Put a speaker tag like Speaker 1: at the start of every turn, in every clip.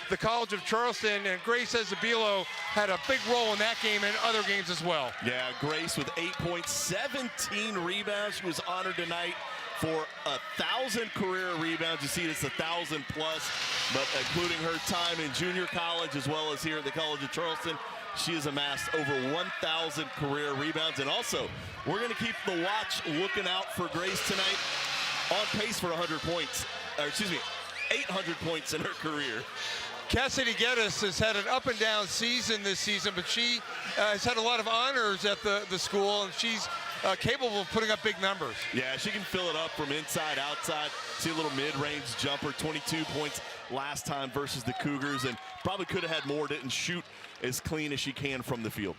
Speaker 1: the College of Charleston, and Grace Ezebilo had a big role in that game and other games as well.
Speaker 2: Yeah, Grace with 8 points, 17 rebounds. She was honored tonight for 1,000 career rebounds. You see it's 1,000 plus, but including her time in junior college as well as here at the College of Charleston, she has amassed over 1,000 career rebounds. And also, we're going to keep the watch looking out for Grace tonight, on pace for 100 points, or excuse me, 800 points in her career.
Speaker 1: Cassidy Geddes has had an up and down season this season, but she has had a lot of honors at the school, and she's capable of putting up big numbers.
Speaker 2: Yeah, she can fill it up from inside, outside. See a little mid-range jumper, 22 points last time versus the Cougars, and probably could have had more, didn't shoot as clean as she can from the field.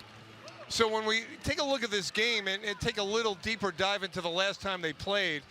Speaker 1: So when we take a look at this game and take a little deeper dive into the last time they played,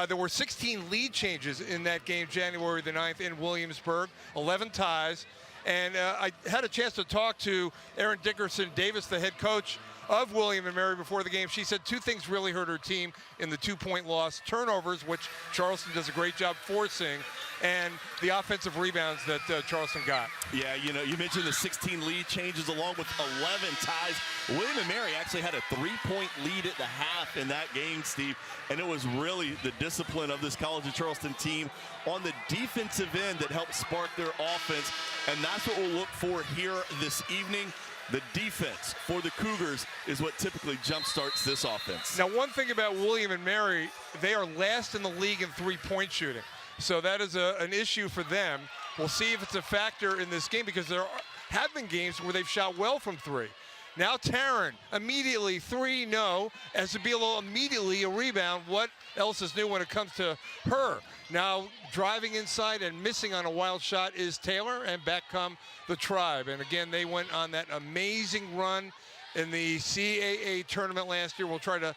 Speaker 1: there were 16 lead changes in that game, January the 9th in Williamsburg, 11 ties. And I had a chance to talk to Erin Dickerson Davis, the head coach of William & Mary, before the game. She said two things really hurt her team in the 2-point loss: turnovers, which Charleston does a great job forcing, and the offensive rebounds that Charleston got.
Speaker 2: Yeah, you know, you mentioned the 16 lead changes along with 11 ties. William & Mary actually had a 3-point lead at the half in that game, Steve, and it was really the discipline of this College of Charleston team on the defensive end that helped spark their offense, and that's what we'll look for here this evening. The defense for the Cougars is what typically jumpstarts this offense.
Speaker 1: Now, one thing about William & Mary, they are last in the league in 3-point shooting. So that is an issue for them. We'll see if it's a factor in this game, because there have been games where they've shot well from 3. Now Taryn, immediately 3, no. Ezebilo immediately a rebound. What else is new when it comes to her? Now driving inside and missing on a wild shot is Taylor, and back come the Tribe. And again, they went on that amazing run in the CAA tournament last year. We'll try to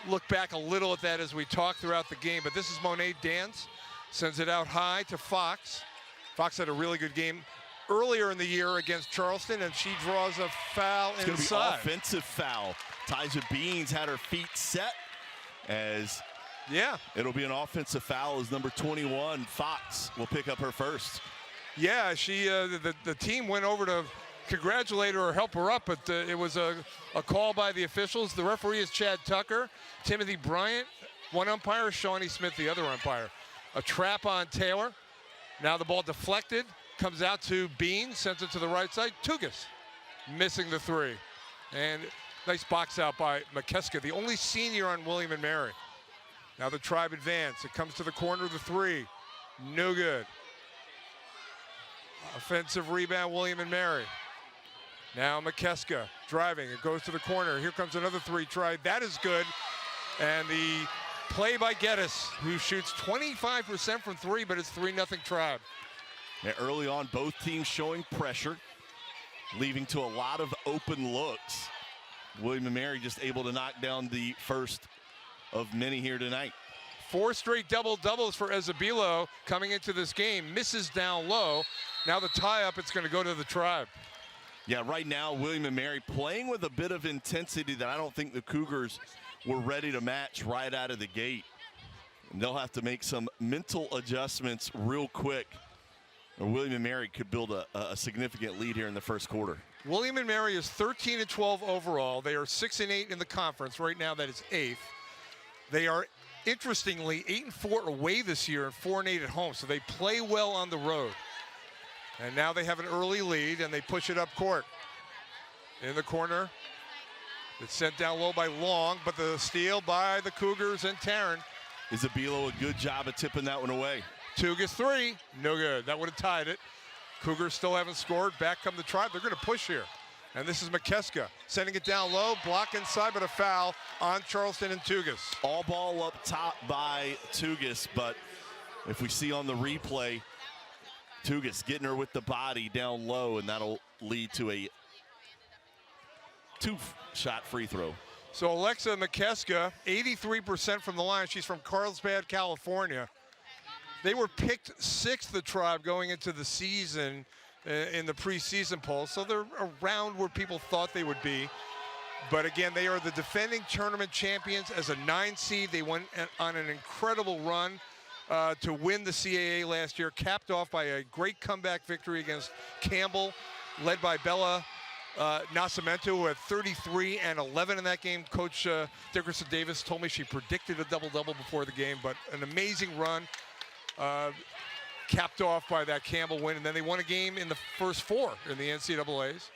Speaker 1: look back a little at that as we talk throughout the game. But this is Monet Dance, sends it out high to Fox. Fox had a really good game earlier in the year against Charleston, and she draws a foul inside.
Speaker 2: It's going to be offensive foul. Taja Beans had her feet set, as it'll be an offensive foul as number 21, Fox, will pick up her first.
Speaker 1: Yeah, she the team went over to congratulate her or help her up, but it was a call by the officials. The referee is Chad Tucker. Timothy Bryant, one umpire, Shawnee Smith, the other umpire. A trap on Taylor. Now the ball deflected, comes out to Bean, sends it to the right side. Tugas missing the 3. And nice box out by McKeska, the only senior on William & Mary. Now the Tribe advance. It comes to the corner of the 3. No good. Offensive rebound, William & Mary. Now McKeska driving. It goes to the corner. Here comes another 3 try. That is good. And the play by Geddes, who shoots 25% from 3, but it's 3-0 Tribe.
Speaker 2: Yeah, early on, both teams showing pressure, leading to a lot of open looks. William & Mary just able to knock down the first of many here tonight.
Speaker 1: 4 straight double-doubles for Ezebilo coming into this game. Misses down low. Now the tie-up, it's going to go to the Tribe.
Speaker 2: Yeah, right now, William & Mary playing with a bit of intensity that I don't think the Cougars were ready to match right out of the gate. And they'll have to make some mental adjustments real quick, or William & Mary could build a significant lead here in the first quarter.
Speaker 1: William & Mary is 13-12 overall. They are 6-8 in the conference. Right now, that is 8th. They are, interestingly, 8-4 away this year and 4-8 at home, so they play well on the road. And now they have an early lead, and they push it up court. In the corner, it's sent down low by Long, but the steal by the Cougars and Taryn.
Speaker 2: Ezebilo, a good job of tipping that one away.
Speaker 1: Tugas 3, no good. That would have tied it. Cougars still haven't scored. Back come the Tribe. They're going to push here. And this is McKeska sending it down low, block inside, but a foul on Charleston and Tugas.
Speaker 2: All ball up top by Tugas, but if we see on the replay, Tugas getting her with the body down low, and that'll lead to a 2-shot free throw.
Speaker 1: So Alexa McKeska, 83% from the line. She's from Carlsbad, California. They were picked 6th, the Tribe, going into the season in the preseason poll. So they're around where people thought they would be. But again, they are the defending tournament champions as a 9 seed. They went on an incredible run to win the CAA last year, capped off by a great comeback victory against Campbell, led by Bella Nascimento, who had 33 and 11 in that game. Coach Dickerson Davis told me she predicted a double-double before the game, but an amazing run, capped off by that Campbell win. And then they won a game in the first 4 in the NCAAs.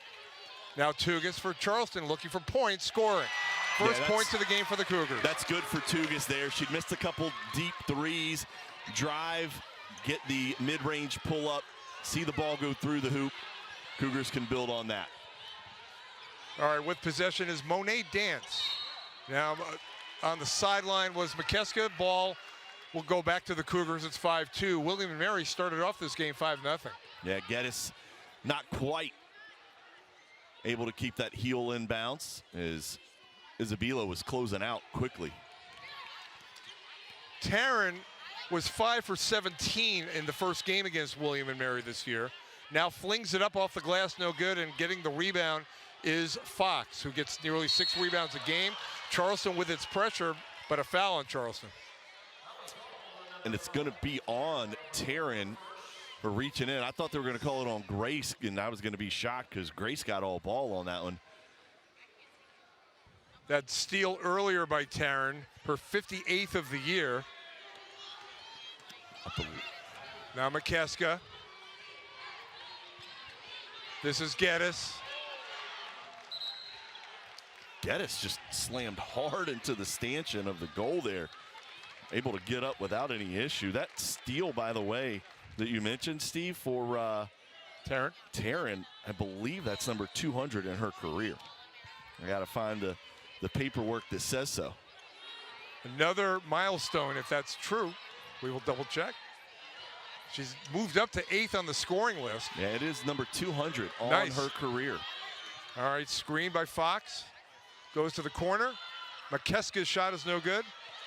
Speaker 1: Now Tugas for Charleston, looking for points, scoring. First points of the game for the Cougars.
Speaker 2: That's good for Tugas there. She'd missed a couple deep threes, drive, get the mid-range pull-up, see the ball go through the hoop. Cougars can build on that.
Speaker 1: All right, with possession is Monet Dance. Now, on the sideline was McKeska. Ball will go back to the Cougars. It's 5-2. William and Mary started off this game 5-0.
Speaker 2: Yeah, Geddes not quite able to keep that heel in bounce as Isabella was closing out quickly.
Speaker 1: Taryn was 5 for 17 in the first game against William and Mary this year. Now flings it up off the glass, no good, and getting the rebound is Fox, who gets nearly 6 rebounds a game. Charleston with its pressure, but a foul on Charleston.
Speaker 2: And it's going to be on Taryn for reaching in. I thought they were going to call it on Grace, and I was going to be shocked because Grace got all ball on that one.
Speaker 1: That steal earlier by Taryn, her 58th of the year. Now McKeska. This is Geddes.
Speaker 2: Geddes just slammed hard into the stanchion of the goal there. Able to get up without any issue. That steal, by the way, that you mentioned, Steve, for Taryn, I believe that's number 200 in her career. I got to find the paperwork that says so.
Speaker 1: Another milestone, if that's true. We will double check. She's moved up to 8th on the scoring list.
Speaker 2: Yeah, it is number 200 on her career.
Speaker 1: All right, screen by Fox. Goes to the corner. McKeska's shot is no good.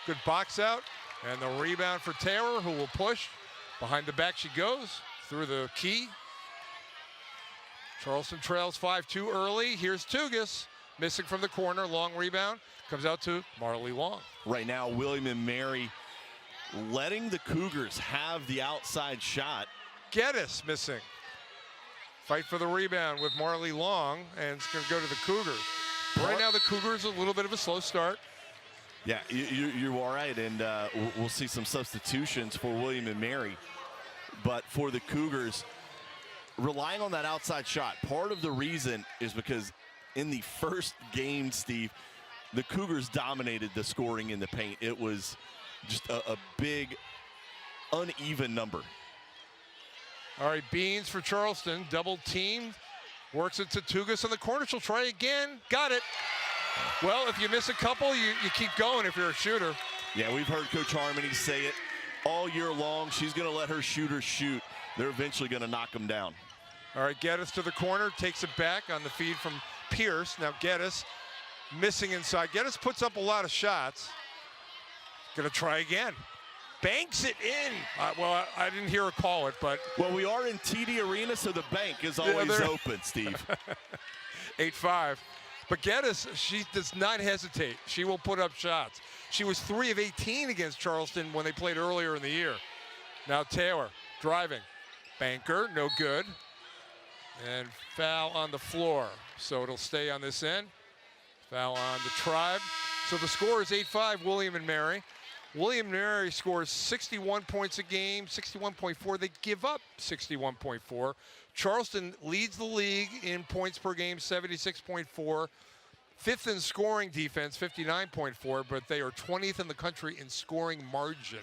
Speaker 1: Good box out. And the rebound for Taylor, who will push. Behind the back she goes. Through the key. Charleston trails 5-2 early. Here's Tugas. Missing from the corner. Long rebound. Comes out to Marley Long.
Speaker 2: Right now, William and Mary letting the Cougars have the outside shot.
Speaker 1: Geddes missing. Fight for the rebound with Marley Long, and it's going to go to the Cougars. Right now, the Cougars a little bit of a slow start.
Speaker 2: Yeah, you are right, and we'll see some substitutions for William and Mary. But for the Cougars, relying on that outside shot, part of the reason is because in the first game, Steve, the Cougars dominated the scoring in the paint. It was just a big, uneven number.
Speaker 1: All right, Beans for Charleston, double teamed. Works it to Tugas on the corner. She'll try again. Got it. Well, if you miss a couple, you keep going if you're a shooter.
Speaker 2: Yeah, we've heard Coach Harmony say it all year long. She's going to let her shooters shoot. They're eventually going to knock them down.
Speaker 1: All right, Geddes to the corner. Takes it back on the feed from Pierce. Now Geddes missing inside. Geddes puts up a lot of shots. Going to try again. Banks it in. Well, I didn't hear her call it, but.
Speaker 2: Well, we are in TD Arena, so the bank is always open, Steve.
Speaker 1: 8-5. But Geddes, she does not hesitate. She will put up shots. She was 3 of 18 against Charleston when they played earlier in the year. Now Taylor driving. Banker, no good. And foul on the floor. So it'll stay on this end. Foul on the Tribe. So the score is 8-5, William and Mary. William and Mary scores 61 points a game, 61.4. They give up 61.4. Charleston leads the league in points per game, 76.4. 5th in scoring defense, 59.4, but they are 20th in the country in scoring margin,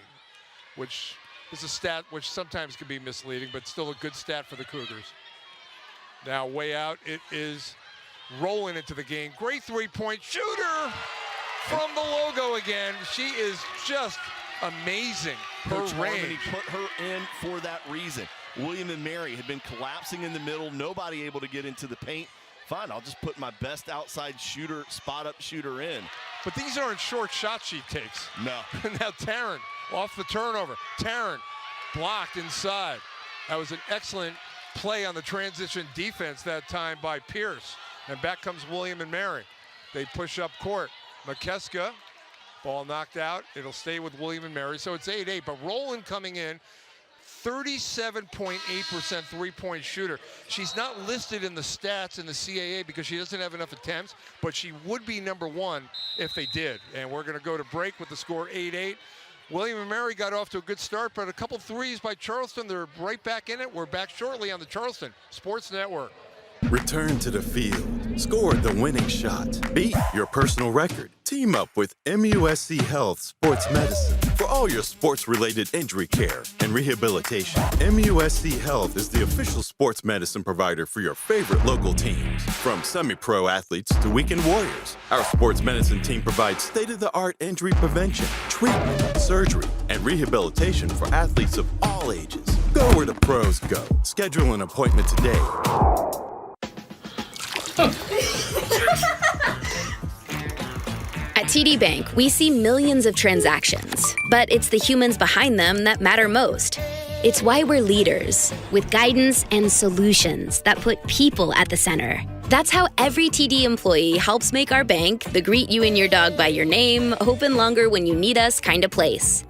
Speaker 1: which is a stat which sometimes can be misleading, but still a good stat for the Cougars. Now way out, it is rolling into the game. Great three-point shooter from the logo again. She is just amazing.
Speaker 2: Coach Harmony put her in for that reason. William and Mary had been collapsing in the middle, nobody able to get into the paint. Fine, I'll just put my best outside shooter, spot-up shooter in.
Speaker 1: But these aren't short shots she takes.
Speaker 2: No.
Speaker 1: Now Taryn off the turnover. Taryn blocked inside. That was an excellent play on the transition defense that time by Pierce. And back comes William and Mary. They push up court. McKeska Ball knocked out. It'll stay with William & Mary. So it's 8-8. But Rowland coming in, 37.8% three-point shooter. She's not listed in the stats in the CAA because she doesn't have enough attempts, but she would be #1 if they did. And we're going to go to break with the score 8-8. William & Mary got off to a good start, but a couple threes by Charleston. They're right back in it. We're back shortly on the Charleston Sports Network.
Speaker 3: Return to the field. Score the winning shot. Beat your personal record. Team up with MUSC Health Sports Medicine for all your sports-related injury care and rehabilitation. MUSC Health is the official sports medicine provider for your favorite local teams. From semi-pro athletes to weekend warriors, our sports medicine team provides state-of-the-art injury prevention, treatment, surgery, and rehabilitation for athletes of all ages. Go where the pros go. Schedule an appointment today.
Speaker 4: At TD Bank, we see millions of transactions, but it's the humans behind them that matter most. It's why we're leaders, with guidance and solutions that put people at the center. That's how every TD employee helps make our bank the greet you and your dog by your name, open longer when you need us kind of place.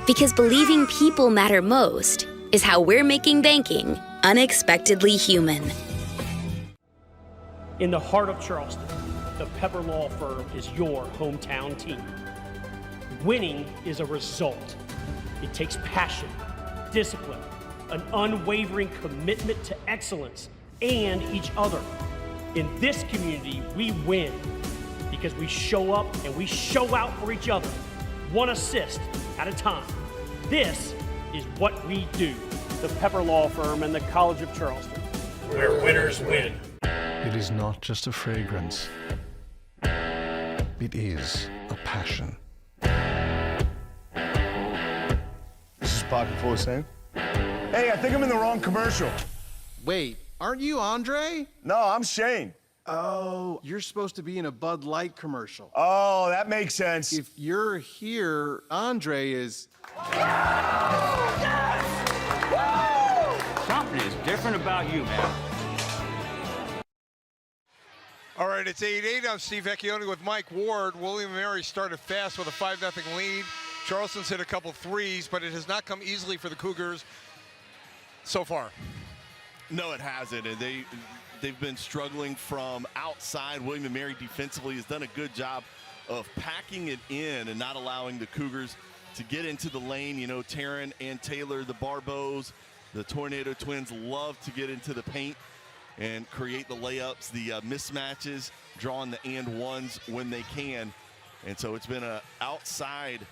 Speaker 4: Because believing people matter most is how we're making banking unexpectedly human.
Speaker 5: In the heart of Charleston, the Pepper Law Firm is your hometown team. Winning is a result. It takes passion, discipline, an unwavering commitment to excellence and each other. In this community, we win because we show up and we show out for each other, one assist at a time. This is what we do. The Pepper Law Firm and the College of Charleston, where winners win.
Speaker 6: It is not just a fragrance. It is a passion.
Speaker 7: This is pocket full of sand. Hey, I think I'm in the wrong commercial.
Speaker 8: Wait, aren't you Andre?
Speaker 7: No, I'm Shane.
Speaker 8: Oh, you're supposed to be in a Bud Light commercial.
Speaker 7: Oh, that makes sense.
Speaker 8: If you're here, Andre is...
Speaker 9: Something is different about you, man.
Speaker 1: All right, it's 8-8. I'm Steve Vecchione with Mike Ward. William & Mary started fast with a 5-0 lead. Charleston's hit a couple threes, but it has not come easily for the Cougars so far.
Speaker 2: No, it hasn't. And they've been struggling from outside. William & Mary defensively has done a good job of packing it in and not allowing the Cougars to get into the lane. You know, Taryn and Taylor, the Barbos, the Tornado Twins love to get into the paint and create the layups, the mismatches, drawing the and ones when they can. And so it's been a outside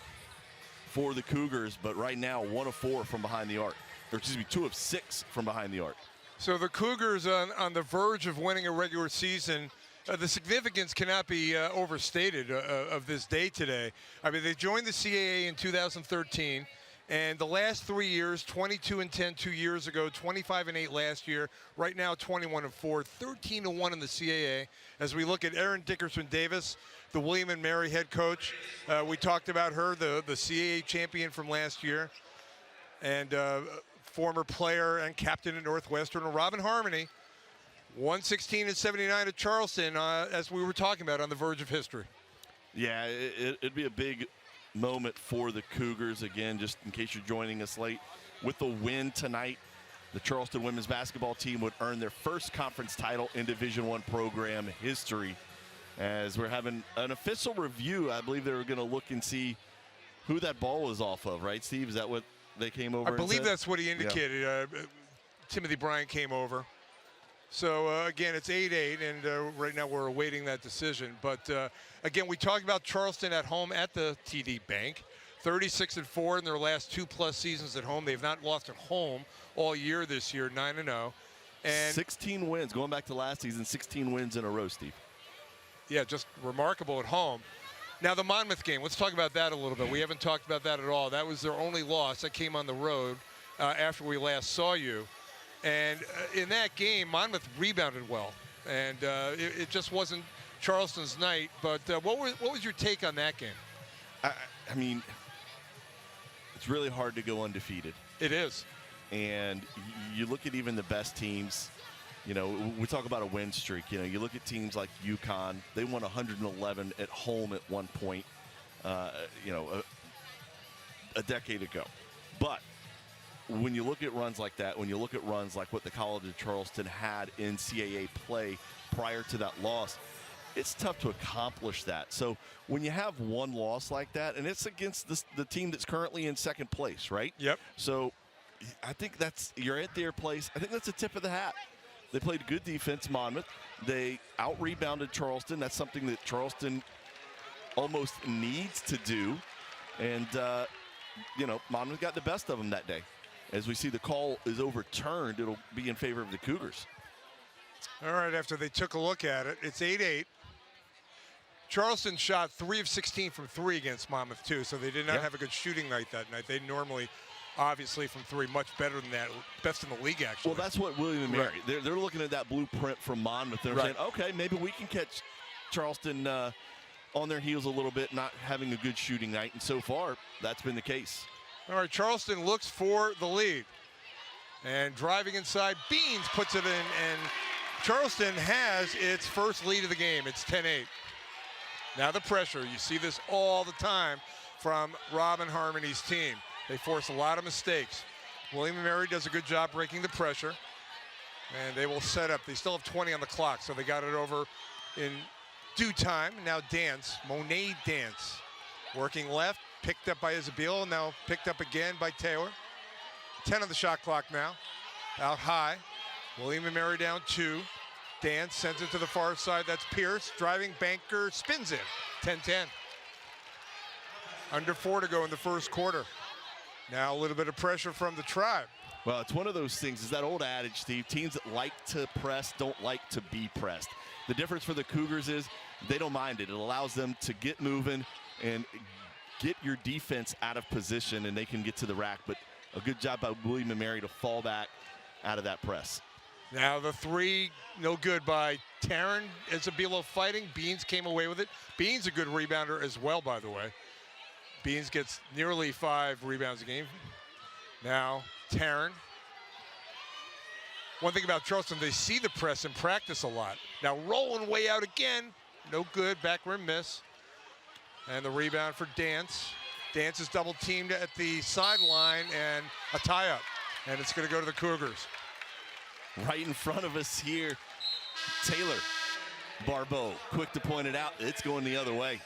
Speaker 2: for the Cougars, but right now 1 of 4 from behind the arc. Or excuse me, 2 of 6 from behind the arc.
Speaker 1: So the Cougars on the verge of winning a regular season. The significance cannot be overstated of this day today. I mean, they joined the CAA in 2013. And the last 3 years, 22-10 2 years ago, 25-8 last year. Right now, 21-4, 13-1 in the CAA. As we look at Erin Dickerson-Davis, the William & Mary head coach, we talked about her, the CAA champion from last year, and former player and captain at Northwestern, Robin Harmony, 116-79 at Charleston, as we were talking about, on the verge of history.
Speaker 2: Yeah, it'd be a big moment for the Cougars. Again, just in case you're joining us late, with the win tonight, the Charleston women's basketball team would earn their first conference title in Division I program history. As we're having an official review, I believe they were going to look and see who that ball was off of, right, Steve? Is that what they came over?
Speaker 1: I believe that's what he indicated. Yeah. Timothy Bryant came over. So, again, it's 8-8, and right now we're awaiting that decision. But, again, we talked about Charleston at home at the TD Bank. 36-4 in their last 2+ seasons at home. They've not lost at home all year this year, 9-0. And
Speaker 2: 16 wins. Going back to last season, 16 wins in a row, Steve.
Speaker 1: Yeah, just remarkable at home. Now, the Monmouth game, let's talk about that a little bit. We haven't talked about that at all. That was their only loss. That came on the road after we last saw you. And in that game, Monmouth rebounded well. And it just wasn't Charleston's night. But what was your take on that game?
Speaker 2: I mean, it's really hard to go undefeated.
Speaker 1: It is.
Speaker 2: And you look at even the best teams. You know, we talk about a win streak. You know, you look at teams like UConn. They won 111 at home at one point. a decade ago. But when you look at runs like that, when you look at runs like what the College of Charleston had in CAA play prior to that loss, it's tough to accomplish that. So when you have one loss like that, and it's against the team that's currently in second place, right?
Speaker 1: Yep.
Speaker 2: So I think you're at their place. I think that's a tip of the hat. They played good defense, Monmouth. They out-rebounded Charleston. That's something that Charleston almost needs to do. And, Monmouth got the best of them that day. As we see the call is overturned, it'll be in favor of the Cougars.
Speaker 1: All right, after they took a look at it, it's 8-8. Charleston shot 3 of 16 from 3 against Monmouth, too, so they did not have a good shooting night that night. They normally, obviously, from 3, much better than that. Best in the league, actually.
Speaker 2: Well, that's what William and Mary, they're looking at that blueprint from Monmouth. They're saying, okay, maybe we can catch Charleston on their heels a little bit, not having a good shooting night. And so far, that's been the case.
Speaker 1: All right, Charleston looks for the lead. And driving inside, Beans puts it in, and Charleston has its first lead of the game. It's 10-8. Now the pressure. You see this all the time from Robin Harmony's team. They force a lot of mistakes. William & Mary does a good job breaking the pressure. And they will set up. They still have 20 on the clock, so they got it over in due time. Now Monet Dance. Working left, picked up by Isabel, now picked up again by Taylor. 10 on the shot clock now. Out high. William & Mary down 2. Dance sends it to the far side. That's Pierce. Driving banker spins in. 10-10. Under 4 to go in the first quarter. Now a little bit of pressure from the Tribe.
Speaker 2: Well, it's one of those things. Is that old adage, Steve? Teams that like to press don't like to be pressed. The difference for the Cougars is they don't mind it. It allows them to get moving and get your defense out of position, and they can get to the rack. But a good job by William & Mary to fall back out of that press.
Speaker 1: Now the 3, no good by Taryn. Isabella fighting. Beans came away with it. Beans a good rebounder as well, by the way. Beans gets nearly 5 rebounds a game. Now Taryn. One thing about Charleston, they see the press in practice a lot. Now rolling way out again. No good. Back rim miss. And the rebound for Dance. Dance is double teamed at the sideline and a tie up. And it's going to go to the Cougars.
Speaker 2: Right in front of us here, Taylor Barbeau, quick to point it out. It's going the other way.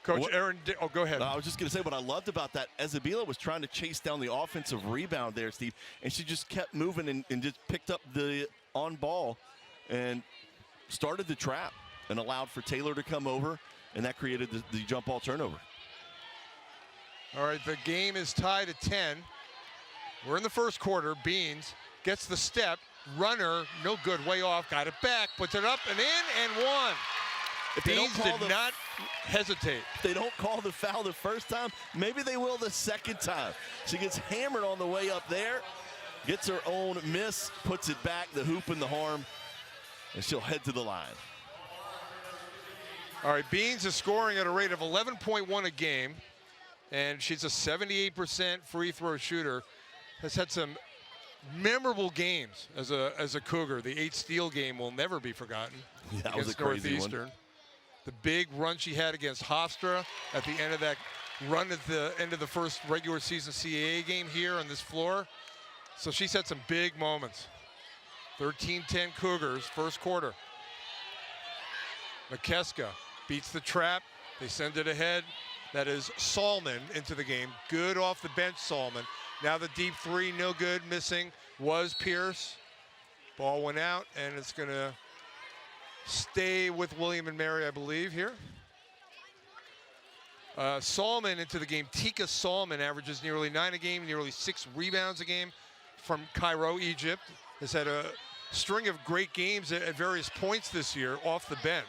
Speaker 1: Coach Aaron, go ahead.
Speaker 2: I was just going to say what I loved about that. Isabella was trying to chase down the offensive rebound there, Steve, and she just kept moving and just picked up the on ball and started the trap and allowed for Taylor to come over, and that created the jump ball turnover.
Speaker 1: All right, the game is tied at 10. We're in the first quarter. Beans gets the step. Runner, no good, way off. Got it back, puts it up and in, and one. Beans did not hesitate.
Speaker 2: If they don't call the foul the first time, maybe they will the second time. She gets hammered on the way up there, gets her own miss, puts it back, the hoop and the harm, and she'll head to the line.
Speaker 1: All right, Beans is scoring at a rate of 11.1 a game, and she's a 78% free throw shooter. Has had some memorable games as a Cougar. The 8 steal game will never be forgotten.
Speaker 2: Yeah, that
Speaker 1: against
Speaker 2: was a crazy
Speaker 1: Northeastern.
Speaker 2: one.
Speaker 1: The big run she had against Hofstra at the end of that run at the end of the first regular season CAA game here on this floor. So she's had some big moments. 13-10 Cougars, first quarter. McKeska beats the trap. They send it ahead. That is Salmon into the game. Good off the bench, Salmon. Now the deep 3, no good, missing was Pierce. Ball went out, and it's going to stay with William & Mary, I believe, here. Salmon into the game. Tika Salmon averages nearly 9 a game, nearly 6 rebounds a game from Cairo, Egypt. Has had a string of great games at various points this year off the bench.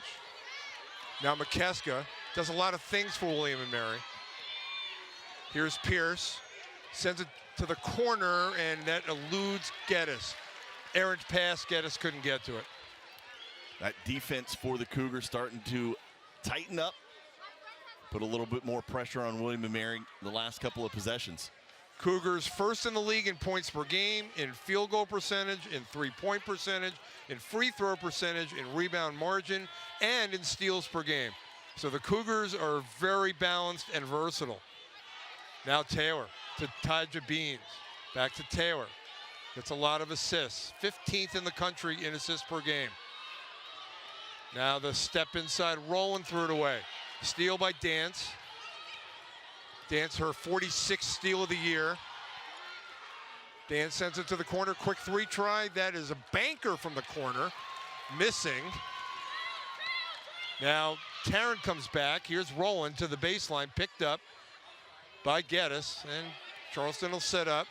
Speaker 1: Now McKeska does a lot of things for William & Mary. Here's Pierce. Sends it to the corner, and that eludes Geddes. Errant pass, Geddes couldn't get to it.
Speaker 2: That defense for the Cougars starting to tighten up. Put a little bit more pressure on William & Mary the last couple of possessions.
Speaker 1: Cougars first in the league in points per game, in field goal percentage, in three-point percentage, in free throw percentage, in rebound margin, and in steals per game. So the Cougars are very balanced and versatile. Now Taylor to Taja Beans. Back to Taylor. Gets a lot of assists. 15th in the country in assists per game. Now the step inside, Rowland threw it away. Steal by Dance. Dance, her 46th steal of the year. Dance sends it to the corner. Quick three try. That is a banker from the corner. Missing. Now Tarrant comes back. Here's Rowland to the baseline. Picked up by Geddes. And Charleston will set up.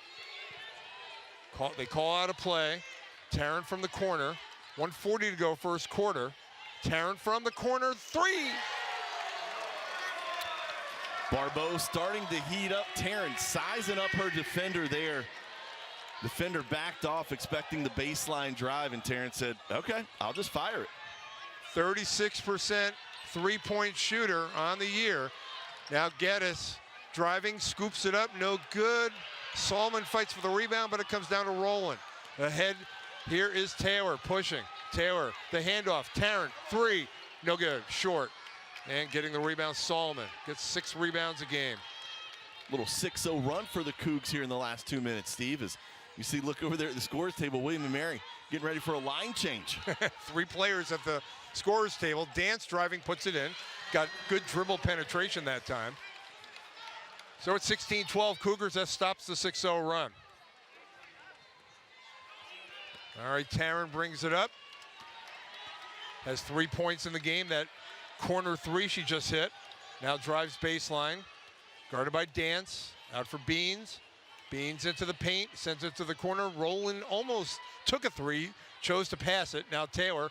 Speaker 1: They call out a play. Tarrant from the corner. 1:40 to go first quarter. Tarrant from the corner. Three.
Speaker 2: Barbeau starting to heat up. Tarrant sizing up her defender there. Defender backed off, expecting the baseline drive, and Tarrant said, okay, I'll just fire it.
Speaker 1: 36% three-point shooter on the year. Now Geddes driving, scoops it up, no good. Solomon fights for the rebound, but it comes down to Rowland. Ahead, here is Taylor pushing. Taylor, the handoff, Tarrant, three, no good, short. And getting the rebound, Solomon. Gets 6 rebounds a game.
Speaker 2: Little 6-0 run for the Cougs here in the last 2 minutes, Steve. As you see, look over there at the scores table, William and Mary getting ready for a line change.
Speaker 1: 3 players at the scorers table. Dance driving, puts it in. Got good dribble penetration that time. So it's 16-12 Cougars. That stops the 6-0 run. All right, Tarrant brings it up. Has 3 points in the game. That corner three she just hit. Now drives baseline. Guarded by Dance. Out for Beans. Beans into the paint. Sends it to the corner. Rowland almost took a three. Chose to pass it. Now Taylor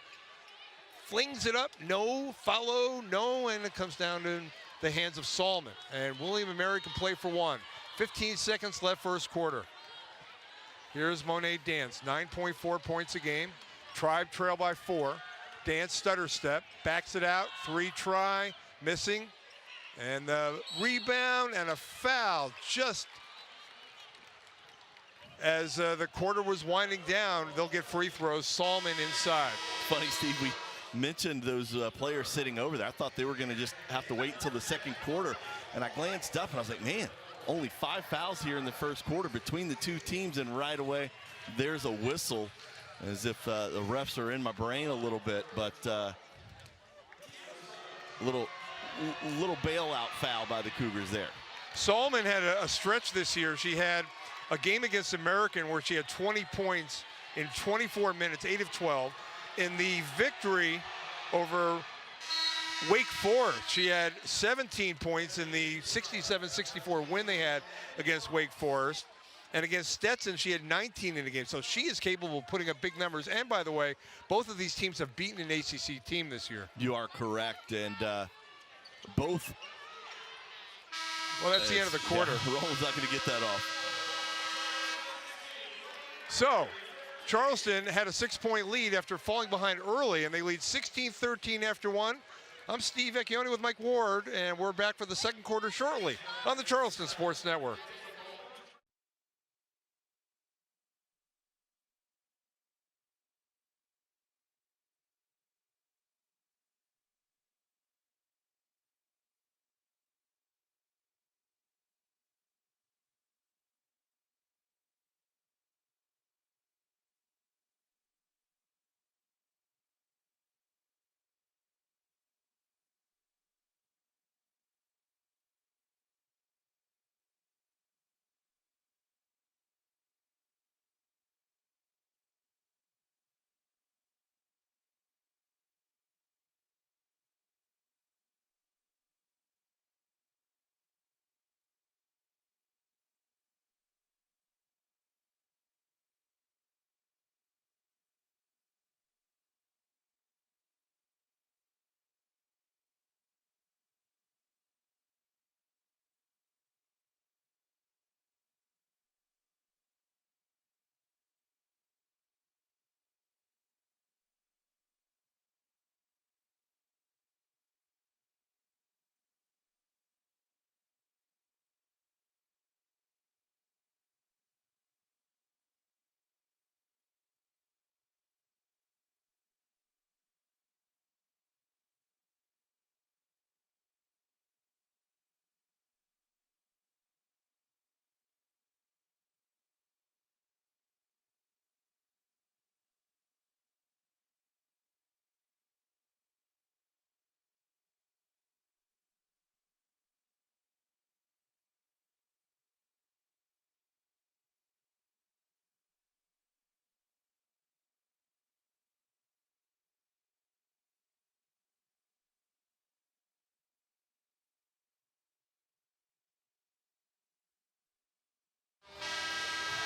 Speaker 1: flings it up. No. Follow. No. And it comes down to the hands of Solomon. And William and Mary can play for one. 15 seconds left first quarter. Here's Monet Dance. 9.4 points a game. Tribe trail by 4. Dance stutter step. Backs it out. 3 try. Missing. And the rebound and a foul just as the quarter was winding down. They'll get free throws. Solomon inside.
Speaker 2: Funny, Steve, we mentioned those players sitting over there. I thought they were going to just have to wait until the second quarter. And I glanced up and I was like, man, only 5 fouls here in the first quarter between the two teams. And right away, there's a whistle, as if the refs are in my brain a little bit. But little bailout foul by the Cougars there.
Speaker 1: Solomon had a stretch this year. She had a game against American where she had 20 points in 24 minutes, 8 of 12. In the victory over Wake Forest, she had 17 points in the 67-64 win they had against Wake Forest. And against Stetson, she had 19 in the game. So she is capable of putting up big numbers. And by the way, both of these teams have beaten an ACC team this year.
Speaker 2: You are correct. And both.
Speaker 1: Well, that's the end of the quarter.
Speaker 2: Yeah, Rowland's not going to get that off.
Speaker 1: So Charleston had a 6-point lead after falling behind early, and they lead 16-13 after 1. I'm Steve Vecchione with Mike Ward, and we're back for the second quarter shortly on the Charleston Sports Network.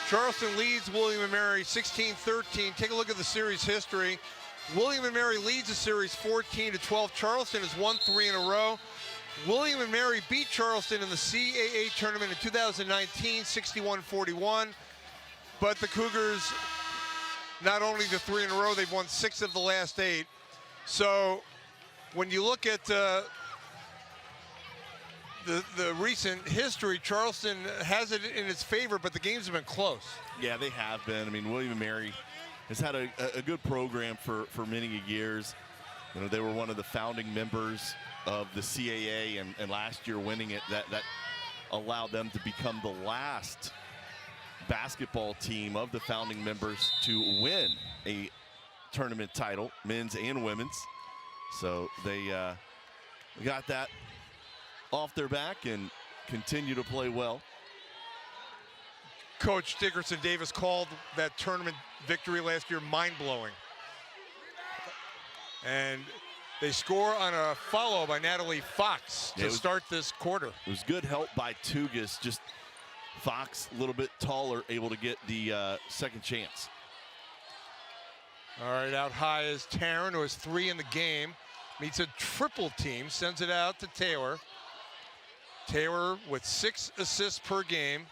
Speaker 1: Charleston leads William & Mary 16-13. Take a look at the series history. William & Mary leads the series 14-12. Charleston has won 3 in a row. William & Mary beat Charleston in the CAA tournament in 2019, 61-41. But the Cougars, not only the 3 in a row, they've won 6 of the last 8. So when you look at the recent history, Charleston has it in its favor, but the games have been close.
Speaker 2: Yeah, they have been. I mean, William & Mary has had a good program for many years. You know, they were one of the founding members of the CAA, and last year winning it, that allowed them to become the last basketball team of the founding members to win a tournament title, men's and women's. So they got that off their back and continue to play well.
Speaker 1: Coach Dickerson Davis called that tournament victory last year mind-blowing. And they score on a follow by Natalie Fox to start this quarter.
Speaker 2: It was good help by Tugas. Just Fox, a little bit taller, able to get the second chance.
Speaker 1: All right, out high is Taryn, who has 3 in the game. Meets a triple team, sends it out to Taylor. Taylor with 6 assists per game.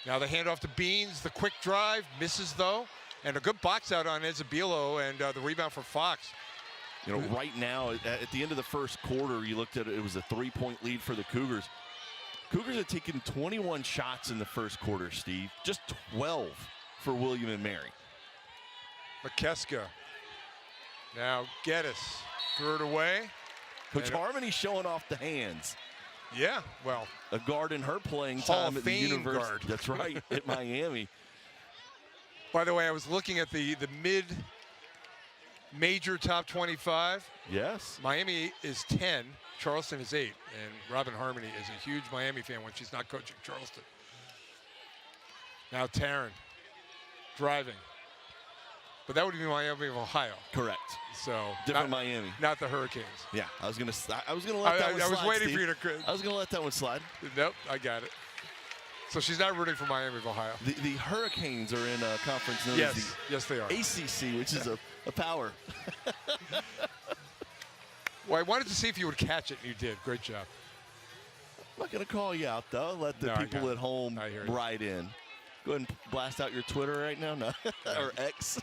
Speaker 1: Now the handoff to Beans, the quick drive, misses though. And a good box out on Isabello, and the rebound for Fox.
Speaker 2: You know, right now, at the end of the first quarter, you looked at it, it was a 3-point lead for the Cougars. Cougars had taken 21 shots in the first quarter, Steve. Just 12 for William & Mary.
Speaker 1: McKeska. Now Geddes threw it away.
Speaker 2: Coach Harmony showing off the hands.
Speaker 1: Yeah, well.
Speaker 2: A guard in her playing
Speaker 1: Hall
Speaker 2: time
Speaker 1: of
Speaker 2: at the
Speaker 1: Fame
Speaker 2: university.
Speaker 1: guard.
Speaker 2: That's right, at Miami.
Speaker 1: By the way, I was looking at the mid-major top 25.
Speaker 2: Yes.
Speaker 1: Miami is 10, Charleston is 8, and Robin Harmony is a huge Miami fan when she's not coaching Charleston. Now Taryn driving. But that would be Miami of Ohio.
Speaker 2: Correct.
Speaker 1: So
Speaker 2: different Miami.
Speaker 1: Not the Hurricanes.
Speaker 2: Yeah, I was gonna let that one slide.
Speaker 1: I was waiting
Speaker 2: Steve.
Speaker 1: for you to.
Speaker 2: I was gonna let that one slide.
Speaker 1: Nope, I got it. So she's not rooting for Miami of Ohio.
Speaker 2: The Hurricanes are in a conference known as the
Speaker 1: yes, they are.
Speaker 2: ACC, which is a power.
Speaker 1: Well, I wanted to see if you would catch it, and you did. Great job.
Speaker 2: I'm not gonna call you out though. Let the people at home write in. Go ahead and blast out your Twitter right now, no. Or X.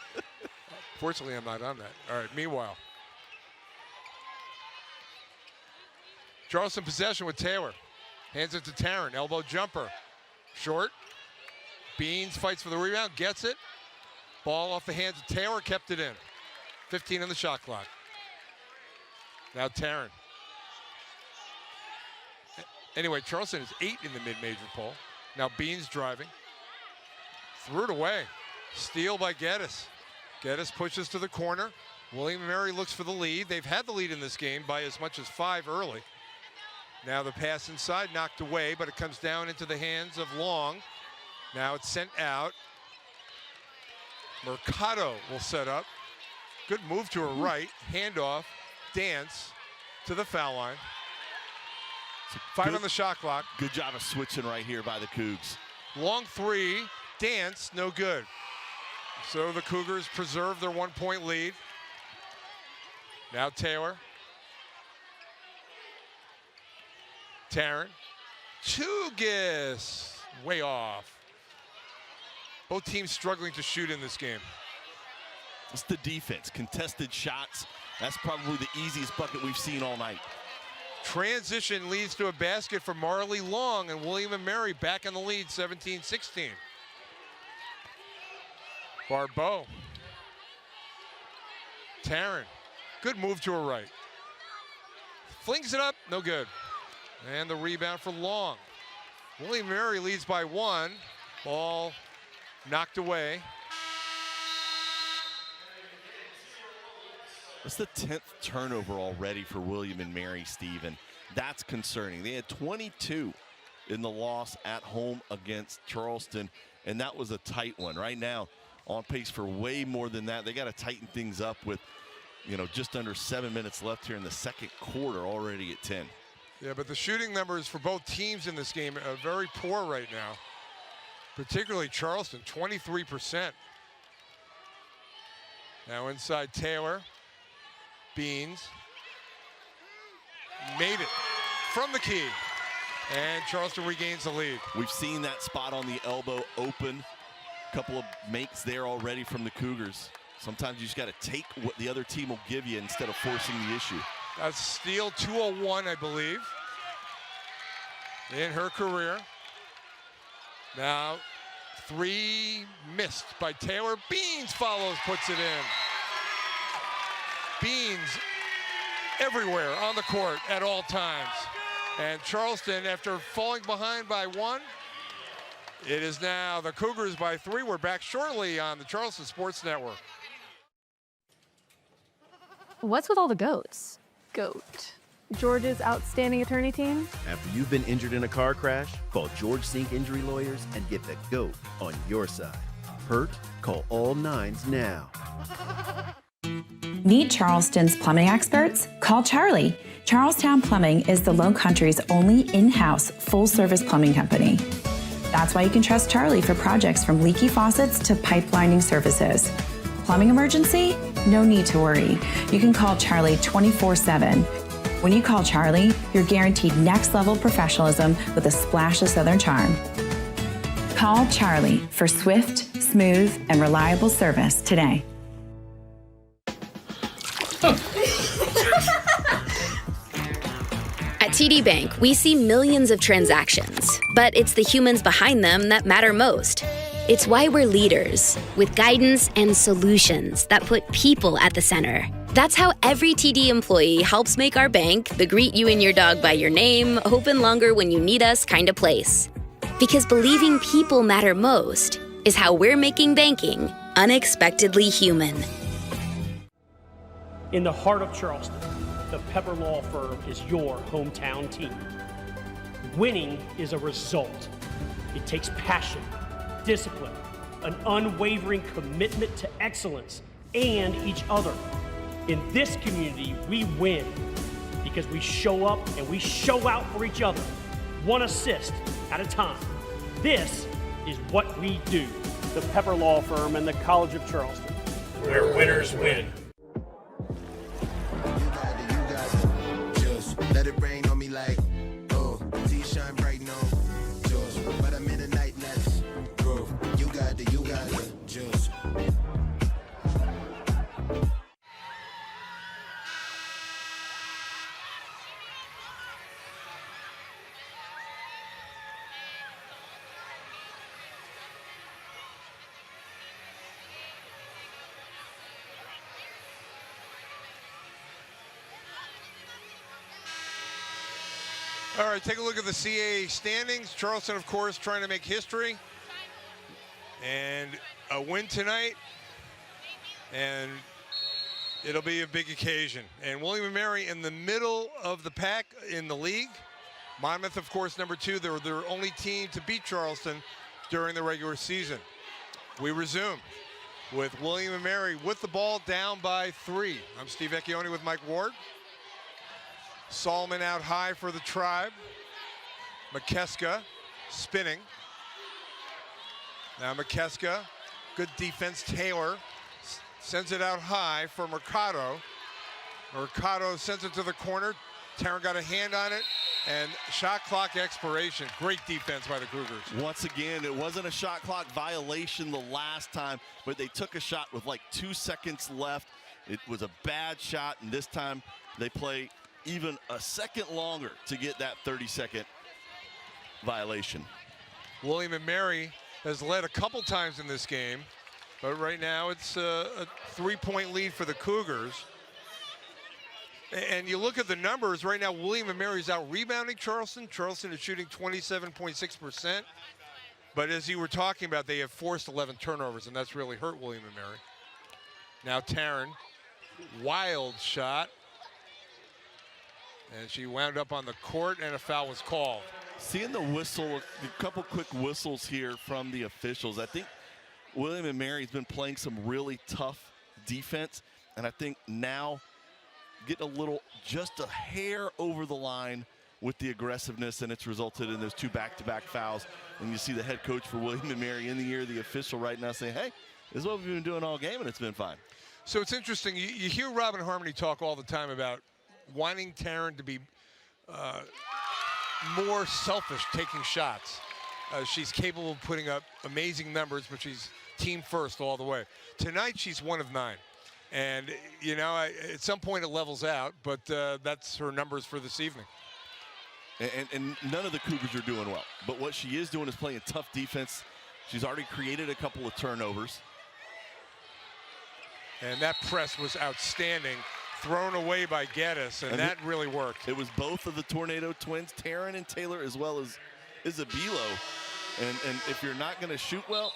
Speaker 1: Fortunately, I'm not on that. All right, meanwhile. Charleston possession with Taylor. Hands it to Taryn, elbow jumper. Short. Beans fights for the rebound, gets it. Ball off the hands of Taylor, kept it in. 15 on the shot clock. Now Taryn. Anyway, Charleston is 8 in the mid-major poll. Now Beans driving. Threw it away. Steal by Geddes. Geddes pushes to the corner. William & Mary looks for the lead. They've had the lead in this game by as much as 5 early. Now the pass inside, knocked away, but it comes down into the hands of Long. Now it's sent out. Mercado will set up. Good move to her right. Handoff. Dance to the foul line. 5 on the shot clock.
Speaker 2: Good job of switching right here by the Cougs.
Speaker 1: Long 3. Dance, no good. So the Cougars preserve their 1-point lead. Now Taylor. Taryn. Tugas. Way off. Both teams struggling to shoot in this game.
Speaker 2: It's the defense. Contested shots. That's probably the easiest bucket we've seen all night.
Speaker 1: Transition leads to a basket for Marley Long, and William & Mary back in the lead, 17-16. Barbeau. Taryn. Good move to her right. Flings it up, no good. And the rebound for Long. William & Mary leads by 1. Ball knocked away.
Speaker 2: That's the 10th turnover already for William & Mary, Stephen. That's concerning. They had 22 in the loss at home against Charleston, and that was a tight one. Right now, on pace for way more than that. They got to tighten things up with, you know, just under 7 minutes left here in the second quarter, already at 10.
Speaker 1: Yeah, but the shooting numbers for both teams in this game are very poor right now. particularly Charleston, 23%. Now inside Taylor. Beans made it from the key, and Charleston regains the lead.
Speaker 2: We've seen that spot on the elbow open. A couple of makes there already from the Cougars. Sometimes you just got to take what the other team will give you instead of forcing the issue.
Speaker 1: That's steal 201, I believe, in her career. Now 3 missed by Taylor. Beans follows, puts it in. Beans everywhere on the court at all times. And Charleston, after falling behind by 1, it is now the Cougars by 3. We're back shortly on the Charleston Sports Network.
Speaker 10: What's with all the goats? GOAT. George's outstanding attorney team?
Speaker 11: After you've been injured in a car crash, call George Sink Injury Lawyers and get the GOAT on your side. Hurt? Call all 9s now.
Speaker 12: Need Charleston's plumbing experts? Call Charlie. Charlestown Plumbing is the Low Country's only in-house full-service plumbing company. That's why you can trust Charlie for projects from leaky faucets to pipe lining services. Plumbing emergency? No need to worry. You can call Charlie 24/7. When you call Charlie, you're guaranteed next-level professionalism with a splash of Southern charm. Call Charlie for swift, smooth, and reliable service today.
Speaker 4: At TD Bank, we see millions of transactions, but it's the humans behind them that matter most. It's why we're leaders, with guidance and solutions that put people at the center. That's how every TD employee helps make our bank the greet you and your dog by your name, open longer when you need us kind of place. Because believing people matter most is how we're making banking unexpectedly human.
Speaker 5: In the heart of Charleston, the Pepper Law Firm is your hometown team. Winning is a result. It takes passion, discipline, an unwavering commitment to excellence and each other. In this community, we win because we show up and we show out for each other, one assist at a time. This is what we do. The Pepper Law Firm and the College of Charleston, where winners win.
Speaker 13: Let it rain on me like, oh, see it shine bright, no, juice. But I'm in the night, let's go. You got the juice.
Speaker 1: All right, take a look at the CAA standings. Charleston, of course, trying to make history. And a win tonight. And it'll be a big occasion. And William & Mary in the middle of the pack in the league. Monmouth, of course, number 2. They're their only team to beat Charleston during the regular season. We resume with William & Mary with the ball down by 3. I'm Steve Vecchione with Mike Ward. Solomon out high for the Tribe. McKeska spinning. Now McKeska, good defense. Taylor sends it out high for Mercado. Mercado sends it to the corner. Taryn got a hand on it, and shot clock expiration. Great defense by the Cougars.
Speaker 2: Once again, it wasn't a shot clock violation the last time, but they took a shot with like 2 seconds left. It was a bad shot, and this time they play even a second longer to get that 30-second violation.
Speaker 1: William & Mary has led a couple times in this game, but right now it's a 3-point lead for the Cougars. And you look at the numbers right now, William & Mary is out rebounding Charleston. Charleston is shooting 27.6%. But as you were talking about, they have forced 11 turnovers, and that's really hurt William & Mary. Now Taryn, wild shot. And she wound up on the court, and a foul was called.
Speaker 2: Seeing the whistle, a couple quick whistles here from the officials. I think William & Mary's been playing some really tough defense, and I think now getting a little, just a hair over the line with the aggressiveness, and it's resulted in those 2 back-to-back fouls. And you see the head coach for William & Mary in the ear, the official right now saying, hey, this is what we've been doing all game, and it's been fine.
Speaker 1: So it's interesting. You hear Robin Harmony talk all the time about wanting Taryn to be more selfish taking shots. She's capable of putting up amazing numbers, but she's team first all the way. Tonight, she's 1 of 9. And, you know, at some point it levels out, but that's her numbers for this evening.
Speaker 2: And none of the Cougars are doing well. But what she is doing is playing tough defense. She's already created a couple of turnovers.
Speaker 1: And that press was outstanding. Thrown away by Geddes, and that really worked.
Speaker 2: It was both of the Tornado twins, Taryn and Taylor, as well as Isabelo. And if you're not going to shoot well,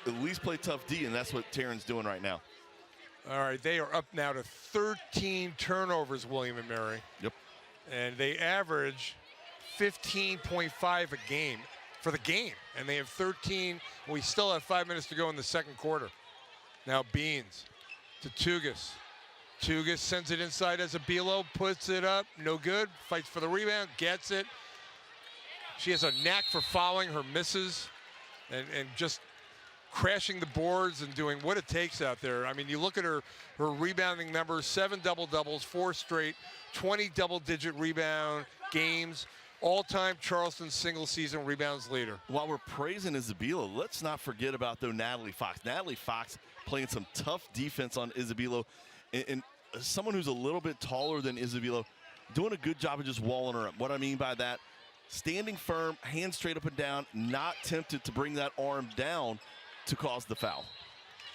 Speaker 2: at least play tough D, and that's what Taryn's doing right now.
Speaker 1: All right, they are up now to 13 turnovers, William & Mary.
Speaker 2: Yep. And
Speaker 1: they average 15.5 a game for the game. And they have 13. We still have 5 minutes to go in the second quarter. Now Beans to Tugas. Tugas sends it inside Isabelo, puts it up, no good, fights for the rebound, gets it. She has a knack for following her misses and just crashing the boards and doing what it takes out there. I mean, you look at her rebounding numbers, 7 double-doubles, 4 straight, 20 double-digit rebound games, all-time Charleston single-season rebounds leader.
Speaker 2: While we're praising Isabelo, let's not forget about, though, Natalie Fox. Natalie Fox playing some tough defense on Isabelo. And someone who's a little bit taller than Isabelo, doing a good job of just walling her up. What I mean by that, standing firm, hands straight up and down, not tempted to bring that arm down to cause the foul.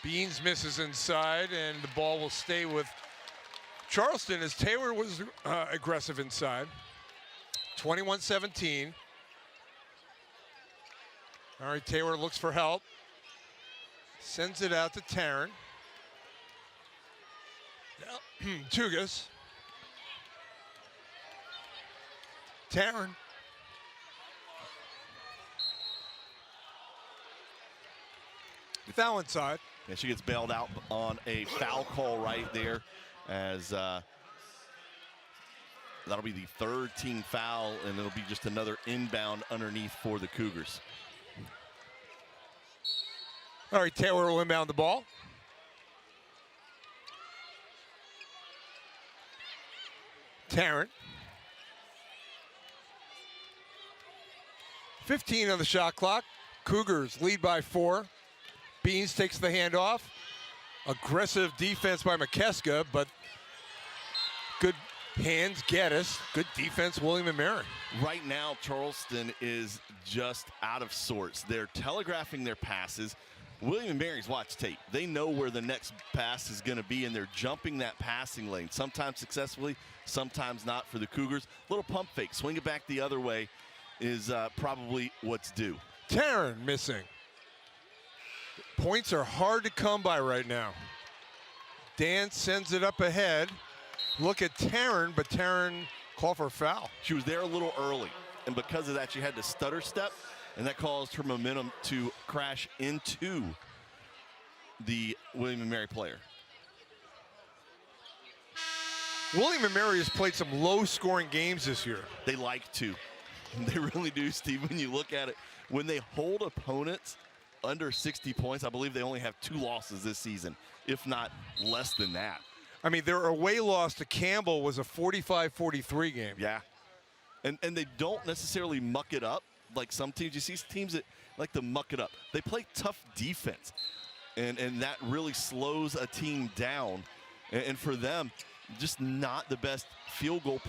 Speaker 1: Beans misses inside, and the ball will stay with Charleston as Taylor was aggressive inside. 21-17. All right, Taylor looks for help. Sends it out to Taryn. Now, Tugas. Taryn. Foul inside.
Speaker 2: And she gets bailed out on a foul call right there, as that'll be the 3rd team foul, and it'll be just another inbound underneath for the Cougars.
Speaker 1: All right, Taylor will inbound the ball. Tarrant. 15 on the shot clock. Cougars lead by 4. Beans takes the handoff. Aggressive defense by McKeska, but good hands, Geddes. Good defense, William & Mary.
Speaker 2: Right now, Charleston is just out of sorts. They're telegraphing their passes. William & Mary's watch tape. They know where the next pass is going to be, and they're jumping that passing lane, sometimes successfully, sometimes not for the Cougars. Little pump fake, swing it back the other way is probably what's due.
Speaker 1: Taryn missing. Points are hard to come by right now. Dan sends it up ahead. Look at Taryn, but Taryn called for a foul.
Speaker 2: She was there a little early, and because of that, she had to stutter step, and that caused her momentum to crash into the William & Mary player.
Speaker 1: William & Mary has played some low-scoring games this year.
Speaker 2: They like to. They really do, Steve. When you look at it, when they hold opponents under 60 points, I believe they only have 2 losses this season, if not less than that.
Speaker 1: I mean, their away loss to Campbell was a 45-43 game.
Speaker 2: Yeah. And they don't necessarily muck it up like some teams. You see teams that like to muck it up. They play tough defense, and that really slows a team down. And for them, just not the best field goal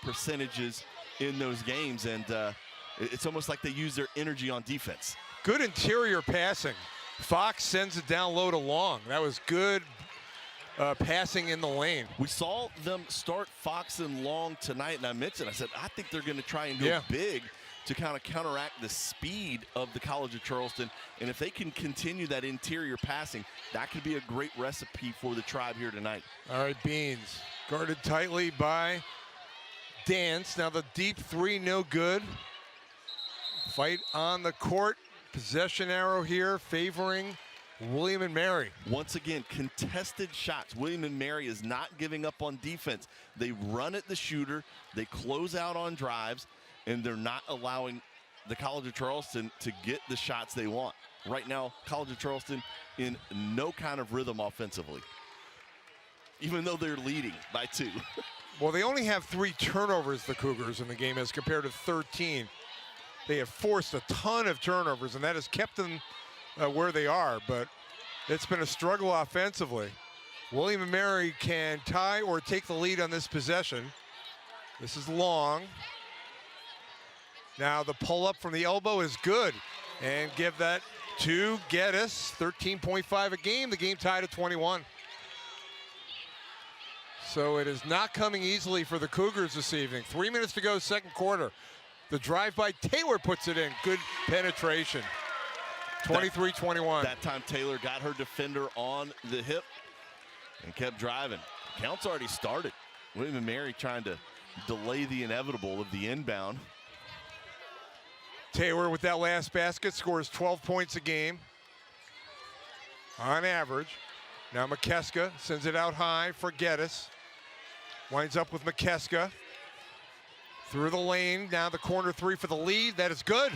Speaker 2: percentages in those games, and it's almost like they use their energy on defense.
Speaker 1: Good interior passing. Fox sends it down low to Long. That was good passing in the lane.
Speaker 2: We saw them start Fox and Long tonight, and I said, I think they're going to try and go big to kind of counteract the speed of the College of Charleston. And if they can continue that interior passing, that could be a great recipe for the Tribe here tonight.
Speaker 1: All right, Beans guarded tightly by Dance. Now the deep 3, no good. Fight on the court. Possession arrow here favoring William and Mary.
Speaker 2: Once again, contested shots. William and Mary is not giving up on defense. They run at the shooter, they close out on drives, and they're not allowing the College of Charleston to get the shots they want. Right now, College of Charleston in no kind of rhythm offensively, even though they're leading by 2.
Speaker 1: Well, they only have 3 turnovers, the Cougars, in the game as compared to 13. They have forced a ton of turnovers, and that has kept them where they are, but it's been a struggle offensively. William and Mary can tie or take the lead on this possession. This is long. Now the pull-up from the elbow is good, and give that to Geddes. 13.5 a game. The game tied at 21. So it is not coming easily for the Cougars this evening. 3 minutes to go, second quarter. The drive by Taylor puts it in. Good penetration. 23-21.
Speaker 2: That time Taylor got her defender on the hip and kept driving. Count's already started. William and Mary trying to delay the inevitable of the inbound.
Speaker 1: Taylor with that last basket scores 12 points a game on average. Now McKeska sends it out high for Geddes. Winds up with McKeska. Through the lane, now the corner 3 for the lead. That is good.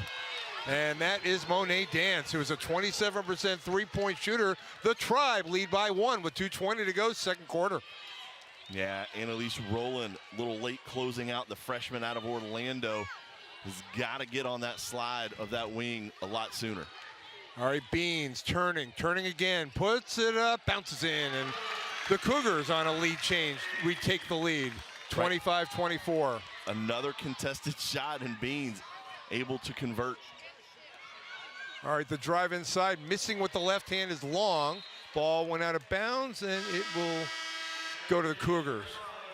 Speaker 1: And that is Monet Dance, who is a 27% three-point shooter. The Tribe lead by 1 with 2:20 to go, second quarter.
Speaker 2: Yeah, Annalise Rowland, a little late closing out. The freshman out of Orlando has got to get on that slide of that wing a lot sooner.
Speaker 1: All right, Beans turning again, puts it up, bounces in, and the Cougars on a lead change. We take the lead, 25-24.
Speaker 2: Another contested shot, and Beans able to convert.
Speaker 1: All right, the drive inside, missing with the left hand is long. Ball went out of bounds, and it will go to the Cougars.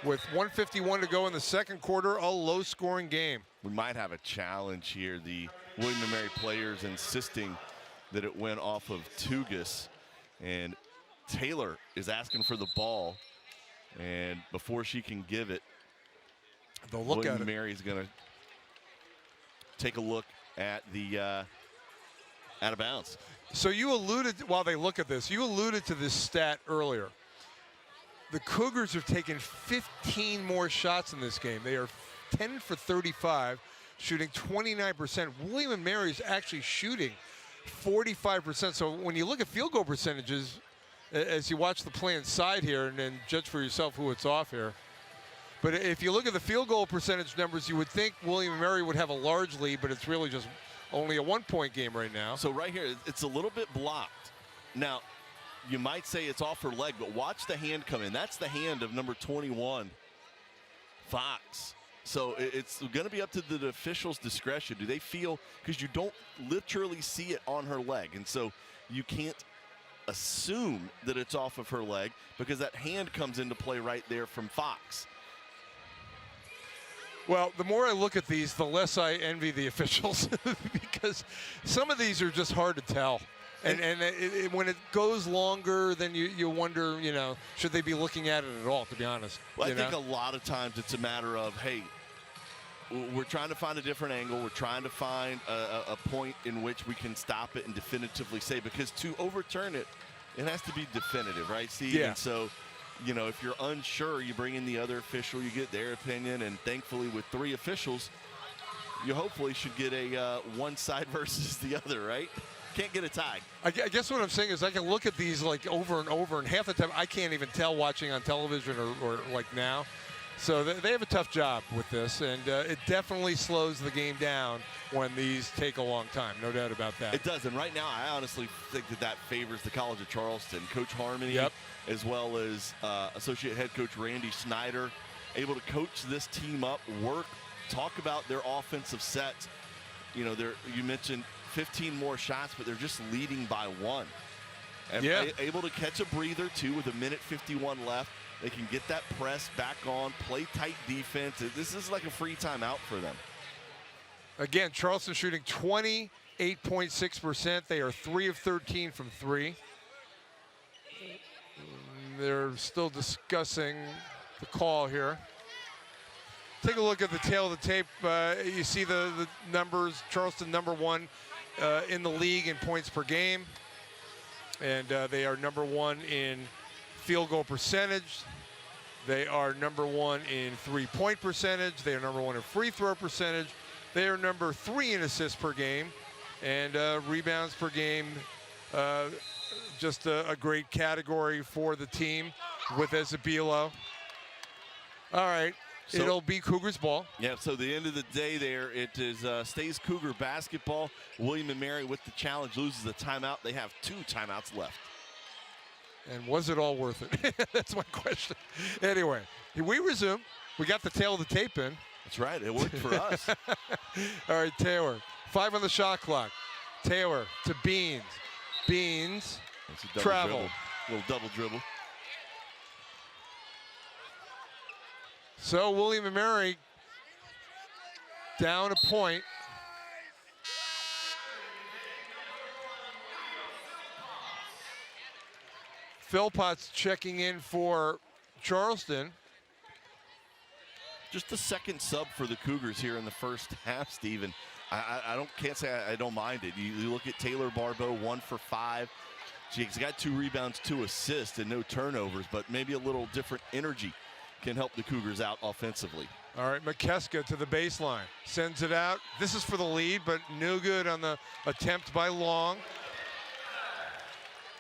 Speaker 1: With 1:51 to go in the second quarter, a low-scoring game.
Speaker 2: We might have a challenge here. The William and Mary players insisting that it went off of Tugas, and Taylor is asking for the ball, and before she can give it,
Speaker 1: they'll look
Speaker 2: William
Speaker 1: at it.
Speaker 2: Mary's going to take a look at the out of bounds.
Speaker 1: So you alluded, while they look at this, you alluded to this stat earlier. The Cougars have taken 15 more shots in this game. They are 10 for 35, shooting 29%. William and Mary is actually shooting 45%. So when you look at field goal percentages, as you watch the play inside here, and then judge for yourself who it's off here. But if you look at the field goal percentage numbers, you would think William and Mary would have a large lead, but it's really just only a 1-point game right now.
Speaker 2: So right here, it's a little bit blocked. Now, you might say it's off her leg, but watch the hand come in. That's the hand of number 21, Fox. So it's going to be up to the officials' discretion. Do they feel, because you don't literally see it on her leg, and so you can't assume that it's off of her leg because that hand comes into play right there from Fox.
Speaker 1: Well, the more I look at these, the less I envy the officials because some of these are just hard to tell. And when it goes longer, then you wonder, should they be looking at it at all, to be honest?
Speaker 2: Well, I think a lot of times it's a matter of, hey, we're trying to find a different angle. We're trying to find a point in which we can stop it and definitively say, because to overturn it, it has to be definitive, right, Steve?
Speaker 1: Yeah.
Speaker 2: And so, if you're unsure, you bring in the other official, you get their opinion, and thankfully with 3 officials, you hopefully should get a one side versus the other, right? Can't get a tie.
Speaker 1: I guess what I'm saying is I can look at these like over and over, and half the time I can't even tell watching on television or like now. So they have a tough job with this, and it definitely slows the game down when these take a long time, no doubt about that.
Speaker 2: It does, and right now I honestly think that favors the College of Charleston. Coach Harmony, as well as Associate Head Coach Randy Snyder, able to coach this team up, talk about their offensive sets. You mentioned 15 more shots, but they're just leading by 1. And able to catch a breather, too, with 1:51 left. They can get that press back on, play tight defense. This is like a free timeout for them.
Speaker 1: Again, Charleston shooting 28.6%. They are 3 of 13 from 3. They're still discussing the call here. Take a look at the tail of the tape. You see the numbers. Charleston #1 in the league in points per game. And they are number 1 in field goal percentage. They are number 1 in three-point percentage. They are number 1 in free throw percentage. They are number 3 in assists per game. And rebounds per game, just a great category for the team with Ezebilo. All right,
Speaker 2: so,
Speaker 1: it'll be Cougars ball.
Speaker 2: Yeah, so the end of the day there, it is stays Cougar basketball. William & Mary with the challenge loses the timeout. They have 2 timeouts left.
Speaker 1: And was it all worth it? That's my question. Anyway, we resume. We got the tail of the tape in.
Speaker 2: That's right, it worked for us.
Speaker 1: All right, Taylor, 5 on the shot clock. Taylor to Beans. Beans, travel.
Speaker 2: Little double dribble.
Speaker 1: So William & Mary down a point. Philpott's checking in for Charleston.
Speaker 2: Just the second sub for the Cougars here in the first half, Steven. I can't say I don't mind it. You look at Taylor Barbeau, 1 for 5. She's got 2 rebounds, 2 assists, and no turnovers, but maybe a little different energy can help the Cougars out offensively.
Speaker 1: All right, McKeska to the baseline. Sends it out. This is for the lead, but no good on the attempt by Long.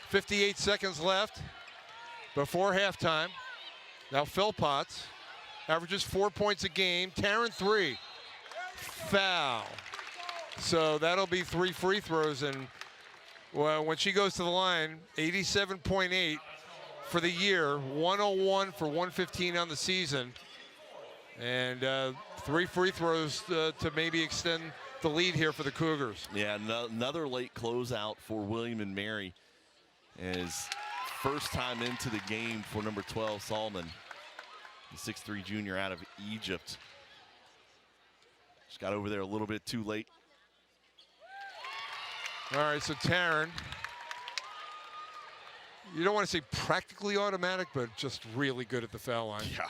Speaker 1: 58 seconds left before halftime. Now Philpotts averages 4 points a game. Taryn 3. Foul. So that'll be 3 free throws. And well, when she goes to the line, 87.8 for the year, 101 for 115 on the season. And 3 free throws to maybe extend the lead here for the Cougars.
Speaker 2: Yeah, another late closeout for William & Mary. As first time into the game for number 12, Solomon, the 6'3" junior out of Egypt. Just got over there a little bit too late.
Speaker 1: All right, so Taryn, you don't want to say practically automatic, but just really good at the foul line.
Speaker 2: Yeah.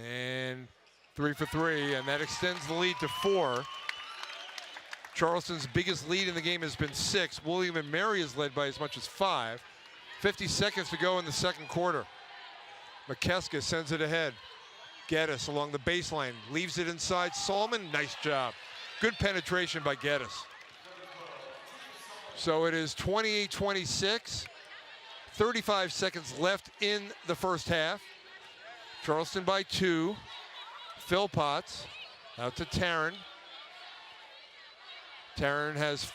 Speaker 1: And 3 for 3, and that extends the lead to 4. Charleston's biggest lead in the game has been 6. William & Mary is led by as much as 5. 50 seconds to go in the second quarter. McKeska sends it ahead. Geddes along the baseline, leaves it inside. Solomon, nice job. Good penetration by Geddes. So it is 28-26. 35 seconds left in the first half. Charleston by 2. Philpotts out to Taryn. Taryn has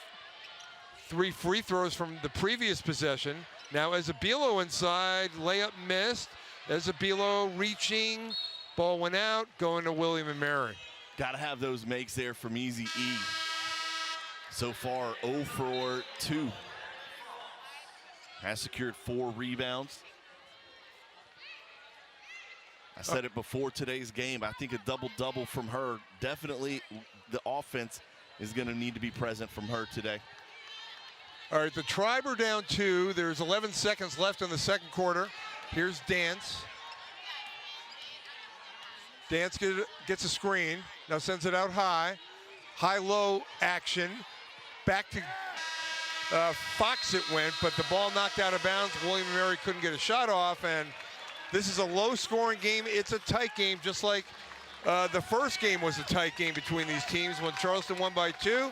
Speaker 1: 3 free throws from the previous possession. Now Ezebilo inside, layup missed. Ezebilo reaching, ball went out, going to William & Mary.
Speaker 2: Got to have those makes there from Easy E. So far, 0 for 2. Has secured 4 rebounds. I said it before today's game. I think a double-double from her. Definitely the offense is going to need to be present from her today.
Speaker 1: All right, the Tribe are down 2. There's 11 seconds left in the second quarter. Here's Dance. Dance gets a screen. Now sends it out high. High-low action. Back to Fox it went, but the ball knocked out of bounds. William & Mary couldn't get a shot off, and this is a low-scoring game. It's a tight game, just like the first game was a tight game between these teams when Charleston won by 2.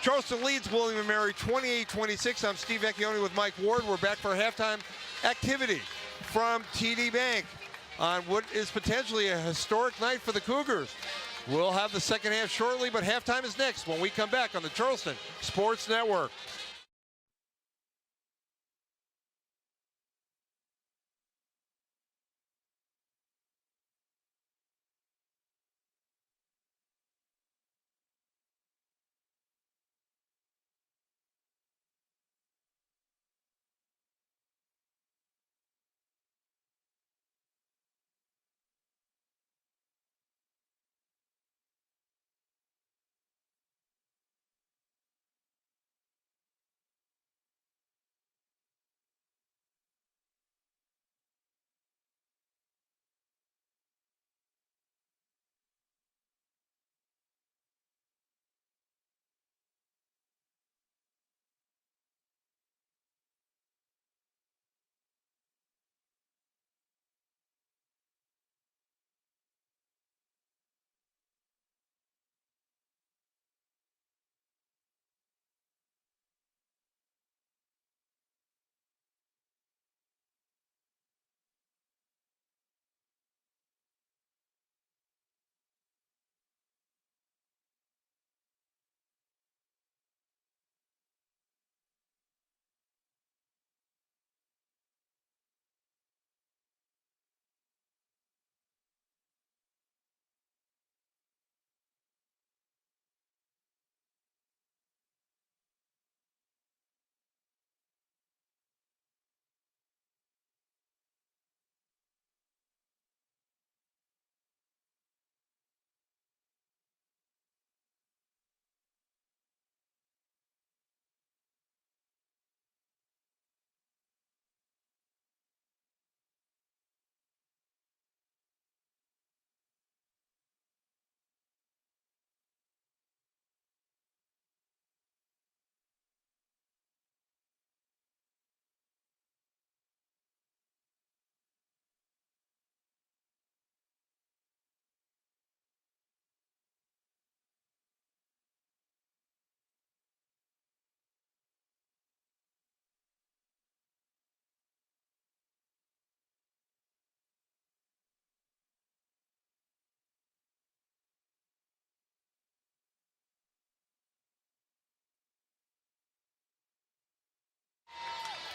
Speaker 1: Charleston leads William & Mary 28-26. I'm Steve Vecchione with Mike Ward. We're back for a halftime activity from TD Bank on what is potentially a historic night for the Cougars. We'll have the second half shortly, but halftime is next when we come back on the Charleston Sports Network.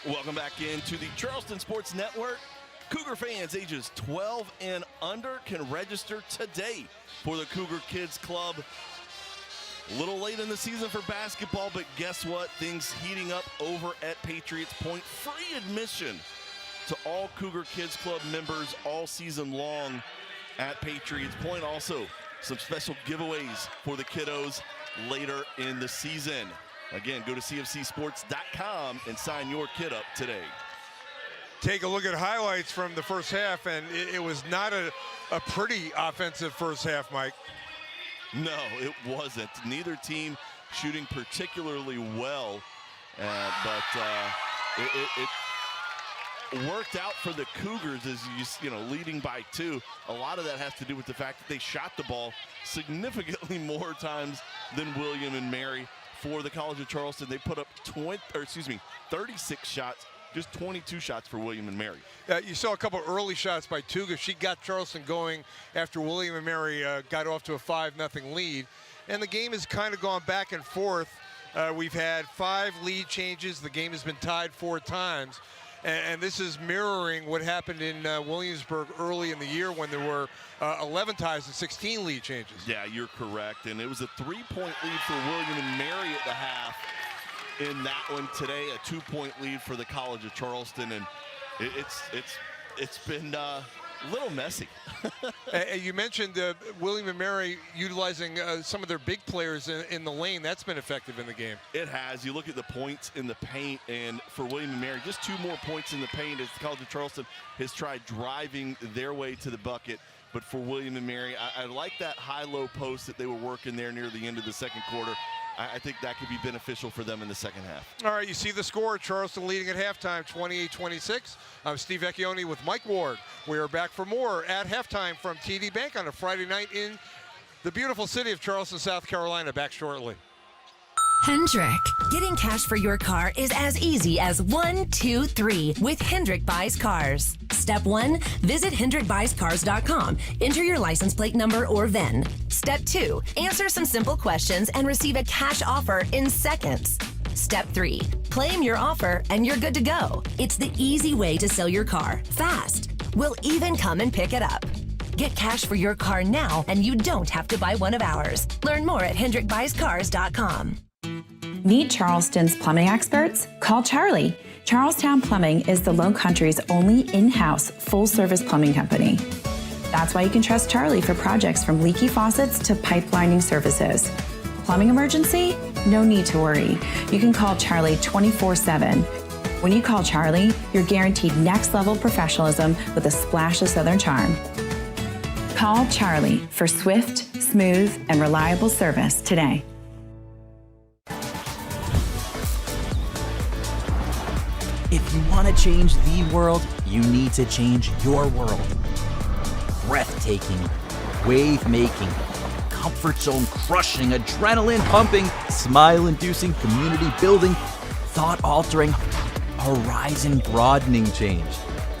Speaker 2: Welcome back into the Charleston Sports Network. Cougar fans ages 12 and under can register today for the Cougar Kids Club. A little late in the season for basketball, but guess what? Things heating up over at Patriots Point. Free admission to all Cougar Kids Club members all season long at Patriots Point. Also, some special giveaways for the kiddos later in the season. Again, go to cfcsports.com and sign your kid up today.
Speaker 1: Take a look at highlights from the first half, and it was not a pretty offensive first half, Mike.
Speaker 2: No, it wasn't. Neither team shooting particularly well, but it worked out for the Cougars as leading by 2. A lot of that has to do with the fact that they shot the ball significantly more times than William and Mary. For the College of Charleston, they put up 36 shots, just 22 shots for William and Mary.
Speaker 1: You saw a couple early shots by Tuga. She got Charleston going after William and Mary got off to a 5-0 lead. And the game has kind of gone back and forth. We've had 5 lead changes. The game has been tied 4 times. And this is mirroring what happened in Williamsburg early in the year when there were 11 ties and 16 lead changes.
Speaker 2: Yeah, you're correct. And it was a 3-point lead for William and Mary at the half in that one today, a 2-point lead for the College of Charleston. And it's been a little messy.
Speaker 1: You mentioned William and Mary utilizing some of their big players in the lane. That's been effective in the game.
Speaker 2: It has. You look at the points in the paint, and for William and Mary, just 2 more points in the paint as the College of Charleston has tried driving their way to the bucket. But for William and Mary, I like that high-low post that they were working there near the end of the second quarter. I think that could be beneficial for them in the second half.
Speaker 1: All right, you see the score. Charleston leading at halftime, 28-26. I'm Steve Vecchione with Mike Ward. We are back for more at halftime from TD Bank on a Friday night in the beautiful city of Charleston, South Carolina. Back shortly.
Speaker 14: Hendrick. Getting cash for your car is as easy as 1, 2, 3 with Hendrick Buys Cars. Step 1, visit HendrickBuysCars.com. Enter your license plate number or VIN. Step 2, answer some simple questions and receive a cash offer in seconds. Step 3, claim your offer and you're good to go. It's the easy way to sell your car fast. We'll even come and pick it up. Get cash for your car now and you don't have to buy one of ours. Learn more at HendrickBuysCars.com.
Speaker 12: Need Charleston's plumbing experts? Call Charlie. Charlestown Plumbing is the Lone Country's only in-house full-service plumbing company. That's why you can trust Charlie for projects from leaky faucets to pipe lining services. Plumbing emergency? No need to worry. You can call Charlie 24/7. When you call Charlie, you're guaranteed next-level professionalism with a splash of Southern charm. Call Charlie for swift, smooth, and reliable service today.
Speaker 15: If you want to change the world, you need to change your world. Breathtaking, wave-making, comfort zone crushing, adrenaline pumping, smile-inducing, community-building, thought-altering, horizon-broadening change.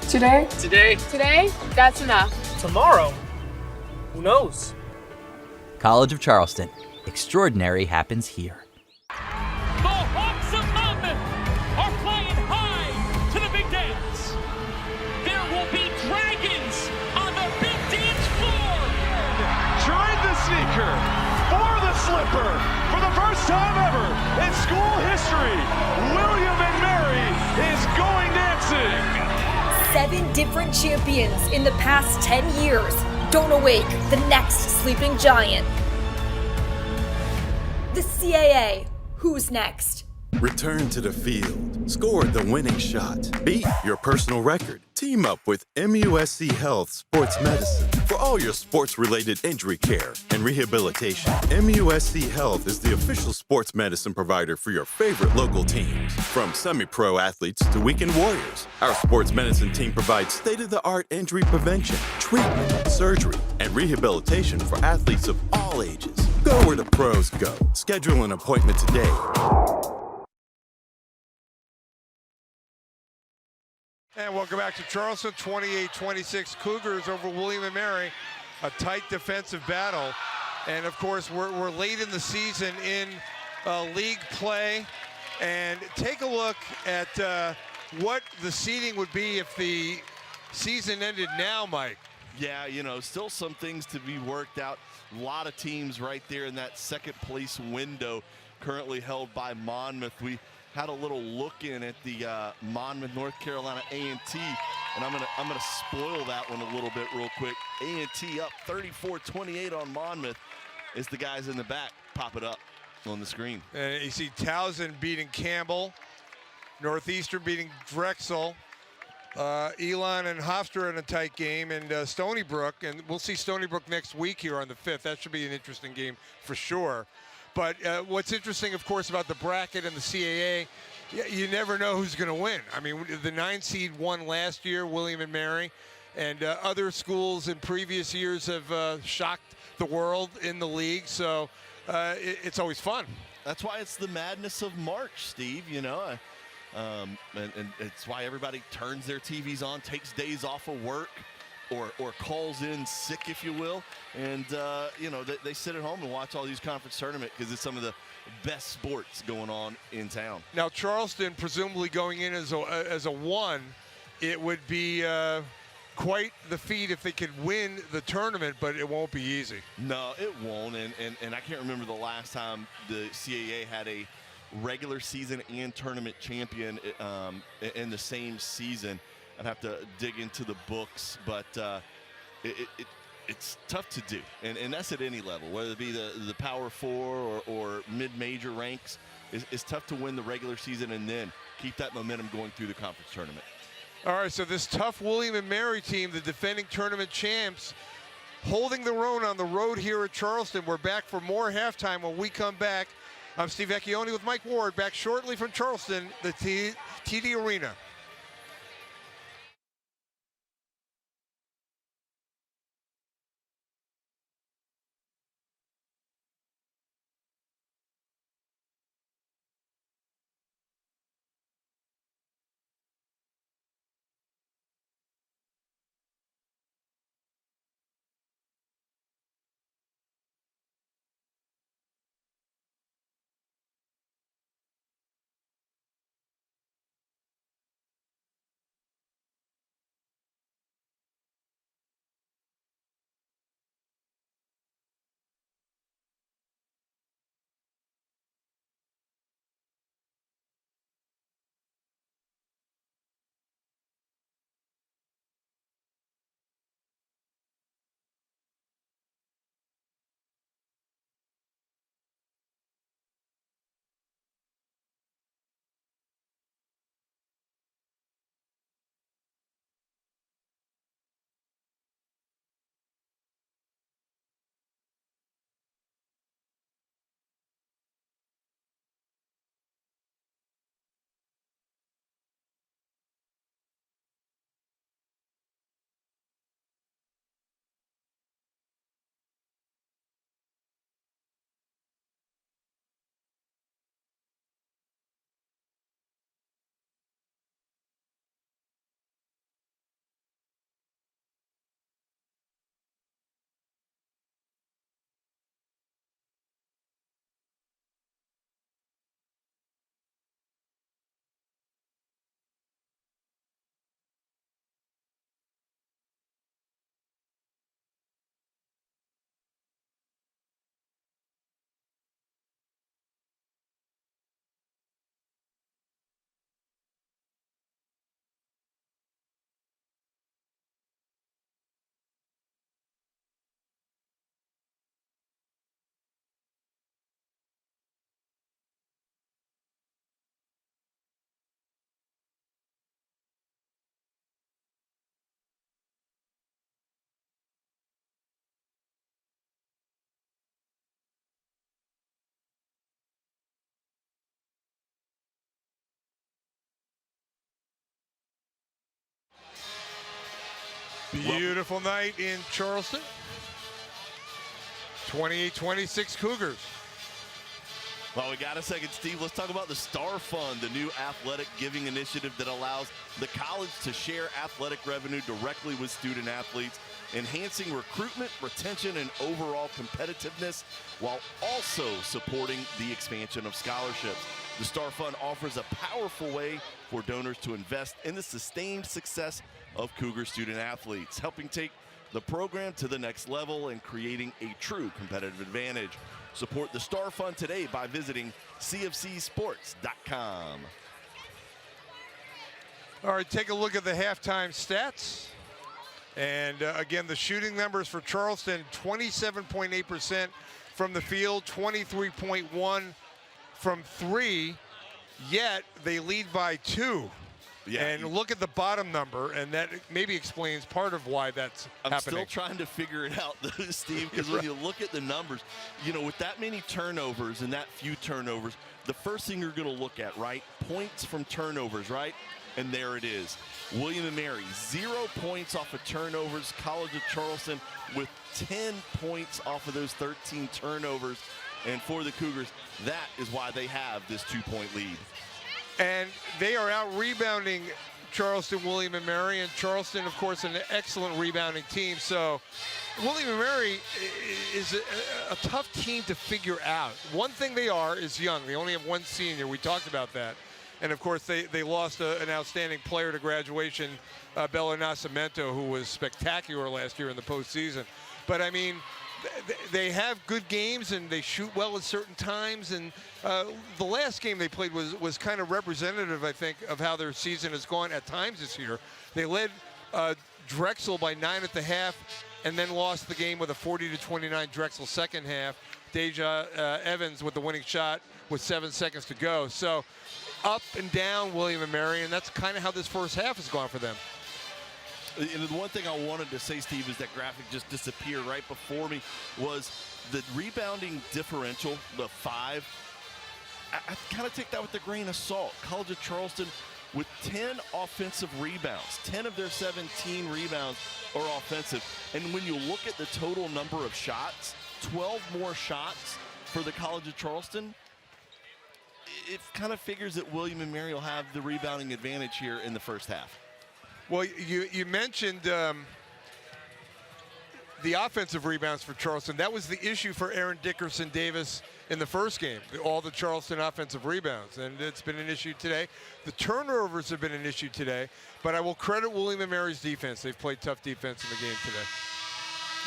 Speaker 16: Today?
Speaker 10: Today, that's enough.
Speaker 16: Tomorrow? Who knows?
Speaker 15: College of Charleston. Extraordinary happens here.
Speaker 17: The Hawks of Monmouth are flying high to the big dance. There will be dragons on the big dance floor.
Speaker 18: Tried the sneaker for the slipper for the first time ever in school history. William and Mary is going dancing.
Speaker 19: 7 different champions in the past 10 years. Don't awake the next sleeping giant. The CAA. Who's next?
Speaker 3: Return to the field. Score the winning shot. Beat your personal record. Team up with MUSC Health Sports Medicine for all your sports-related injury care and rehabilitation. MUSC Health is the official sports medicine provider for your favorite local teams. From semi-pro athletes to weekend warriors, our sports medicine team provides state-of-the-art injury prevention, treatment, surgery, and rehabilitation for athletes of all ages. Go where the pros go. Schedule an appointment today.
Speaker 1: And welcome back to Charleston, 28-26 Cougars over William and Mary. A tight defensive battle. And of course, we're late in the season in league play. And take a look at what the seeding would be if the season ended now, Mike.
Speaker 2: Yeah, you know, still some things to be worked out. A lot of teams right there in that second place window currently held by Monmouth. We had a little look in at the Monmouth, North Carolina A&T, and I'm gonna spoil that one a little bit real quick. A&T up 34-28 on Monmouth as the guys in the back pop it up on the screen.
Speaker 1: And you see Towson beating Campbell, Northeastern beating Drexel, Elon and Hofstra in a tight game, and Stony Brook, and we'll see Stony Brook next week here on the 5th. That should be an interesting game for sure. But what's interesting, of course, about the bracket and the CAA, you never know who's going to win. I mean, the 9 seed won last year, William and Mary, and other schools in previous years have shocked the world in the league, so it's always fun.
Speaker 2: That's why it's the madness of March, Steve, you know. And it's why everybody turns their TVs on, takes days off of work, or calls in sick, if you will, and you know, they sit at home and watch all these conference tournaments because it's some of the best sports going on in town.
Speaker 1: Now Charleston, presumably going in as a 1, it would be quite the feat if they could win the tournament, but it won't be easy.
Speaker 2: No, it won't, and I can't remember the last time the CAA had a regular season and tournament champion in the same season. I'd have to dig into the books, but it's tough to do, and that's at any level, whether it be the Power 4 or mid-major ranks. It's tough to win the regular season and then keep that momentum going through the conference tournament.
Speaker 1: All right, so this tough William and Mary team, the defending tournament champs, holding their own on the road here at Charleston. We're back for more halftime when we come back. I'm Steve Vecchione with Mike Ward, back shortly from Charleston, the TD Arena. Beautiful night in Charleston. 28-26 Cougars.
Speaker 2: Well, we got a second, Steve. Let's talk about the Star Fund, the new athletic giving initiative that allows the college to share athletic revenue directly with student athletes, enhancing recruitment, retention, and overall competitiveness, while also supporting the expansion of scholarships. The Star Fund offers a powerful way for donors to invest in the sustained success of Cougar student athletes, helping take the program to the next level and creating a true competitive advantage. Support the Star Fund today by visiting cfcsports.com.
Speaker 1: All right, take a look at the halftime stats. And again, the shooting numbers for Charleston, 27.8% from the field, 23.1 from three, yet they lead by 2.
Speaker 2: Yeah,
Speaker 1: and look at the bottom number, and that maybe explains part of why that's happening.
Speaker 2: I'm still trying to figure it out, Steve, because when you look at the numbers, you know, with that many turnovers and that few turnovers, the first thing you're going to look at, right, points from turnovers, right? And there it is. William & Mary, 0 points off of turnovers. College of Charleston with 10 points off of those 13 turnovers. And for the Cougars, that is why they have this 2-point lead.
Speaker 1: And they are out rebounding Charleston, William & Mary, and Charleston, of course, an excellent rebounding team. So William & Mary is a tough team to figure out. One thing they are is young. They only have one senior. We talked about that. And, of course, they lost an outstanding player to graduation, Bella Nascimento, who was spectacular last year in the postseason. But, I mean, they have good games and they shoot well at certain times. And the last game they played was kind of representative, I think, of how their season has gone at times this year. They led Drexel by 9 at the half and then lost the game with a 40-29 Drexel second half. Deja Evans with the winning shot with 7 seconds to go. So up and down William & Mary, and that's kind of how this first half has gone for them.
Speaker 2: And the one thing I wanted to say, Steve, is that graphic just disappeared right before me, was the rebounding differential, the 5. I kind of take that with a grain of salt. College of Charleston with 10 offensive rebounds. 10 of their 17 rebounds are offensive. And when you look at the total number of shots, 12 more shots for the College of Charleston, it kind of figures that William & Mary will have the rebounding advantage here in the first half.
Speaker 1: Well, you mentioned the offensive rebounds for Charleston. That was the issue for Aaron Dickerson Davis in the first game, all the Charleston offensive rebounds, and it's been an issue today. The turnovers have been an issue today, but I will credit William & Mary's defense. They've played tough defense in the game today.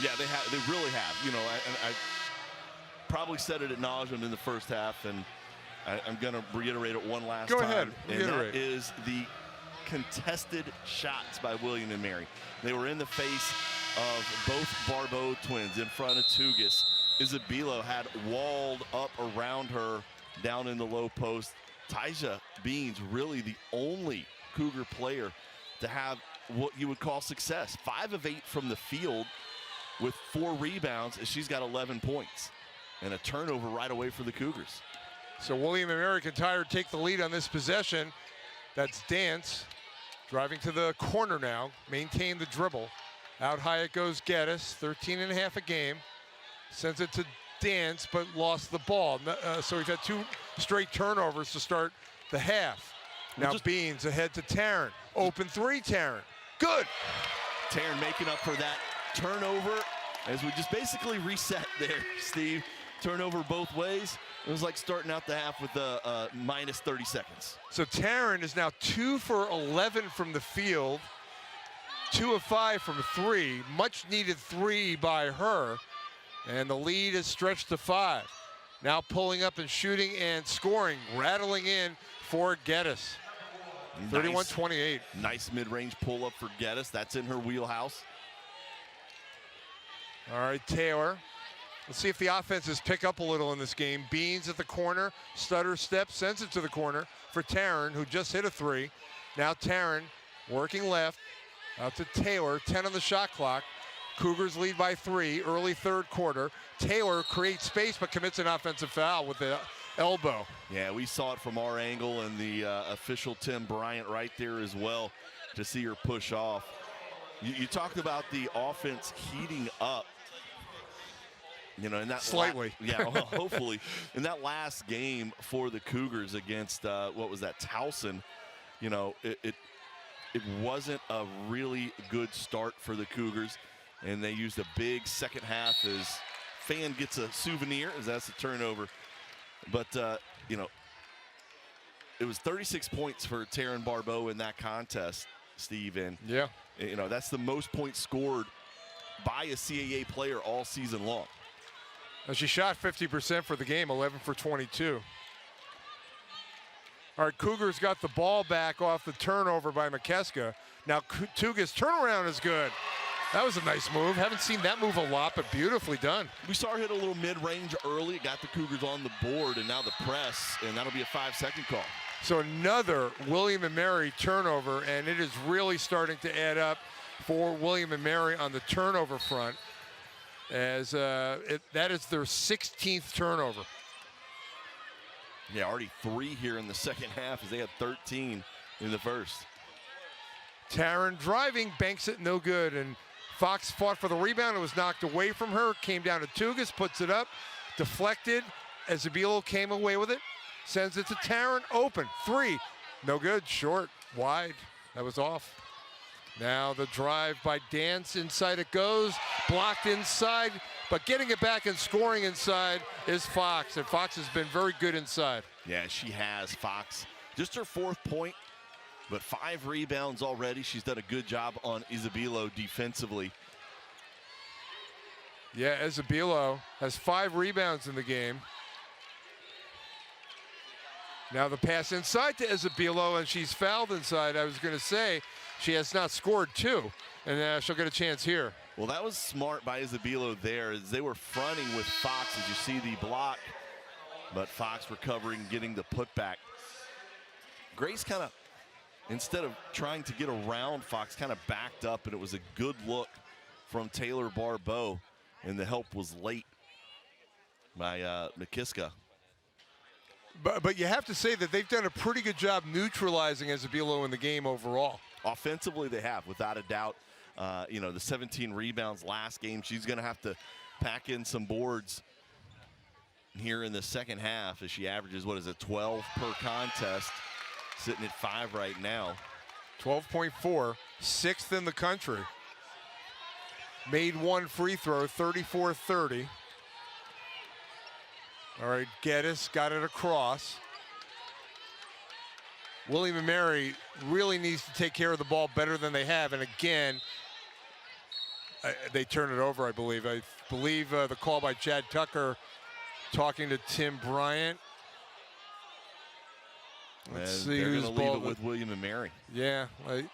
Speaker 2: Yeah, they have. They really have. You know, I probably said it ad nauseum in the first half, and I'm going to reiterate it one last time.
Speaker 1: Go ahead,
Speaker 2: And
Speaker 1: reiterate.
Speaker 2: that is the contested shots by William & Mary. They were in the face of both Barbeau twins in front of Tugas. Isabelo had walled up around her down in the low post. Tyja Beans, really the only Cougar player to have what you would call success. 5 of 8 from the field with 4 rebounds, as she's got 11 points. And a turnover right away for the Cougars.
Speaker 1: So William & Mary can take the lead on this possession. That's Dance driving to the corner now, maintain the dribble. Out high it goes Geddes, 13.5 a game. Sends it to Dance, but lost the ball. So we've had 2 straight turnovers to start the half. Now Beans ahead to Taryn. Open 3, Taryn. Good.
Speaker 2: Taryn making up for that turnover as we just basically reset there, Steve. Turnover both ways. It was like starting out the half with a minus 30 seconds.
Speaker 1: So Taryn is now 2 for 11 from the field, 2 of 5 from 3. Much needed 3 by her. And the lead is stretched to 5. Now pulling up and shooting and scoring, rattling in for Geddes. 31-28.
Speaker 2: Nice mid-range pull-up for Geddes. That's in her wheelhouse.
Speaker 1: All right, Taylor. Let's see if the offenses pick up a little in this game. Beans at the corner, stutter step, sends it to the corner for Taryn, who just hit a 3. Now Taryn working left, out to Taylor, 10 on the shot clock. Cougars lead by 3, early third quarter. Taylor creates space but commits an offensive foul with the elbow.
Speaker 2: Yeah, we saw it from our angle, and the official Tim Bryant right there as well to see her push off. You talked about the offense heating up. You know, in that
Speaker 1: slightly.
Speaker 2: Well, hopefully. In that last game for the Cougars against, what was that, Towson, you know, it wasn't a really good start for the Cougars, and they used a big second half as Fan gets a souvenir, as that's a turnover. But, you know, it was 36 points for Taryn Barbeau in that contest, Steve. And,
Speaker 1: yeah,
Speaker 2: you know, that's the most points scored by a CAA player all season long.
Speaker 1: And she shot 50% for the game, 11 for 22. All right, Cougars got the ball back off the turnover by McKeska. Now Tuga's turnaround is good. That was a nice move. Haven't seen that move a lot, but beautifully done.
Speaker 2: We saw her hit a little mid-range early. It got the Cougars on the board, and now the press, and that'll be a 5-second call.
Speaker 1: So another William & Mary turnover, and it is really starting to add up for William & Mary on the turnover front, as that is their 16th turnover.
Speaker 2: Yeah, already 3 here in the second half, as they had 13 in the first.
Speaker 1: Taryn driving, banks it, no good, and Fox fought for the rebound. It was knocked away from her, came down to Tugas, puts it up, deflected. Ezebilo came away with it, sends it to Taryn, open, 3, no good, short, wide, that was off. Now the drive by Dance, inside it goes, blocked inside, but getting it back and scoring inside is Fox, and Fox has been very good inside.
Speaker 2: Yeah, she has, Fox. Just her 4th point, but 5 rebounds already. She's done a good job on Ezebilo defensively.
Speaker 1: Yeah, Ezebilo has 5 rebounds in the game. Now the pass inside to Ezebilo, and she's fouled inside. I was going to say she has not scored 2, and she'll get a chance here.
Speaker 2: Well, that was smart by Ezebilo there, as they were fronting with Fox, as you see the block, but Fox recovering, getting the putback. Grace kind of, instead of trying to get around Fox, kind of backed up, and it was a good look from Taylor Barbeau, and the help was late by McKiska.
Speaker 1: But you have to say that they've done a pretty good job neutralizing Ezebilo in the game overall.
Speaker 2: Offensively, they have, without a doubt. You know, the 17 rebounds last game, she's going to have to pack in some boards here in the second half, as she averages, what is it, 12 per contest, sitting at 5 right now.
Speaker 1: 12.4, 6th in the country. Made 1 free throw, 34-30. All right, Geddes got it across. William & Mary really needs to take care of the ball better than they have, and again, they turn it over, I believe. I believe the call by Chad Tucker talking to Tim Bryant. Let's see
Speaker 2: they're
Speaker 1: who's
Speaker 2: going to leave it with William & Mary.
Speaker 1: Yeah, I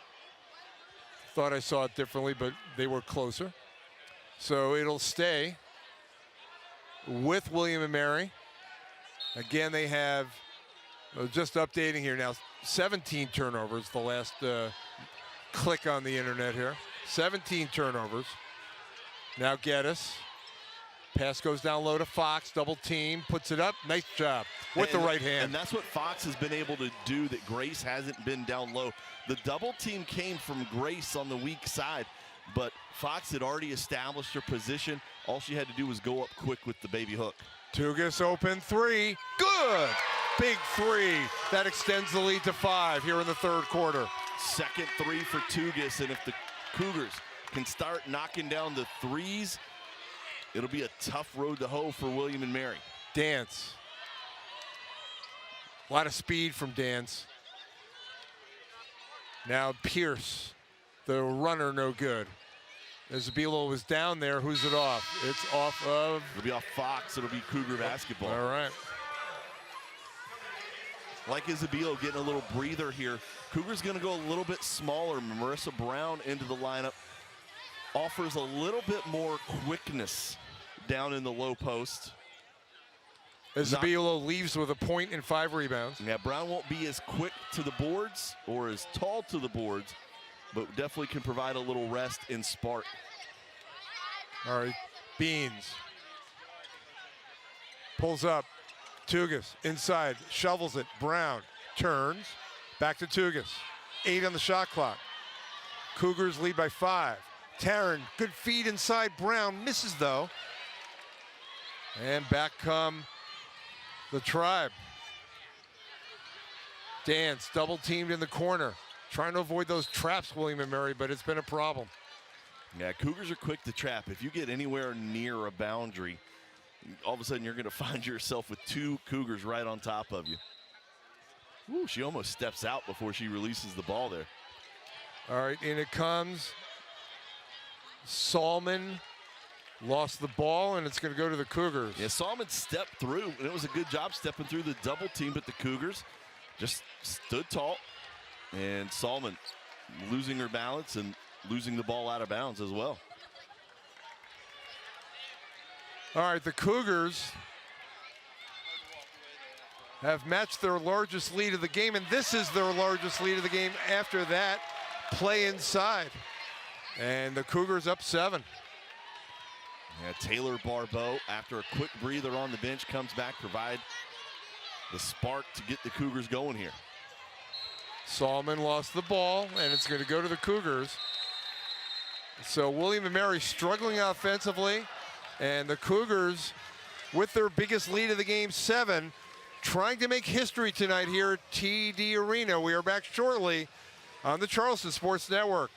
Speaker 1: thought I saw it differently, but they were closer. So it'll stay with William & Mary. Again, they have, just updating here now, 17 turnovers, the last click on the internet here. 17 turnovers. Now Geddes. Pass goes down low to Fox, double team, puts it up. Nice job with the right hand.
Speaker 2: And that's what Fox has been able to do that Grace hasn't been down low. The double team came from Grace on the weak side, but Fox had already established her position. All she had to do was go up quick with the baby hook.
Speaker 1: Tugas open 3, good! Big 3, that extends the lead to 5 here in the 3rd quarter.
Speaker 2: Second 3 for Tugas, and if the Cougars can start knocking down the 3s, it'll be a tough road to hoe for William & Mary.
Speaker 1: Dance. A lot of speed from Dance. Now Pierce, the runner, no good. Ezebilo was down there. Who's it off? It's off of...
Speaker 2: It'll be off Fox. It'll be Cougar basketball.
Speaker 1: All right.
Speaker 2: Like Ezebilo getting a little breather here. Cougars going to go a little bit smaller. Marissa Brown into the lineup. Offers a little bit more quickness down in the low post.
Speaker 1: Ezebilo leaves with a point and 5 rebounds.
Speaker 2: Yeah, Brown won't be as quick to the boards or as tall to the boards, but definitely can provide a little rest and spark.
Speaker 1: All right, Beans. Pulls up, Tugas inside, shovels it, Brown turns, back to Tugas. 8 on the shot clock. Cougars lead by 5. Taryn, good feed inside, Brown misses though. And back come the Tribe. Dance, double teamed in the corner. Trying to avoid those traps, William & Mary, but it's been a problem.
Speaker 2: Yeah, Cougars are quick to trap. If you get anywhere near a boundary, all of a sudden you're going to find yourself with 2 Cougars right on top of you. Ooh, she almost steps out before she releases the ball there.
Speaker 1: All right, in it comes. Salmon lost the ball, and it's going to go to the Cougars.
Speaker 2: Yeah, Salmon stepped through, and it was a good job stepping through the double team, but the Cougars just stood tall. And Salmon losing her balance and losing the ball out of bounds as well.
Speaker 1: All right, the Cougars have matched their largest lead of the game, and this is their largest lead of the game after that play inside. And the Cougars up 7.
Speaker 2: Yeah, Taylor Barbeau, after a quick breather on the bench, comes back, provide the spark to get the Cougars going here.
Speaker 1: Salmon lost the ball, and it's going to go to the Cougars. So William & Mary struggling offensively, and the Cougars, with their biggest lead of the game, 7, trying to make history tonight here at TD Arena. We are back shortly on the Charleston Sports Network.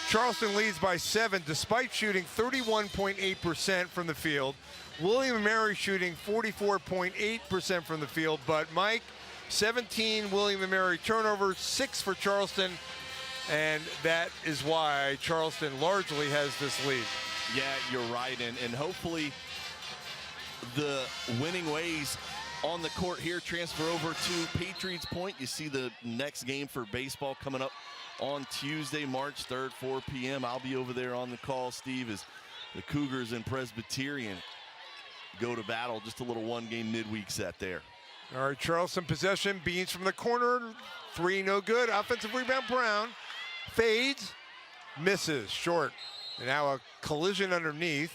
Speaker 1: Charleston leads by 7 despite shooting 31.8% from the field. William & Mary shooting 44.8% from the field. But Mike, 17 William & Mary turnovers, 6 for Charleston. And that is why Charleston largely has this lead.
Speaker 2: Yeah, you're right. And hopefully the winning ways on the court here transfer over to Patriots Point. You see the next game for baseball coming up on Tuesday, March 3rd, 4 p.m. I'll be over there on the call, Steve, as the Cougars and Presbyterian go to battle. Just a little one-game midweek set there.
Speaker 1: All right, Charleston possession. Beans from the corner. 3, no good. Offensive rebound, Brown. Fades. Misses. Short. And now a collision underneath.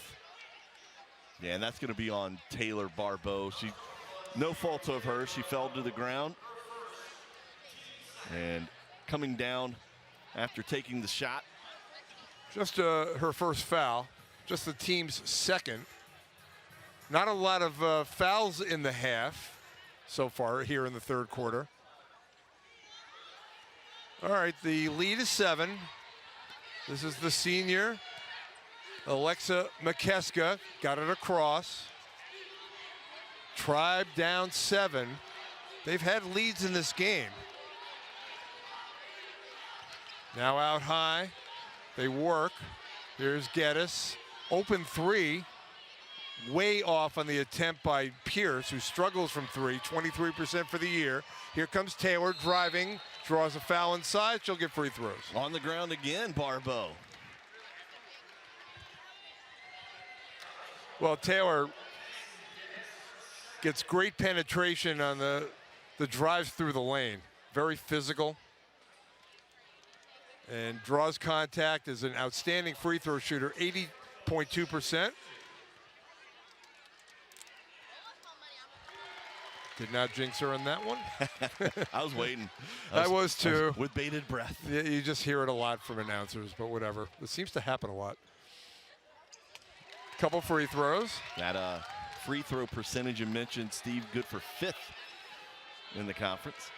Speaker 2: Yeah, and that's going to be on Taylor Barbeau. No fault of her. She fell to the ground. And coming down after taking the shot.
Speaker 1: Just her first foul, just the team's second. Not a lot of fouls in the half so far here in the third quarter. All right, the lead is 7. This is the senior, Alexa McKeska, got it across. Tribe down 7. They've had leads in this game. Now out high, they work. Here's Geddes, open 3, way off on the attempt by Pierce, who struggles from 3, 23% for the year. Here comes Taylor driving, draws a foul inside, she'll get free throws.
Speaker 2: On the ground again, Barbeau.
Speaker 1: Well, Taylor Gets great penetration on the drives through the lane. Very physical. And draws contact, is an outstanding free throw shooter, 80.2%. Did not jinx her on that one.
Speaker 2: I was waiting.
Speaker 1: I was too.
Speaker 2: With bated breath.
Speaker 1: Yeah, you just hear it a lot from announcers, but whatever. It seems to happen a lot. Couple free throws.
Speaker 2: That free throw percentage you mentioned, Steve, good for 5th in the conference.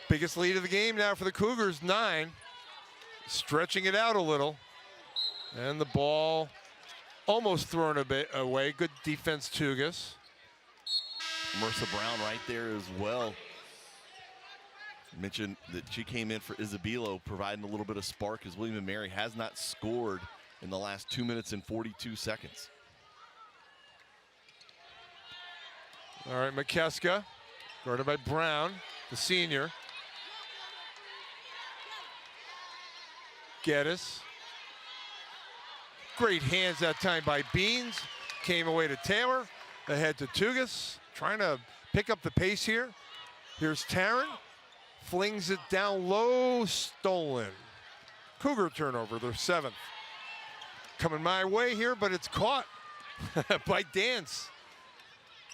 Speaker 1: Biggest lead of the game now for the Cougars, 9. Stretching it out a little. And the ball almost thrown a bit away. Good defense, Tugas.
Speaker 2: Marissa Brown right there as well. Mentioned that she came in for Isabelo, providing a little bit of spark as William & Mary has not scored in the last 2 minutes and 42 seconds.
Speaker 1: All right, McKeska, guarded by Brown, the senior. Geddes. Great hands that time by Beans. Came away to Taylor. Ahead to Tugas. Trying to pick up the pace here. Here's Taryn. Flings it down low. Stolen. Cougar turnover, their 7th. Coming my way here, but it's caught by Dance.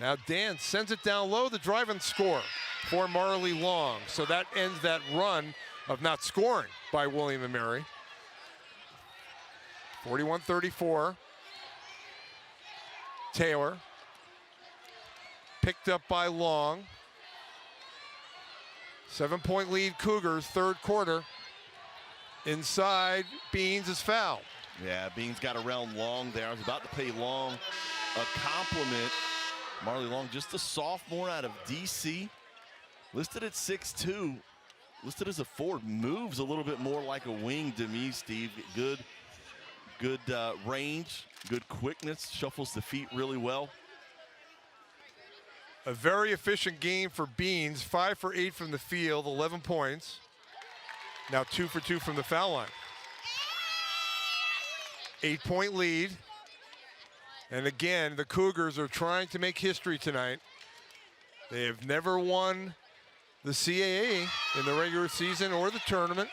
Speaker 1: Now Dance sends it down low. The drive and score for Marley Long. So that ends that run of not scoring by William & Mary. 41-34. Taylor. Picked up by Long. 7-point lead Cougars, 3rd quarter. Inside, Beans is fouled.
Speaker 2: Yeah, Beans got around Long there. I was about to pay Long a compliment. Marley Long, just a sophomore out of DC. Listed at 6'2", listed as a forward. Moves a little bit more like a wing to me, Steve. Good range, good quickness, shuffles the feet really well.
Speaker 1: A very efficient game for Beans, 5 for 8 from the field, 11 points. Now 2 for 2 from the foul line. 8-point lead. And again, the Cougars are trying to make history tonight. They have never won the CAA in the regular season or the tournament.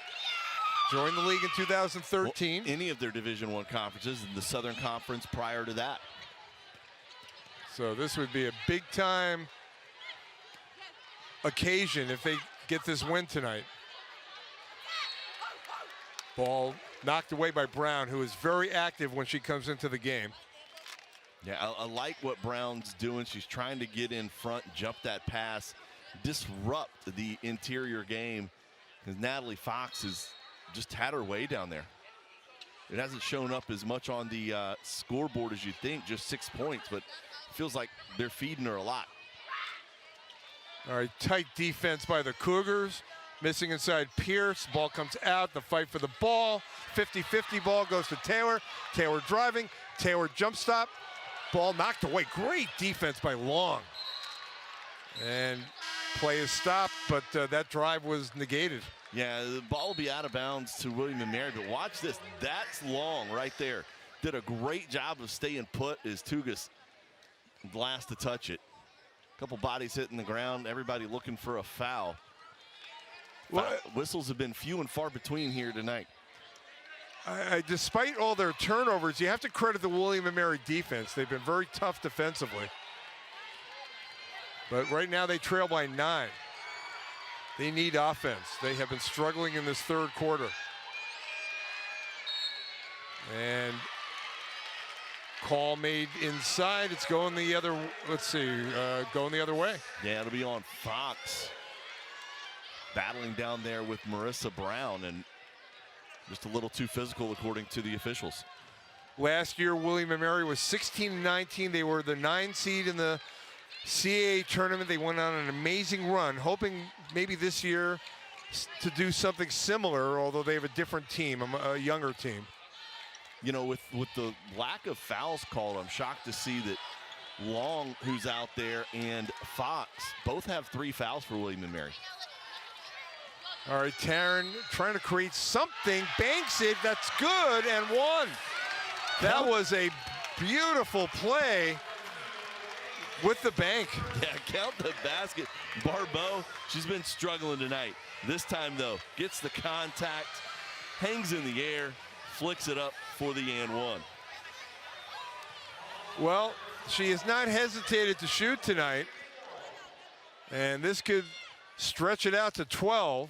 Speaker 1: Joined the league in 2013.
Speaker 2: Well, any of their Division I conferences, in the Southern Conference prior to that.
Speaker 1: So this would be a big-time occasion if they get this win tonight. Ball knocked away by Brown, who is very active when she comes into the game.
Speaker 2: Yeah, I like what Brown's doing. She's trying to get in front, jump that pass, disrupt the interior game, because Natalie Fox has just had her way down there. It hasn't shown up as much on the scoreboard as you think, just 6 points, but it feels like they're feeding her a lot.
Speaker 1: All right, tight defense by the Cougars. Missing inside Pierce, ball comes out, the fight for the ball. 50-50 ball goes to Taylor. Taylor driving, Taylor jump stop. Ball knocked away, great defense by Long. And play is stopped, but that drive was negated.
Speaker 2: Yeah, the ball will be out of bounds to William & Mary, but watch this. That's Long right there. Did a great job of staying put as Tugas last to touch it. A couple bodies hitting the ground, everybody looking for a foul. Well, whistles have been few and far between here tonight.
Speaker 1: Despite all their turnovers, you have to credit the William & Mary defense. They've been very tough defensively. But right now they trail by 9. They need offense. They have been struggling in this 3rd quarter. And call made inside. It's going the other, going the other way.
Speaker 2: Yeah, it'll be on Fox. Battling down there with Marissa Brown, and just a little too physical according to the officials.
Speaker 1: Last year, William & Mary was 16-19. They were the 9 seed in the CAA tournament. They went on an amazing run, hoping maybe this year to do something similar, although they have a different team, a younger team.
Speaker 2: You know, with the lack of fouls called, I'm shocked to see that Long, who's out there, and Fox both have 3 fouls for William & Mary.
Speaker 1: All right, Taryn trying to create something, banks it, that's good, and 1. That was a beautiful play. with the bank.
Speaker 2: Yeah, count the basket. Barbeau, she's been struggling tonight. This time, though, gets the contact, hangs in the air, flicks it up for the and one.
Speaker 1: Well, she has not hesitated to shoot tonight. And this could stretch it out to 12.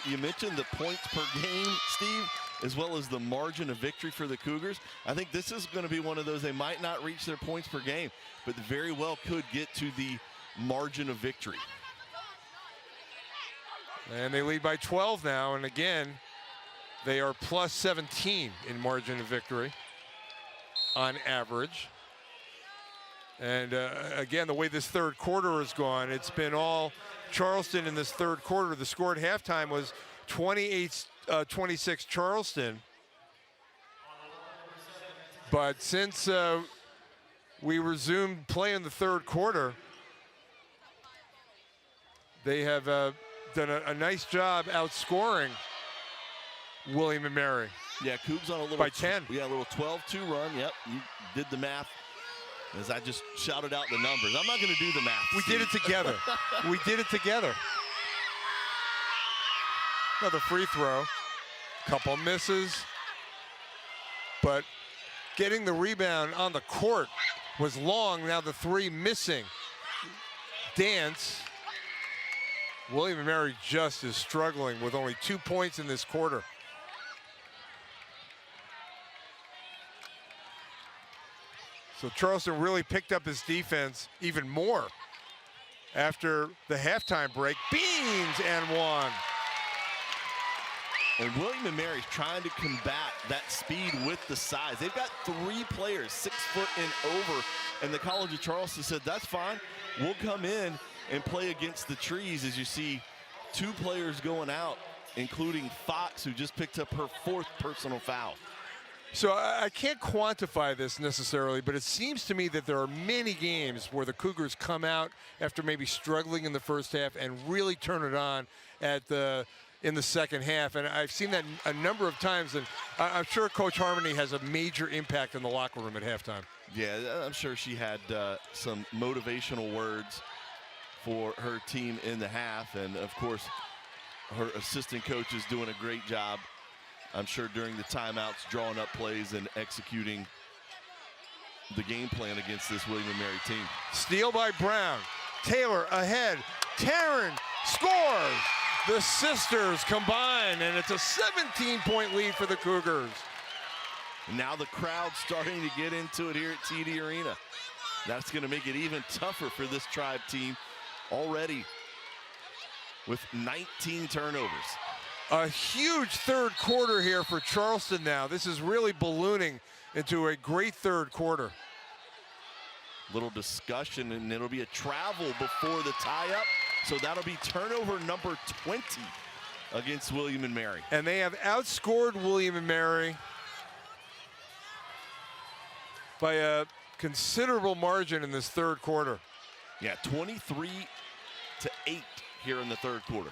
Speaker 2: You mentioned the points per game, Steve, as well as the margin of victory for the Cougars. I think this is going to be one of those, they might not reach their points per game, but very well could get to the margin of victory.
Speaker 1: And they lead by 12 now, and again, they are plus 17 in margin of victory on average. And again, the way this third quarter has gone, it's been all Charleston in this third quarter. The score at halftime was 28-26 Charleston. But since we resumed play in the third quarter, they have done a nice job outscoring William and Mary.
Speaker 2: Yeah, Cougs on a little
Speaker 1: by 10.
Speaker 2: Yeah, a little 12-2 run. Yep, you did the math. As I just shouted out the numbers. I'm not going to do the math.
Speaker 1: We did it together. We did it together. Another free throw. Couple misses. But getting the rebound on the court was long. Now the three missing. Dance. William and Mary just is struggling with only 2 points in this quarter. So Charleston really picked up his defense even more after the halftime break. Beans and one.
Speaker 2: And William and Mary's trying to combat that speed with the size. They've got 3 players 6 foot and over, and the College of Charleston said, that's fine. We'll come in and play against the trees. As you see 2 players going out, including Fox, who just picked up her 4th personal foul.
Speaker 1: So I can't quantify this necessarily, but it seems to me that there are many games where the Cougars come out after maybe struggling in the first half and really turn it on in the second half. And I've seen that a number of times, and I'm sure Coach Harmony has a major impact in the locker room at halftime.
Speaker 2: Yeah, I'm sure she had some motivational words for her team in the half, and of course her assistant coach is doing a great job, I'm sure, during the timeouts, drawing up plays and executing the game plan against this William and Mary team.
Speaker 1: Steal by Brown. Taylor ahead. Taryn scores. The sisters combine, and it's a 17-point lead for the Cougars.
Speaker 2: Now the crowd starting to get into it here at TD Arena. That's going to make it even tougher for this Tribe team already with 19 turnovers.
Speaker 1: A huge third quarter here for Charleston now. This is really ballooning into a great third quarter.
Speaker 2: Little discussion, and it'll be a travel before the tie-up. So that'll be turnover number 20 against William and Mary.
Speaker 1: And they have outscored William and Mary by a considerable margin in this third quarter.
Speaker 2: Yeah, 23-8 here in the third quarter.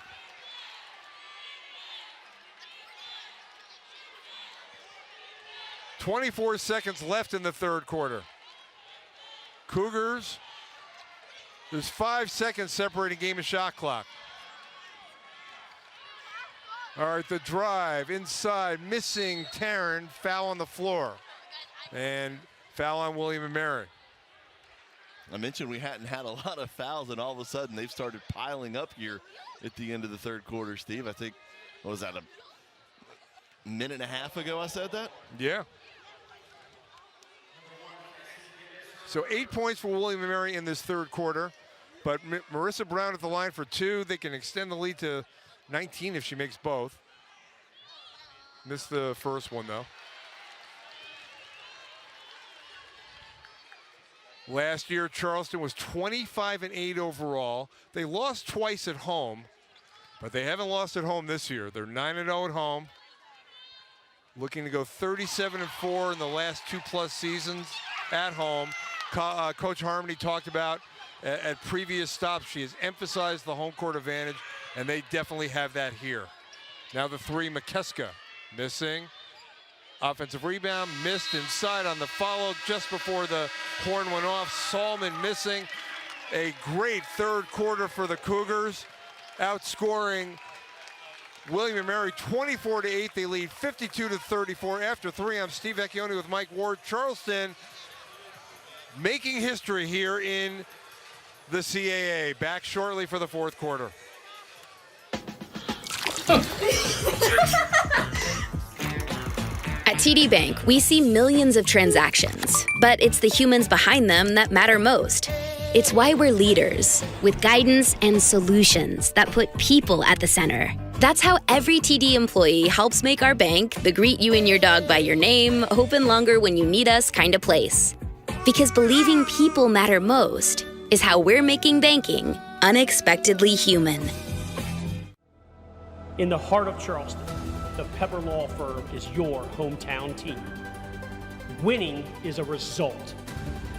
Speaker 1: .24 seconds left in the third quarter. Cougars, there's 5 seconds separating game and shot clock. All right, the drive inside, missing Taryn, foul on the floor. And foul on William and Mary.
Speaker 2: I mentioned we hadn't had a lot of fouls, and all of a sudden they've started piling up here at the end of the third quarter, Steve. I think, what was that, a minute and a half ago I said that?
Speaker 1: Yeah. So 8 points for William and Mary in this third quarter, but Marissa Brown at the line for 2. They can extend the lead to 19 if she makes both. Missed the first one, though. Last year, Charleston was 25-8 overall. They lost twice at home, but they haven't lost at home this year. They're 9-0 at home, looking to go 37-4 in the last 2+ seasons at home. Coach Harmony talked about at previous stops, she has emphasized the home court advantage, and they definitely have that here. Now the 3, McKeska, missing. Offensive rebound, missed inside on the follow just before the horn went off. Salman missing. A great third quarter for the Cougars, outscoring William & Mary 24-8. They lead 52-34 after 3. I'm Steve Vecchione with Mike Ward. Charleston making history here in the CAA. Back shortly for the fourth quarter.
Speaker 4: At TD Bank, we see millions of transactions, but it's the humans behind them that matter most. It's why we're leaders, with guidance and solutions that put people at the center. That's how every TD employee helps make our bank the greet you and your dog by your name, open longer when you need us kind of place. Because believing people matter most is how we're making banking unexpectedly human.
Speaker 5: In the heart of Charleston, the Pepper Law Firm is your hometown team. Winning is a result.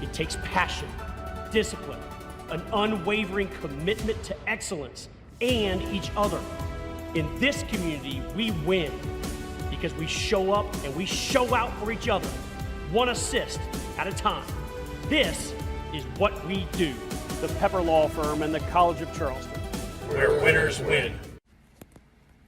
Speaker 5: It takes passion, discipline, an unwavering commitment to excellence and each other. In this community, we win because we show up and we show out for each other, one assist at a time. This is what we do. The Pepper Law Firm and the College of Charleston, where winners win.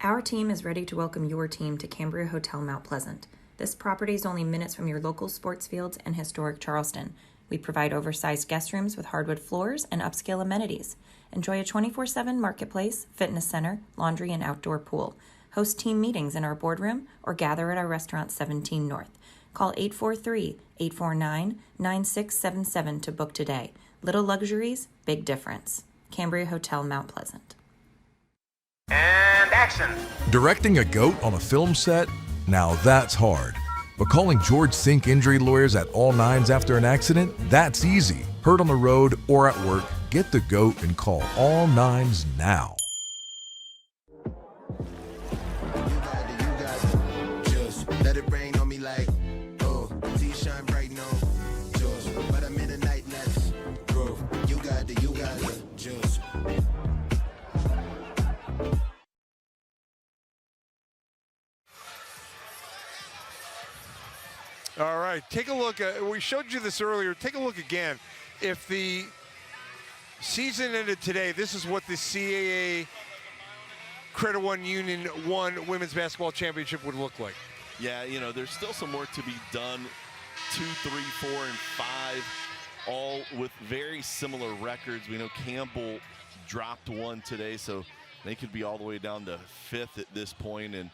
Speaker 12: Our team is ready to welcome your team to Cambria Hotel Mount Pleasant. This property is only minutes from your local sports fields and historic Charleston. We provide oversized guest rooms with hardwood floors and upscale amenities. Enjoy a 24/7 marketplace, fitness center, laundry, and outdoor pool. Host team meetings in our boardroom or gather at our restaurant 17 North. Call 843-849-9677 to book today. Little luxuries, big difference. Cambria Hotel Mount Pleasant.
Speaker 20: And action.
Speaker 21: Directing a goat on a film set? Now that's hard. But calling George Sink Injury Lawyers at all nines after an accident? That's easy. Hurt on the road or at work, get the GOAT and call all nines now.
Speaker 13: Just let it rain on me like, oh, see shine bright, no, just, but I'm in the night, let's go. You got the, just.
Speaker 1: All right, take a look. We showed you this earlier. Take a look again. If the season ended today, this is what the CAA Credit One Union One Women's Basketball Championship would look like.
Speaker 2: Yeah, you know, there's still some work to be done. 2, 3, 4, and 5, all with very similar records. We know Campbell dropped one today, so they could be all the way down to 5th at this point. And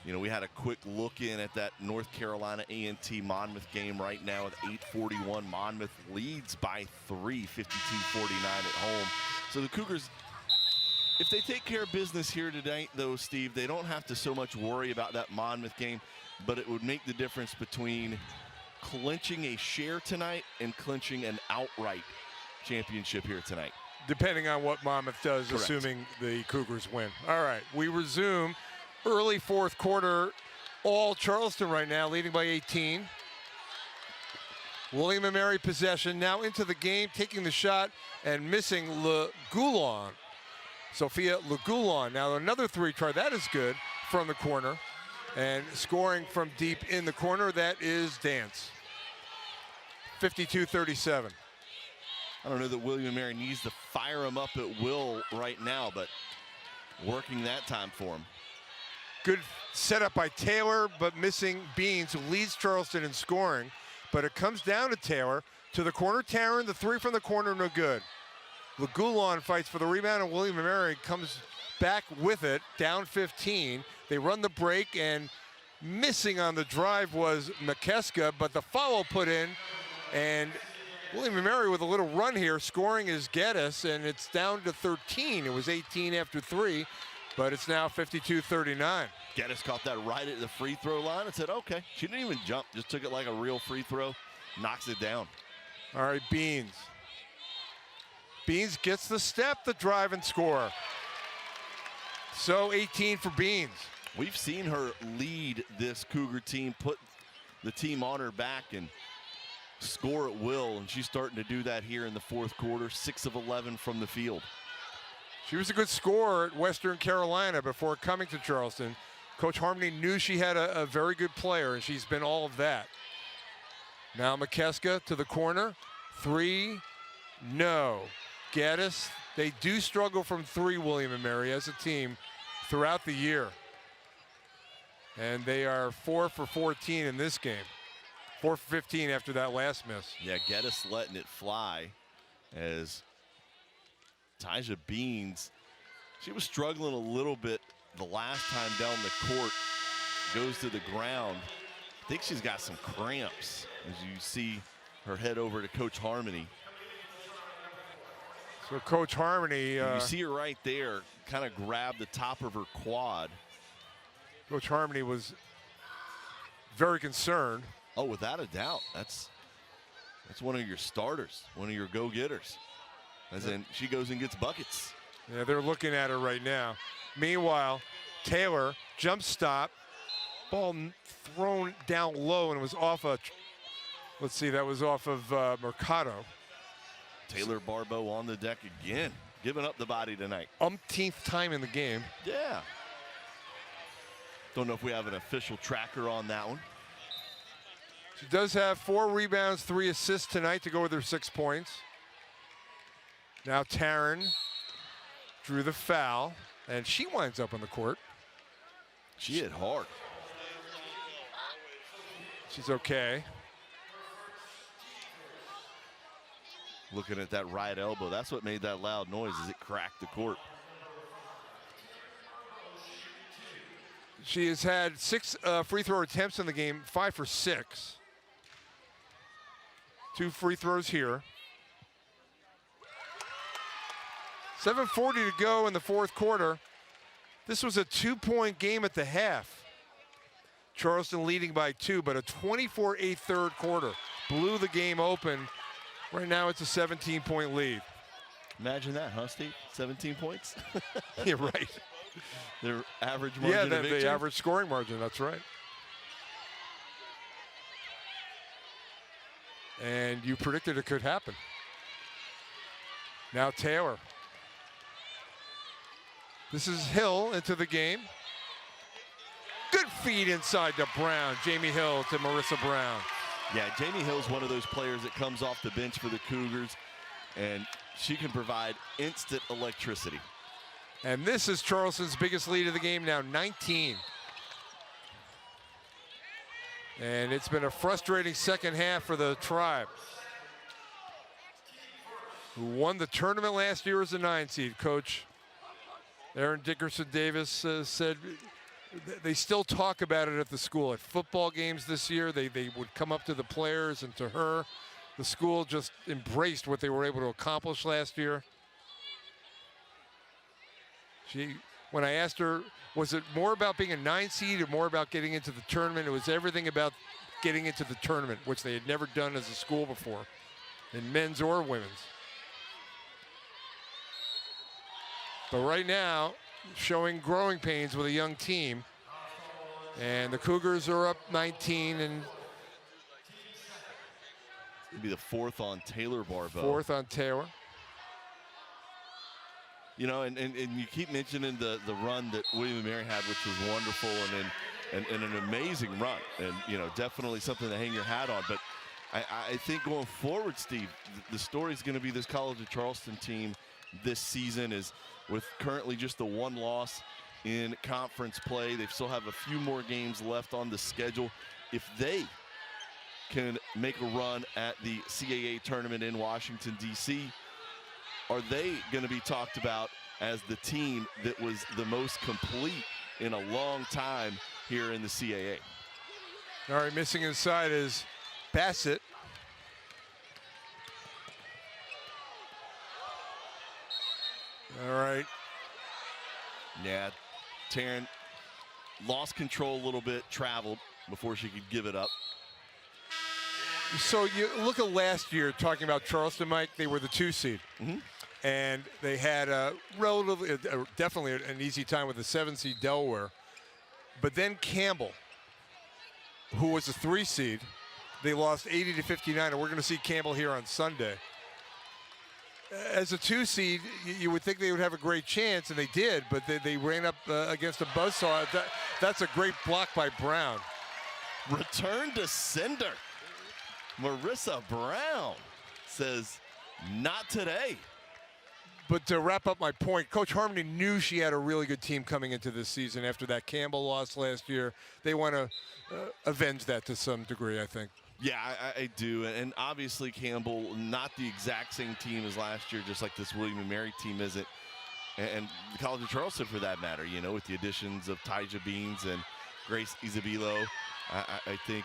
Speaker 2: you know, we had a quick look in at that North Carolina A&T Monmouth game right now with 8:41. Monmouth leads by 3, 52-49 at home. So the Cougars, if they take care of business here tonight, though, Steve, they don't have to so much worry about that Monmouth game, but it would make the difference between clinching a share tonight and clinching an outright championship here tonight.
Speaker 1: Depending on what Monmouth does, correct, assuming the Cougars win. All right, we resume. Early fourth quarter, all Charleston right now, leading by 18. William & Mary possession, now into the game, taking the shot and missing Le Goulon. Sophia Le Goulon. Now another three try, that is good from the corner. And scoring from deep in the corner, that is Dance. 52-37.
Speaker 2: I don't know that William & Mary needs to fire him up at will right now, but working that time for him.
Speaker 1: Good setup by Taylor, but missing Beans, who leads Charleston in scoring. But it comes down to Taylor. To the corner, Taryn, the three from the corner, no good. Le Goulon fights for the rebound, and William & Mary comes back with it, down 15. They run the break, and missing on the drive was McKeska, but the follow put in, and William & Mary with a little run here. Scoring is Geddes, and it's down to 13. It was 18 after 3. But it's now 52-39.
Speaker 2: Geddes caught that right at the free throw line and said, okay. She didn't even jump, just took it like a real free throw, knocks it down.
Speaker 1: All right, Beans. Beans gets the step, the drive, and score. So 18 for Beans.
Speaker 2: We've seen her lead this Cougar team, put the team on her back and score at will, and she's starting to do that here in the fourth quarter, 6 of 11 from the field.
Speaker 1: She was a good scorer at Western Carolina before coming to Charleston. Coach Harmony knew she had a very good player, and she's been all of that. Now McKeska to the corner. 3, no. Gaddis, they do struggle from 3, William and Mary, as a team throughout the year. And they are 4 for 14 in this game. 4 for 15 after that last miss.
Speaker 2: Yeah, Gaddis letting it fly as Tyja Beans, she was struggling a little bit the last time down the court, goes to the ground. I think she's got some cramps as you see her head over to Coach Harmony.
Speaker 1: So Coach Harmony.
Speaker 2: You see her right there, kind of grab the top of her quad.
Speaker 1: Coach Harmony was very concerned.
Speaker 2: Oh, without a doubt. That's one of your starters, one of your go-getters. As in, she goes and gets buckets.
Speaker 1: Yeah, they're looking at her right now. Meanwhile, Taylor, jump stop, ball thrown down low, and it was off a, let's see, that was off of Mercado.
Speaker 2: Taylor Barbeau on the deck again, giving up the body tonight.
Speaker 1: Umpteenth time in the game.
Speaker 2: Yeah. Don't know if we have an official tracker on that one.
Speaker 1: She does have 4 rebounds, 3 assists tonight to go with her 6 points. Now Taryn drew the foul, and she winds up on the court.
Speaker 2: She hit hard.
Speaker 1: She's okay.
Speaker 2: Looking at that right elbow, that's what made that loud noise as it cracked the court.
Speaker 1: She has had 6 free throw attempts in the game, 5 for 6. 2 free throws here. 7:40 to go in the 4th quarter. This was a 2-point game at the half. Charleston leading by 2, but a 24-8 third quarter blew the game open. Right now it's a 17-point lead.
Speaker 2: Imagine that, huh, Steve? 17 points?
Speaker 1: You're right.
Speaker 2: Their average margin of victory?
Speaker 1: The average scoring margin, that's right. And you predicted it could happen. Now Taylor. This is Hill into the game. Good feed inside to Brown. Jamie Hill to Marissa Brown.
Speaker 2: Yeah, Jamie Hill's one of those players that comes off the bench for the Cougars, and she can provide instant electricity.
Speaker 1: And this is Charleston's biggest lead of the game now, 19. And it's been a frustrating second half for the Tribe, who won the tournament last year as a 9 seed. Coach Aaron Dickerson Davis said they still talk about it at the school. At football games this year, they would come up to the players and to her. The school just embraced what they were able to accomplish last year. When I asked her, was it more about being a 9 seed or more about getting into the tournament? It was everything about getting into the tournament, which they had never done as a school before, in men's or women's. But right now, showing growing pains with a young team. And the Cougars are up 19, and
Speaker 2: it'll be the 4th on Taylor Barbeau.
Speaker 1: 4th on Taylor.
Speaker 2: You know, and you keep mentioning the run that William and Mary had, which was wonderful and an amazing run. And, you know, definitely something to hang your hat on. But I think going forward, Steve, the story is going to be this College of Charleston team this season is with currently just the 1 loss in conference play. They still have a few more games left on the schedule. If they can make a run at the CAA tournament in Washington, D.C., are they going to be talked about as the team that was the most complete in a long time here in the CAA?
Speaker 1: All right, missing inside is Bassett. All right.
Speaker 2: Yeah, Taryn lost control a little bit, traveled before she could give it up.
Speaker 1: So you look at last year, talking about Charleston, Mike, they were the 2 seed.
Speaker 2: Mm-hmm.
Speaker 1: And they had a relatively, definitely an easy time with the 7 seed Delaware. But then Campbell, who was a 3 seed, they lost 80-59, and we're going to see Campbell here on Sunday. as a 2 seed, you would think they would have a great chance, and they did, but they ran up against a buzzsaw. That's a great block by Brown.
Speaker 2: Return to sender. Marissa Brown says, not today.
Speaker 1: But to wrap up my point, Coach Harmony knew she had a really good team coming into this season after that Campbell loss last year. They want to avenge that to some degree, I think.
Speaker 2: Yeah, I do. And obviously Campbell, not the exact same team as last year, just like this William & Mary team isn't. And the College of Charleston, for that matter, you know, with the additions of Tyja Beans and Grace Isabilo. I think,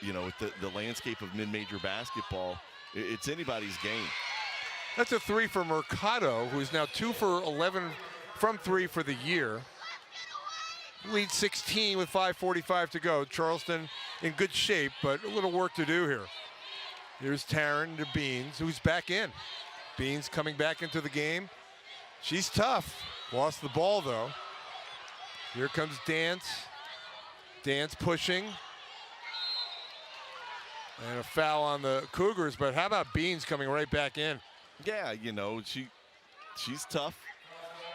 Speaker 2: you know, with the landscape of mid-major basketball, it's anybody's game.
Speaker 1: That's a 3 for Mercado, who is now 2 for 11 from 3 for the year. Lead 16 with 5:45 to go. Charleston in good shape, but a little work to do here. Here's Taryn to Beans, who's back in. Beans coming back into the game. She's tough. Lost the ball, though. Here comes Dance. Dance pushing. And a foul on the Cougars, but how about Beans coming right back in?
Speaker 2: Yeah, you know, she's tough.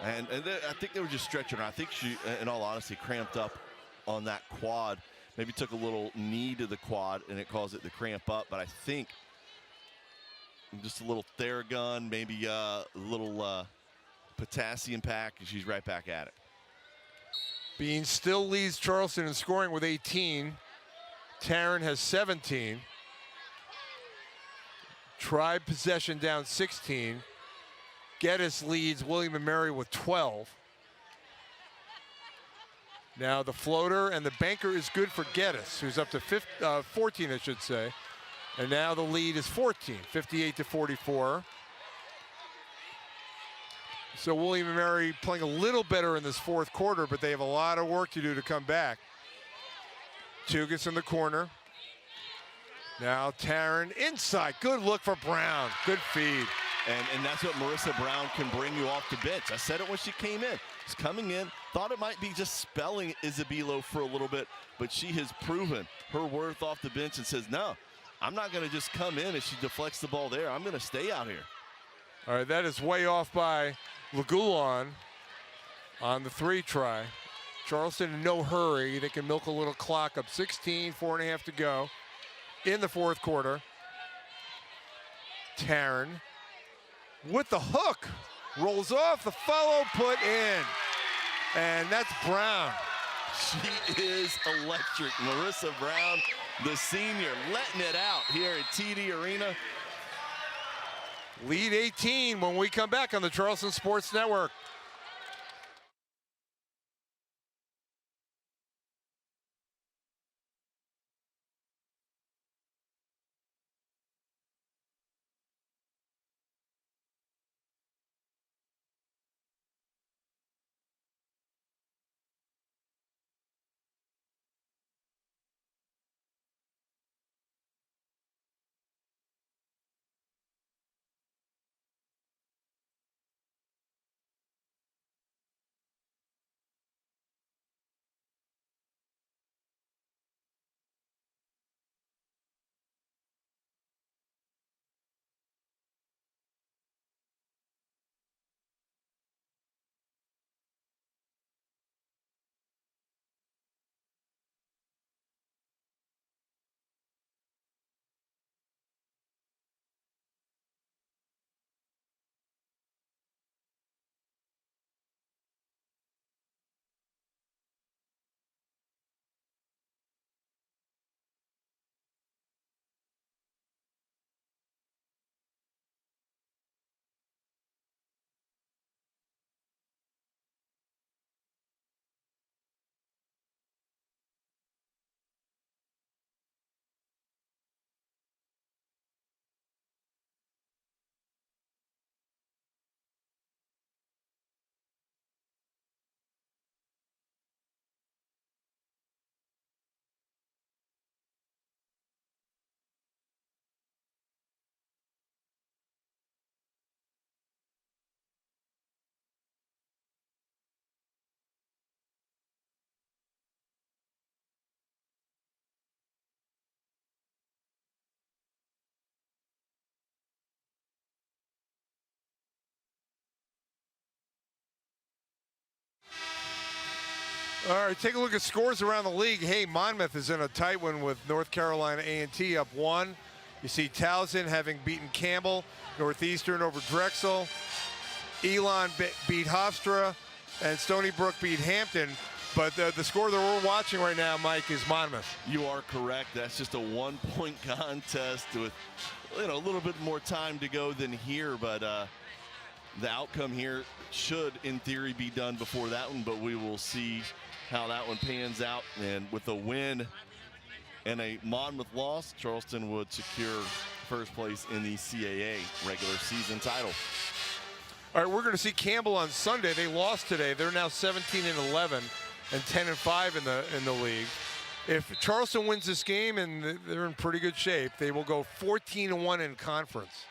Speaker 2: And I think they were just stretching her. I think she, in all honesty, cramped up on that quad. Maybe took a little knee to the quad, and it caused it to cramp up. But I think just a little Theragun, maybe a little potassium pack, and she's right back at it.
Speaker 1: Beans still leads Charleston in scoring with 18. Taryn has 17. Tribe possession down 16. Geddes leads William & Mary with 12. Now the floater and the banker is good for Geddes, who's up to 14, I should say. And now the lead is 14, 58-44. So William & Mary playing a little better in this fourth quarter, but they have a lot of work to do to come back. Tugas in the corner. Now Taryn inside. Good look for Brown. Good feed.
Speaker 2: And that's what Marissa Brown can bring you off the bench. I said it when she came in. She's coming in, thought it might be just spelling Isabilo for a little bit, but she has proven her worth off the bench and says, no, I'm not going to just come in and she deflects the ball there. I'm going to stay out here.
Speaker 1: All right, that is way off by Lagulon on the 3 try. Charleston in no hurry. They can milk a little clock up 16, 4.5 to go in the fourth quarter. Taryn with the hook, rolls off, the follow put in. And that's Brown.
Speaker 2: She is electric. Marissa Brown, the senior, letting it out here at TD Arena.
Speaker 1: Lead 18 when we come back on the Charleston Sports Network. All right, take a look at scores around the league. Hey, Monmouth is in a tight one with North Carolina A&T up 1. You see Towson having beaten Campbell, Northeastern over Drexel. Elon beat Hofstra, and Stony Brook beat Hampton. But the score that we're watching right now, Mike, is Monmouth.
Speaker 2: You are correct. That's just a 1-point contest with a little bit more time to go than here. But the outcome here should, in theory, be done before that one. But we will see how that one pans out. And with a win and a Monmouth loss, Charleston would secure first place in the CAA regular season title.
Speaker 1: All right, we're going to see Campbell on Sunday. They lost today. They're now 17-11 and 10-5 in the league. If Charleston wins this game, and they're in pretty good shape, they will go 14-1 in conference.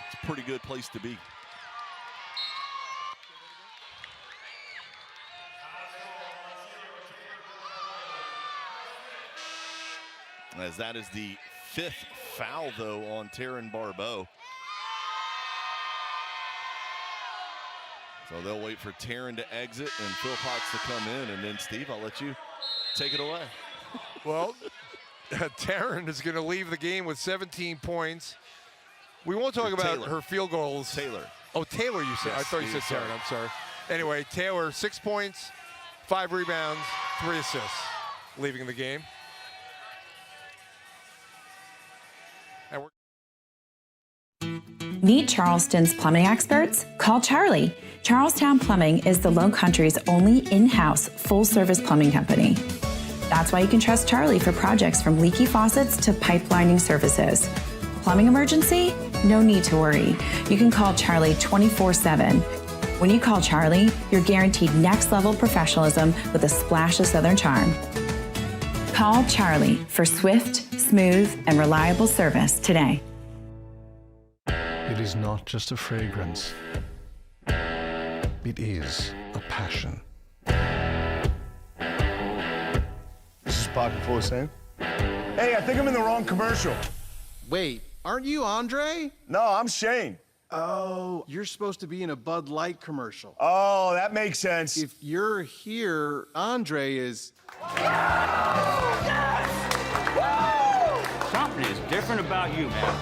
Speaker 2: It's a pretty good place to be. As that is the 5th foul, though, on Taryn Barbeau. So they'll wait for Taryn to exit and Phil Potts to come in. And then, Steve, I'll let you take it away.
Speaker 1: Well, Taryn is going to leave the game with 17 points. We won't talk about her field goals.
Speaker 2: Taylor.
Speaker 1: Oh, Taylor, you said.
Speaker 2: Yes,
Speaker 1: I thought you said Taryn. I'm sorry. Anyway, Taylor, 6 points, 5 rebounds, 3 assists, leaving the game. And
Speaker 12: Need Charleston's plumbing experts? Call Charlie. Charlestown Plumbing is the Lone Country's only in-house full-service plumbing company. That's why you can trust Charlie for projects from leaky faucets to pipe lining services. Plumbing emergency? No need to worry. You can call Charlie 24/7. When you call Charlie, you're guaranteed next-level professionalism with a splash of Southern charm. Call Charlie for swift, smooth, and reliable service today.
Speaker 8: It is not just a fragrance. It is a passion.
Speaker 7: This is Pocket Full of Sand. Hey, I think I'm in the wrong commercial.
Speaker 8: Wait, aren't you Andre?
Speaker 7: No, I'm Shane.
Speaker 8: Oh, you're supposed to be in a Bud Light commercial.
Speaker 7: Oh, that makes sense.
Speaker 8: If you're here, Andre is...
Speaker 9: Something is different about you, man.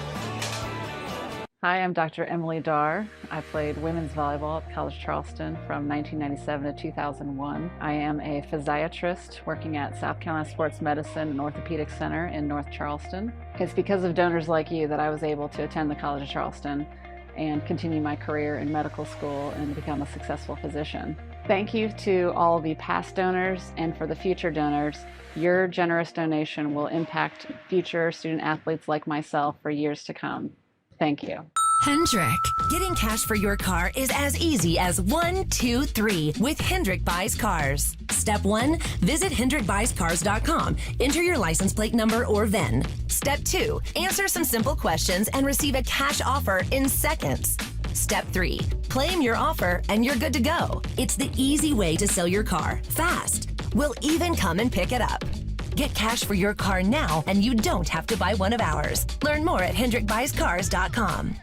Speaker 6: Hi, I'm Dr. Emily Darr. I played women's volleyball at College Charleston from 1997 to 2001. I am a physiatrist working at South Carolina Sports Medicine and Orthopedic Center in North Charleston. It's because of donors like you that I was able to attend the College of Charleston and continue my career in medical school and become a successful physician. Thank you to all the past donors, and for the future donors, your generous donation will impact future student athletes like myself for years to come. Thank you.
Speaker 14: Hendrick. Getting cash for your car is as easy as 1, 2, 3 with Hendrick Buys Cars. Step 1, visit HendrickBuysCars.com. Enter your license plate number or VIN. Step 2, answer some simple questions and receive a cash offer in seconds. Step 3, claim your offer and you're good to go. It's the easy way to sell your car fast. We'll even come and pick it up. Get cash for your car now, and you don't have to buy one of ours. Learn more at HendrickBuysCars.com.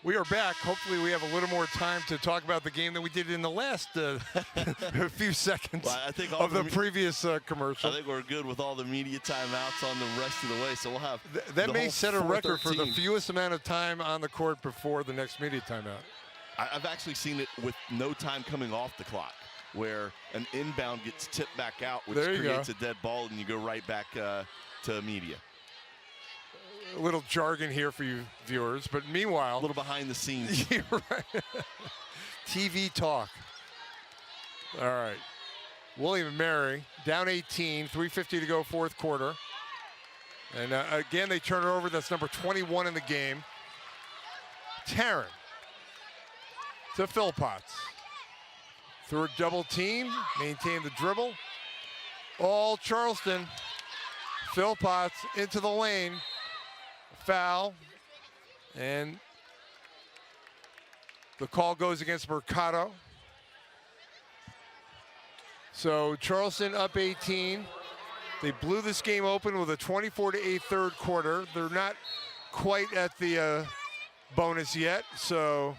Speaker 1: We are back. Hopefully we have a little more time to talk about the game than we did in the last few seconds of the previous commercial.
Speaker 2: I think we're good with all the media timeouts on the rest of the way, so we'll have
Speaker 1: that may set a record for the fewest amount of time on the court before the next media timeout.
Speaker 2: I've actually seen it with no time coming off the clock, where an inbound gets tipped back out, which creates a dead ball, and you go right back to media.
Speaker 1: A little jargon here for you viewers, but meanwhile...
Speaker 2: A little behind the scenes.
Speaker 1: You're right. TV talk. All right. William and Mary, down 18, 3:50 to go, fourth quarter. And again, they turn it over. That's number 21 in the game. Taryn to Phil Potts. Through a double team, maintain the dribble. All Charleston. Phil Potts into the lane. Foul. And the call goes against Mercado. So Charleston up 18. They blew this game open with a 24-8 third quarter. They're not quite at the bonus yet, so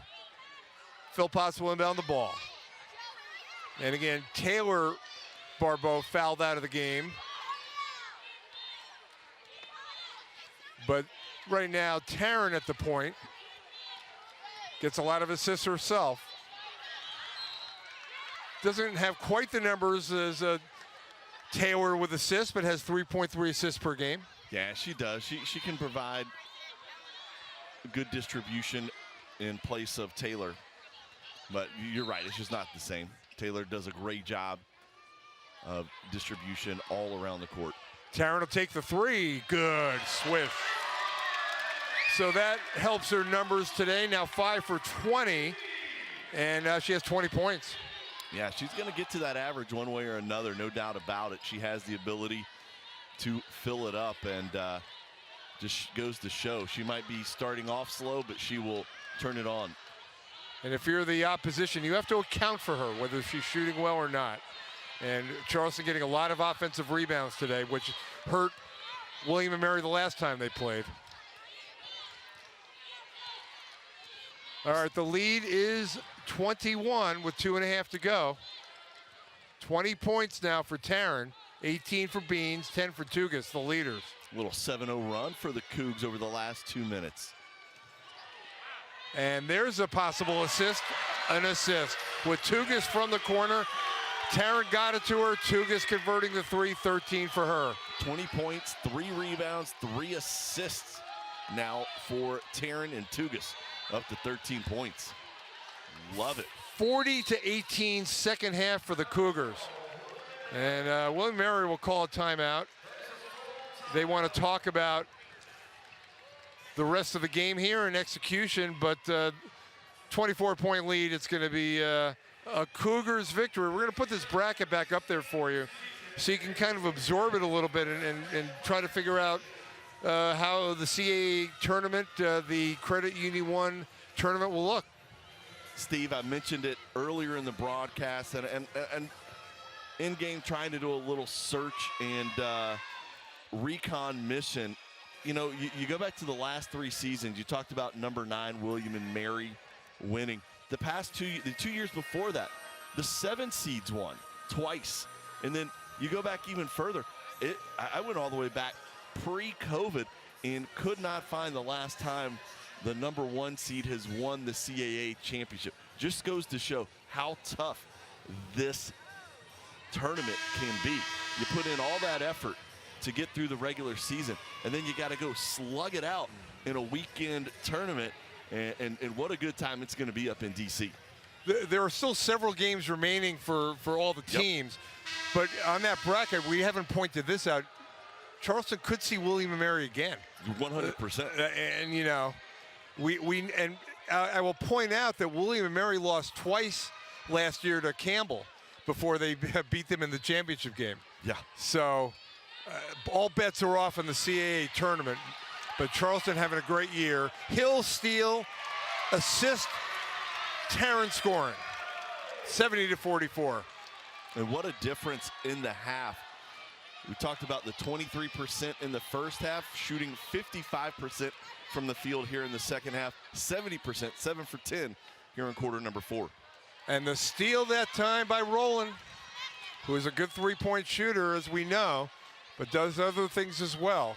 Speaker 1: Phil Potts will inbound the ball. And again, Taylor Barbeau fouled out of the game. But right now, Taryn at the point. Gets a lot of assists herself. Doesn't have quite the numbers as Taylor with assists, but has 3.3 assists per game.
Speaker 2: Yeah, she does. She can provide good distribution in place of Taylor. But you're right, it's just not the same. Taylor does a great job of distribution all around the court.
Speaker 1: Taryn will take the three. Good, swish. So that helps her numbers today. Now 5 for 20, and she has 20 points.
Speaker 2: Yeah, she's going to get to that average one way or another, no doubt about it. She has the ability to fill it up, and just goes to show. She might be starting off slow, but she will turn it on.
Speaker 1: And if you're the opposition, you have to account for her, whether she's shooting well or not. And Charleston getting a lot of offensive rebounds today, which hurt William and Mary the last time they played. All right, the lead is 21 with 2.5 to go. 20 points now for Taryn, 18 for Beans, 10 for Tugas, the leaders.
Speaker 2: A little 7-0 run for the Cougs over the last 2 minutes.
Speaker 1: And there's a possible assist, an assist. With Tugas from the corner, Taryn got it to her, Tugas converting the three, 13 for her.
Speaker 2: 20 points, 3 rebounds, 3 assists now for Taryn and Tugas. Up to 13 points. Love it.
Speaker 1: 40-18 second half for the Cougars. And William Mary will call a timeout. They want to talk about the rest of the game here in execution, but 24-point lead, it's going to be a Cougars victory. We're going to put this bracket back up there for you so you can kind of absorb it a little bit and try to figure out how the CAA tournament, the Credit Union 1 tournament will look.
Speaker 2: Steve, I mentioned it earlier in the broadcast, and in-game trying to do a little search and recon mission. You know, you go back to the last 3 seasons. You talked about number 9, William and Mary winning. The 2 years before that, the 7 seeds won twice. And then you go back even further. I went all the way back pre-COVID and could not find the last time the number 1 seed has won the CAA championship. Just goes to show how tough this tournament can be. You put in all that effort to get through the regular season, and then you got to go slug it out in a weekend tournament, and what a good time it's going to be up in D.C.
Speaker 1: There are still several games remaining for all the teams, but on that bracket, we haven't pointed this out. Charleston could see William and Mary again.
Speaker 2: 100%.
Speaker 1: And you know, I will point out that William and Mary lost twice last year to Campbell before they beat them in the championship game.
Speaker 2: Yeah.
Speaker 1: So all bets are off in the CAA tournament, but Charleston having a great year. Hill steal, assist, Taryn scoring, 70-44.
Speaker 2: And what a difference in the half. We talked about the 23% in the first half, shooting 55% from the field here in the second half, 70%, 7 for 10 here in quarter number 4.
Speaker 1: And the steal that time by Rowland, who is a good three-point shooter, as we know, but does other things as well.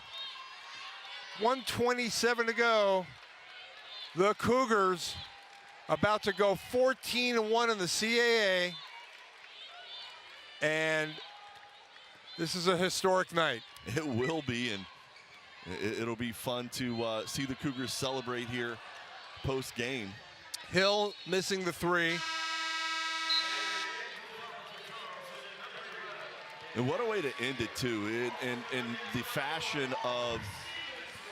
Speaker 1: 1:27 to go. The Cougars about to go 14-1 in the CAA. And this is a historic night.
Speaker 2: It will be, and it'll be fun to see the Cougars celebrate here post-game.
Speaker 1: Hill missing the three.
Speaker 2: And what a way to end it, too, in the fashion of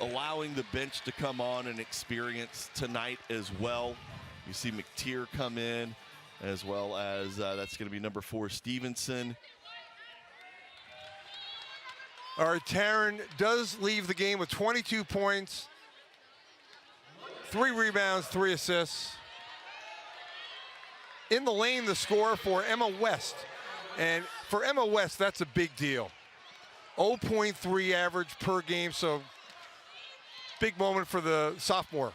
Speaker 2: allowing the bench to come on and experience tonight as well. You see McTeer come in, as well as that's going to be number 4, Stevenson.
Speaker 1: All right, Taryn does leave the game with 22 points, 3 rebounds, 3 assists. In the lane, the score for Emma West. And for Emma West, that's a big deal. 0.3 average per game, so big moment for the sophomore.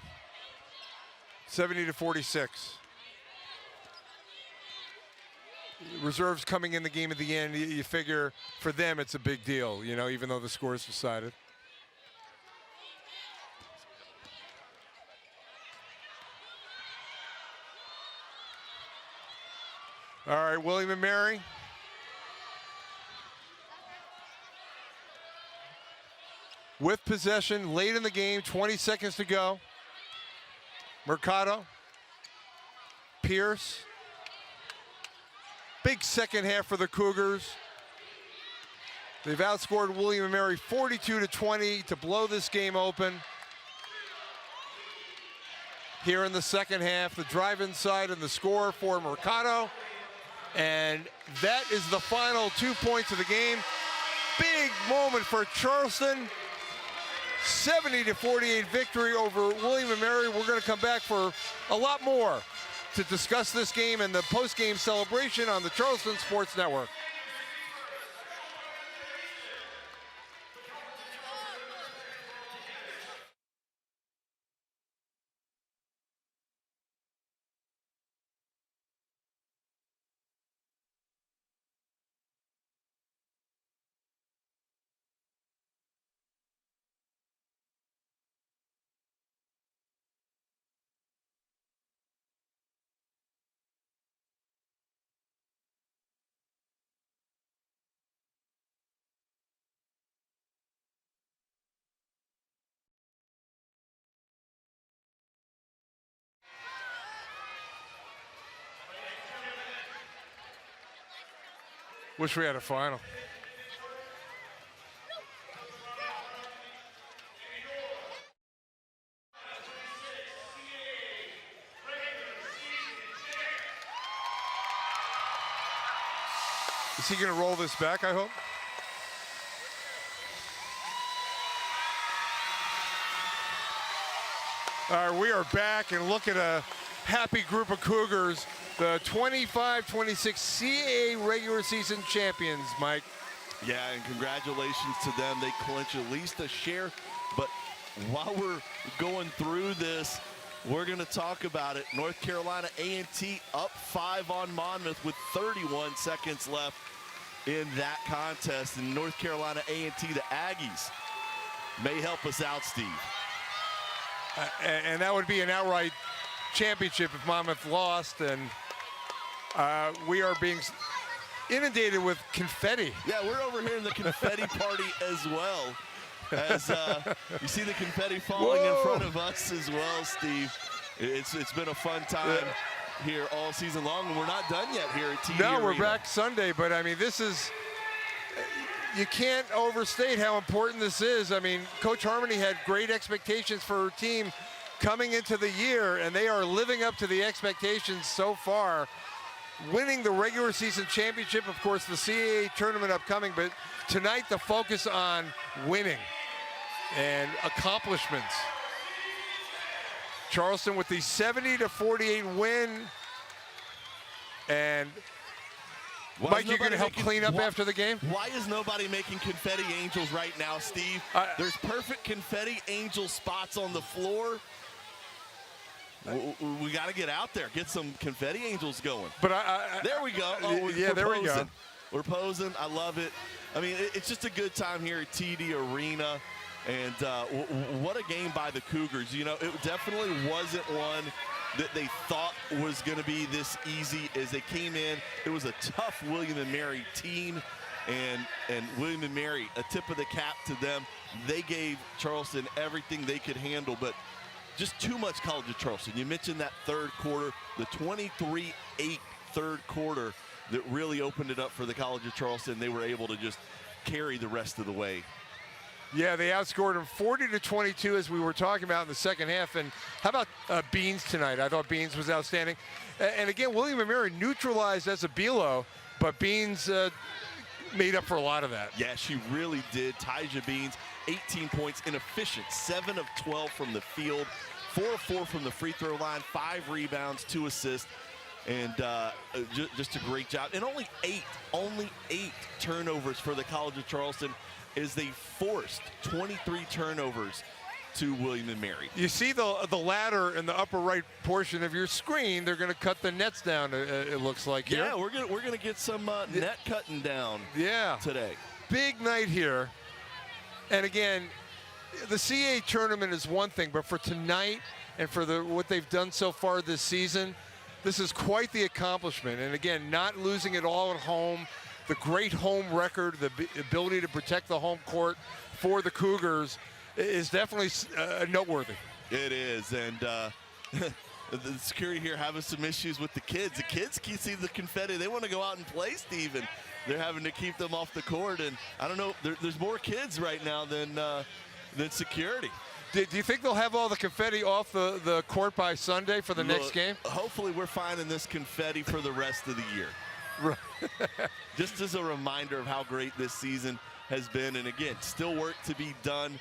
Speaker 1: 70-46. reserves coming in the game at the end, you figure for them it's a big deal, you know, even though the score is decided. All right, William and Mary. With possession late in the game, 20 seconds to go. Mercado, Pierce. Big second half for the Cougars. They've outscored William and Mary 42-20 to blow this game open. Here in the second half, the drive inside and the score for Mercado. And that is the final 2 points of the game. Big moment for Charleston. 70-48 victory over William and Mary. We're going to come back for a lot more to discuss this game and the post-game celebration on the Charleston Sports Network. Wish we had a final. Is he going to roll this back, I hope? All right, we are back, and look at a happy group of Cougars. The 25-26 CAA regular season champions, Mike.
Speaker 2: Yeah, and congratulations to them. They clinch at least a share. But while we're going through this, we're going to talk about it. North Carolina A&T up 5 on Monmouth with 31 seconds left in that contest. And North Carolina A&T, the Aggies, may help us out, Steve.
Speaker 1: And that would be an outright championship if Monmouth lost, and we are being inundated with confetti.
Speaker 2: Yeah, we're over here in the confetti party as well. As you see the confetti falling in front of us as well, Steve. It's been a fun time here all season long, and we're not done yet here at TD
Speaker 1: No,
Speaker 2: Arena.
Speaker 1: we're back Sunday, but I mean, this is, you can't overstate how important this is. I mean, Coach Harmony had great expectations for her team coming into the year, and they are living up to the expectations so far. Winning the regular season championship, of course, the CAA tournament upcoming, but tonight the focus on winning and accomplishments. Charleston with the 70-48 win. And Mike, you're going to help clean up after the game?
Speaker 2: Why is nobody making confetti angels right now, Steve? There's perfect confetti angel spots on the floor. We got to get out there, get some confetti angels going.
Speaker 1: But
Speaker 2: there we go. Oh,
Speaker 1: yeah, there we go.
Speaker 2: We're posing. I love it. I mean, it's just a good time here at TD Arena. And what a game by the Cougars. You know, it definitely wasn't one that they thought was going to be this easy as they came in. It was a tough William and Mary team. And William and Mary, a tip of the cap to them. They gave Charleston everything they could handle, but just too much College of Charleston. You mentioned that third quarter, the 23-8 third quarter that really opened it up for the College of Charleston. They were able to just carry the rest of the way.
Speaker 1: Yeah, they outscored them 40-22 as we were talking about in the second half. And how about Beans tonight? I thought Beans was outstanding. And again, William and Mary neutralized Ezebilo, but Beans made up for a lot of that.
Speaker 2: Yeah, she really did. Tyja Beans, 18 points, inefficient, 7 of 12 from the field, 4 of 4 from the free throw line, 5 rebounds, 2 assists, and just a great job. And only eight turnovers for the College of Charleston as they forced 23 turnovers to William and Mary.
Speaker 1: You see the ladder in the upper right portion of your screen. They're going to cut the nets down, it looks like here.
Speaker 2: Yeah, we're gonna get some net cutting down today.
Speaker 1: Big night here. And again, the CAA tournament is one thing, but for tonight and for what they've done so far this season, this is quite the accomplishment. And again, not losing it all at home, the great home record, the ability to protect the home court for the Cougars is definitely noteworthy.
Speaker 2: It is, and the security here having some issues with the kids. The kids can see the confetti. They want to go out and play, Steve, and they're having to keep them off the court. And I don't know, there's more kids right now than security.
Speaker 1: Do you think they'll have all the confetti off the court by Sunday for the next game?
Speaker 2: Hopefully we're finding this confetti for the rest of the year.
Speaker 1: Right.
Speaker 2: Just as a reminder of how great this season has been. And again, still work to be done.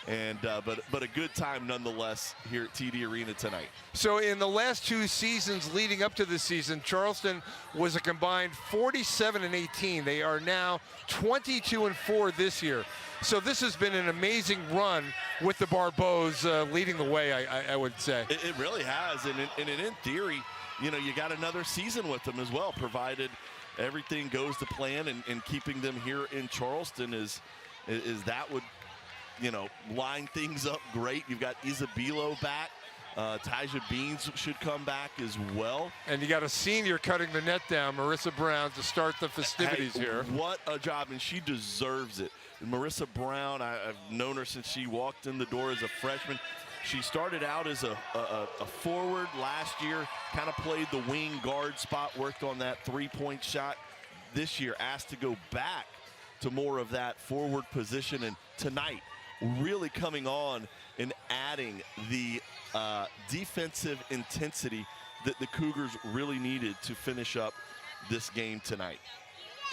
Speaker 2: And but a good time nonetheless here at TD Arena tonight.
Speaker 1: So in the last 2 seasons leading up to this season, Charleston was a combined 47-18. They are now 22-4 this year. So this has been an amazing run with the Barbeaus leading the way, I would say.
Speaker 2: It really has, and in theory, you know, you got another season with them as well, provided everything goes to plan, and keeping them here in Charleston is that would, you know, line things up great. You've got Isabelo back. Tyja Beans should come back as well.
Speaker 1: And you got a senior cutting the net down, Marissa Brown, to start the festivities here.
Speaker 2: What a job, and she deserves it. Marissa Brown, I've known her since she walked in the door as a freshman. She started out as a forward last year, kind of played the wing guard spot, worked on that three-point shot. This year, asked to go back to more of that forward position, and tonight, really coming on and adding the defensive intensity that the Cougars really needed to finish up this game tonight.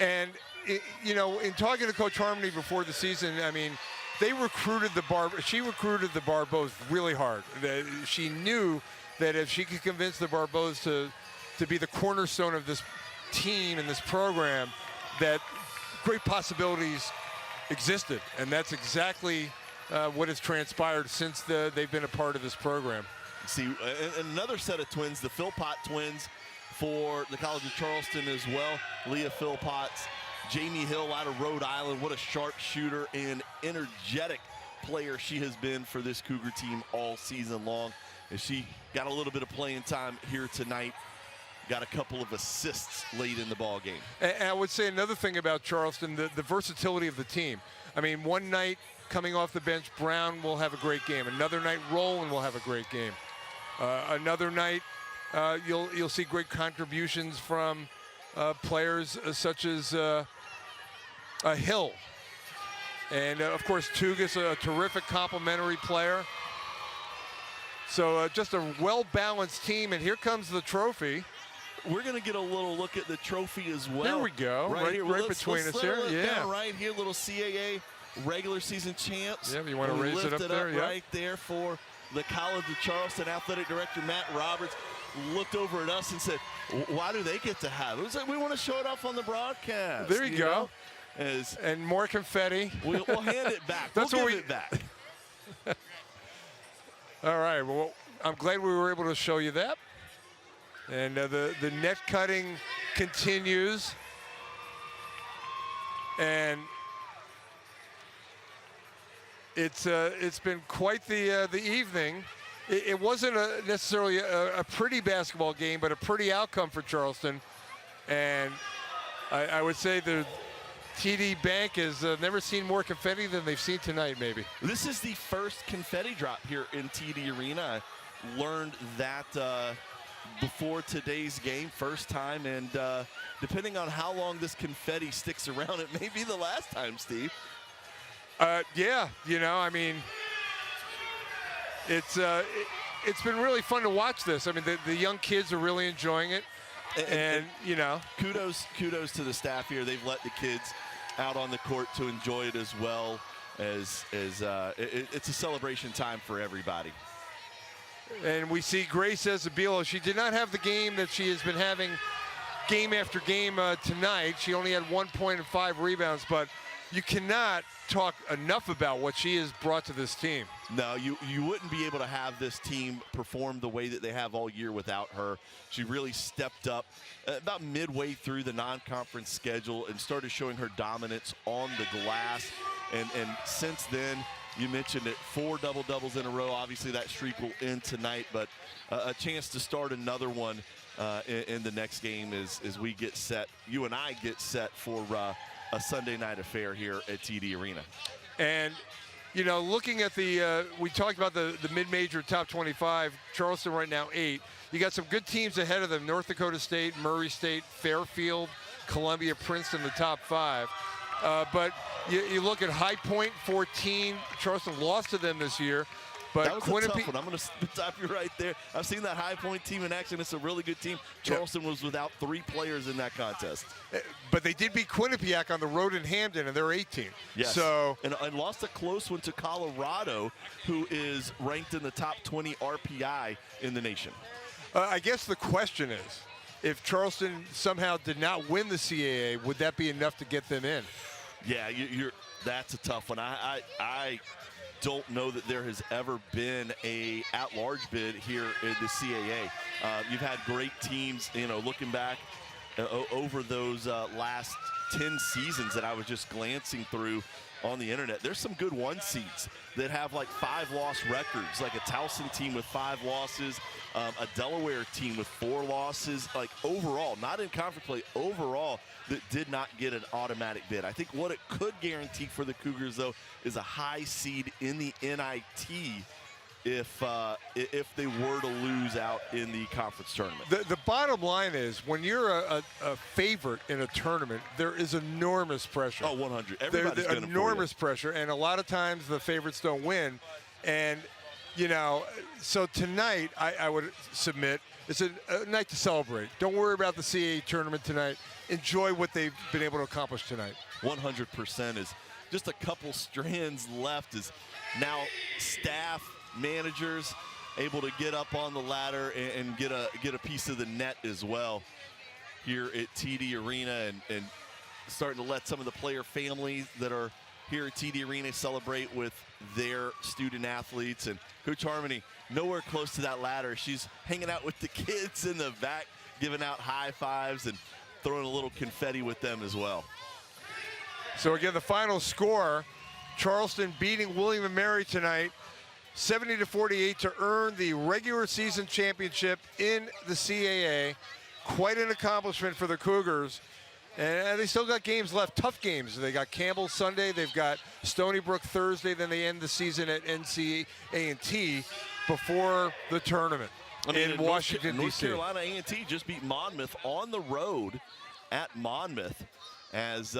Speaker 1: And, you know, in talking to Coach Harmony before the season, I mean, she recruited the Barbeaus really hard. She knew that if she could convince the Barbeaus to be the cornerstone of this team and this program, that great possibilities existed. And that's exactly what has transpired since they've been a part of this program.
Speaker 2: See, another set of twins, the Philpott twins for the College of Charleston as well. Leah Philpotts, Jamie Hill out of Rhode Island. What a sharp shooter and energetic player she has been for this Cougar team all season long. And she got a little bit of playing time here tonight. Got a couple of assists late in the ball game.
Speaker 1: And I would say another thing about Charleston, the versatility of the team. I mean, one night coming off the bench, Brown will have a great game. Another night, Rowland will have a great game. Another night, you'll see great contributions from players such as Hill. And, of course, Tugas, a terrific complementary player. So just a well-balanced team, and here comes the trophy.
Speaker 2: We're going to get a little look at the trophy as well.
Speaker 1: There we go, right between us here. Yeah,
Speaker 2: right here, little CAA regular season champs.
Speaker 1: Yeah, you want to raise it up there?
Speaker 2: Yeah, right there for the College of Charleston. Athletic Director Matt Roberts looked over at us and said, "Why do they get to have it?" It was like, we want to show it off on the broadcast.
Speaker 1: There you go. And more confetti.
Speaker 2: We'll hand it back. We'll give it back.
Speaker 1: All right. Well, I'm glad we were able to show you that. And the net cutting continues. And it's been quite the evening. It wasn't necessarily a pretty basketball game, but a pretty outcome for Charleston. And I would say the TD Bank has never seen more confetti than they've seen tonight, maybe.
Speaker 2: This is the first confetti drop here in TD Arena. I learned that before today's game, first time, and depending on how long this confetti sticks around, it may be the last time, Steve.
Speaker 1: Yeah, you know, I mean, it's been really fun to watch this. I mean, the young kids are really enjoying it, and you know,
Speaker 2: kudos to the staff here. They've let the kids out on the court to enjoy it as well as it's a celebration time for everybody.
Speaker 1: And we see Grace Isabelo. She did not have the game that she has been having game after game tonight. She only had 1 point and 5 rebounds, but you cannot talk enough about what she has brought to this team.
Speaker 2: No, you wouldn't be able to have this team perform the way that they have all year without her. She really stepped up about midway through the non-conference schedule and started showing her dominance on the glass. And since then, you mentioned it, 4 double-doubles in a row. Obviously, that streak will end tonight, but a chance to start another one in the next game as we get set, you and I get set for a Sunday night affair here at TD Arena.
Speaker 1: And, you know, looking at the, we talked about the mid-major top 25, Charleston right now 8. You got some good teams ahead of them, North Dakota State, Murray State, Fairfield, Columbia, Princeton, the top 5. But you look at High Point, 14. Charleston lost to them this year. But
Speaker 2: that was a tough one. I'm going to stop you right there. I've seen that High Point team in action. It's a really good team. Charleston was without 3 players in that contest.
Speaker 1: But they did beat Quinnipiac on the road in Hamden, and they're 18.
Speaker 2: Yes.
Speaker 1: So,
Speaker 2: and lost a close one to Colorado, who is ranked in the top 20 RPI in the nation.
Speaker 1: I guess the question is, if Charleston somehow did not win the CAA, would that be enough to get them in?
Speaker 2: Yeah, that's a tough one. I don't know that there has ever been a at-large bid here in the CAA. You've had great teams, you know, looking back over those last 10 seasons that I was just glancing through on the internet. There's some good 1 seeds that have like 5-loss records, like a Towson team with 5 losses, a Delaware team with 4 losses, like overall, not in conference play, overall, that did not get an automatic bid. I think what it could guarantee for the Cougars, though, is a high seed in the NIT if they were to lose out in the conference tournament.
Speaker 1: The bottom line is, when you're a favorite in a tournament, there is enormous pressure.
Speaker 2: Oh, 100. Everybody's
Speaker 1: There's enormous pressure, and a lot of times the favorites don't win. And, you know, so tonight I would submit it's a night to celebrate. Don't worry about the CAA tournament tonight. Enjoy what they've been able to accomplish tonight.
Speaker 2: 100% is just a couple strands left is now staff, managers able to get up on the ladder and get a piece of the net as well here at TD Arena and starting to let some of the player families that are here at TD Arena celebrate with their student athletes. And Coach Harmony nowhere close to that ladder. She's hanging out with the kids in the back, giving out high fives and throwing a little confetti with them as well.
Speaker 1: So again, the final score, Charleston beating William & Mary tonight, 70-48 to earn the regular season championship in the CAA. Quite an accomplishment for the Cougars. And they still got games left, tough games. They got Campbell Sunday, they've got Stony Brook Thursday, then they end the season at NCA&T before the tournament in Washington, D.C.
Speaker 2: North Carolina A&T just beat Monmouth on the road at Monmouth. As,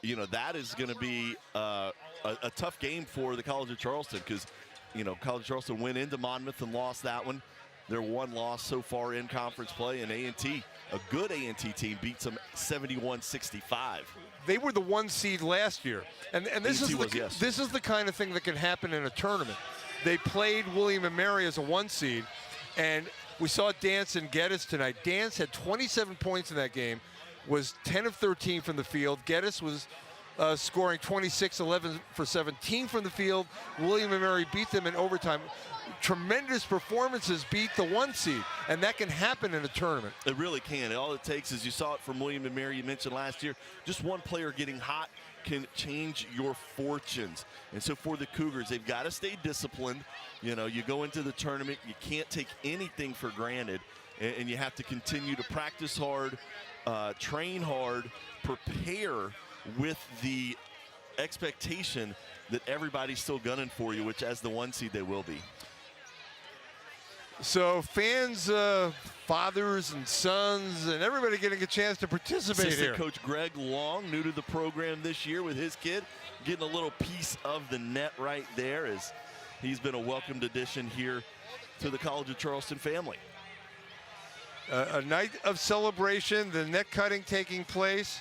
Speaker 2: you know, that is going to be a tough game for the College of Charleston because, you know, College of Charleston went into Monmouth and lost that one. Their 1 loss so far in conference play, and A&T, a good A&T team, beats them 71-65.
Speaker 1: They were the 1 seed last year, and this is this is the kind of thing that can happen in a tournament. They played William & Mary as a 1 seed, and we saw Dance and Geddes tonight. Dance had 27 points in that game, was 10 of 13 from the field. Geddes was scoring 26, 11 for 17 from the field. William & Mary beat them in overtime. Tremendous performances beat the 1 seed, and that can happen in a tournament.
Speaker 2: It really can. All it takes is, you saw it from William & Mary, you mentioned last year, just one player getting hot can change your fortunes. And so for the Cougars, they've got to stay disciplined. You know, you go into the tournament, you can't take anything for granted, and you have to continue to practice hard, train hard, prepare with the expectation that everybody's still gunning for you, which as the 1 seed they will be.
Speaker 1: So fans, fathers and sons, and everybody getting a chance to participate
Speaker 2: Assistant
Speaker 1: here.
Speaker 2: Coach Greg Long, new to the program this year with his kid, getting a little piece of the net right there, as he's been a welcomed addition here to the College of Charleston family.
Speaker 1: A night of celebration, the net cutting taking place.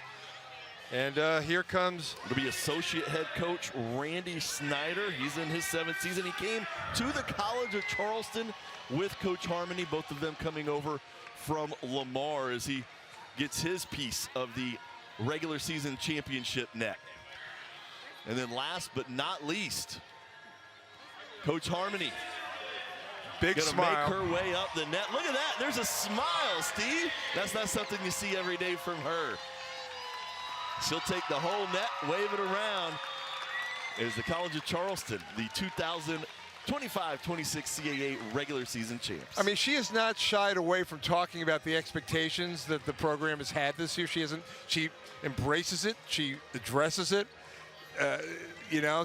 Speaker 1: And here comes...
Speaker 2: It'll be associate head coach Randy Snyder. He's in his 7th season. He came to the College of Charleston with Coach Harmony, both of them coming over from Lamar as he gets his piece of the regular season championship net. And then last but not least, Coach Harmony.
Speaker 1: Big
Speaker 2: gonna
Speaker 1: smile.
Speaker 2: Make her way up the net. Look at that. There's a smile, Steve. That's not something you see every day from her. She'll take the whole net, wave it around. Is the College of Charleston, the 2025-26 CAA regular season champs.
Speaker 1: I mean, she has not shied away from talking about the expectations that the program has had this year. She embraces it. She addresses it. You know,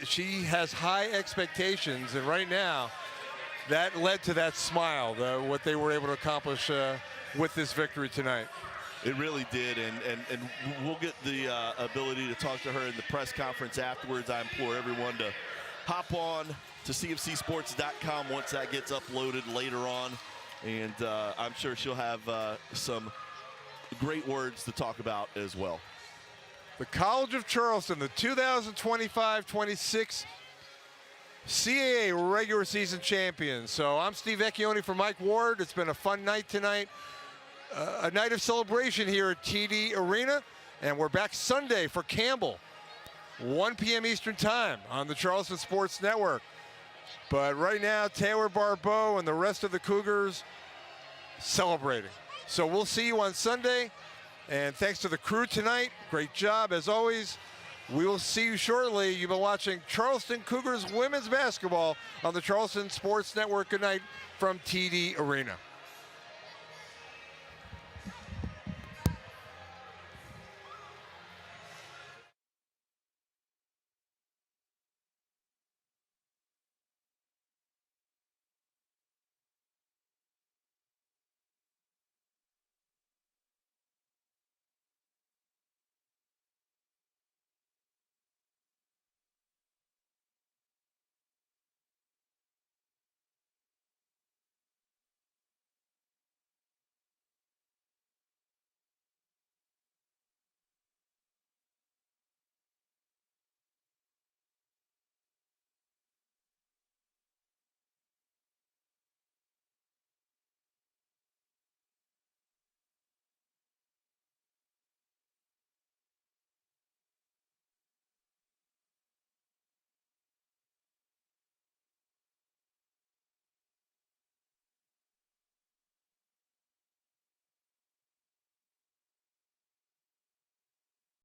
Speaker 1: she has high expectations, and right now, that led to that smile, what they were able to accomplish with this victory tonight.
Speaker 2: It really did, and we'll get the ability to talk to her in the press conference afterwards. I implore everyone to hop on to cfcsports.com once that gets uploaded later on, and I'm sure she'll have some great words to talk about as well.
Speaker 1: The College of Charleston, the 2025-26 CAA regular season champions. So I'm Steve Vecchione for Mike Ward. It's been a fun night tonight, a night of celebration here at TD Arena, and we're back Sunday for Campbell, 1 p.m. Eastern Time on the Charleston Sports Network. But right now, Taylor Barbeau and the rest of the Cougars celebrating. So we'll see you on Sunday, and thanks to the crew tonight. Great job, as always. We will see you shortly. You've been watching Charleston Cougars women's basketball on the Charleston Sports Network. Good night from TD Arena.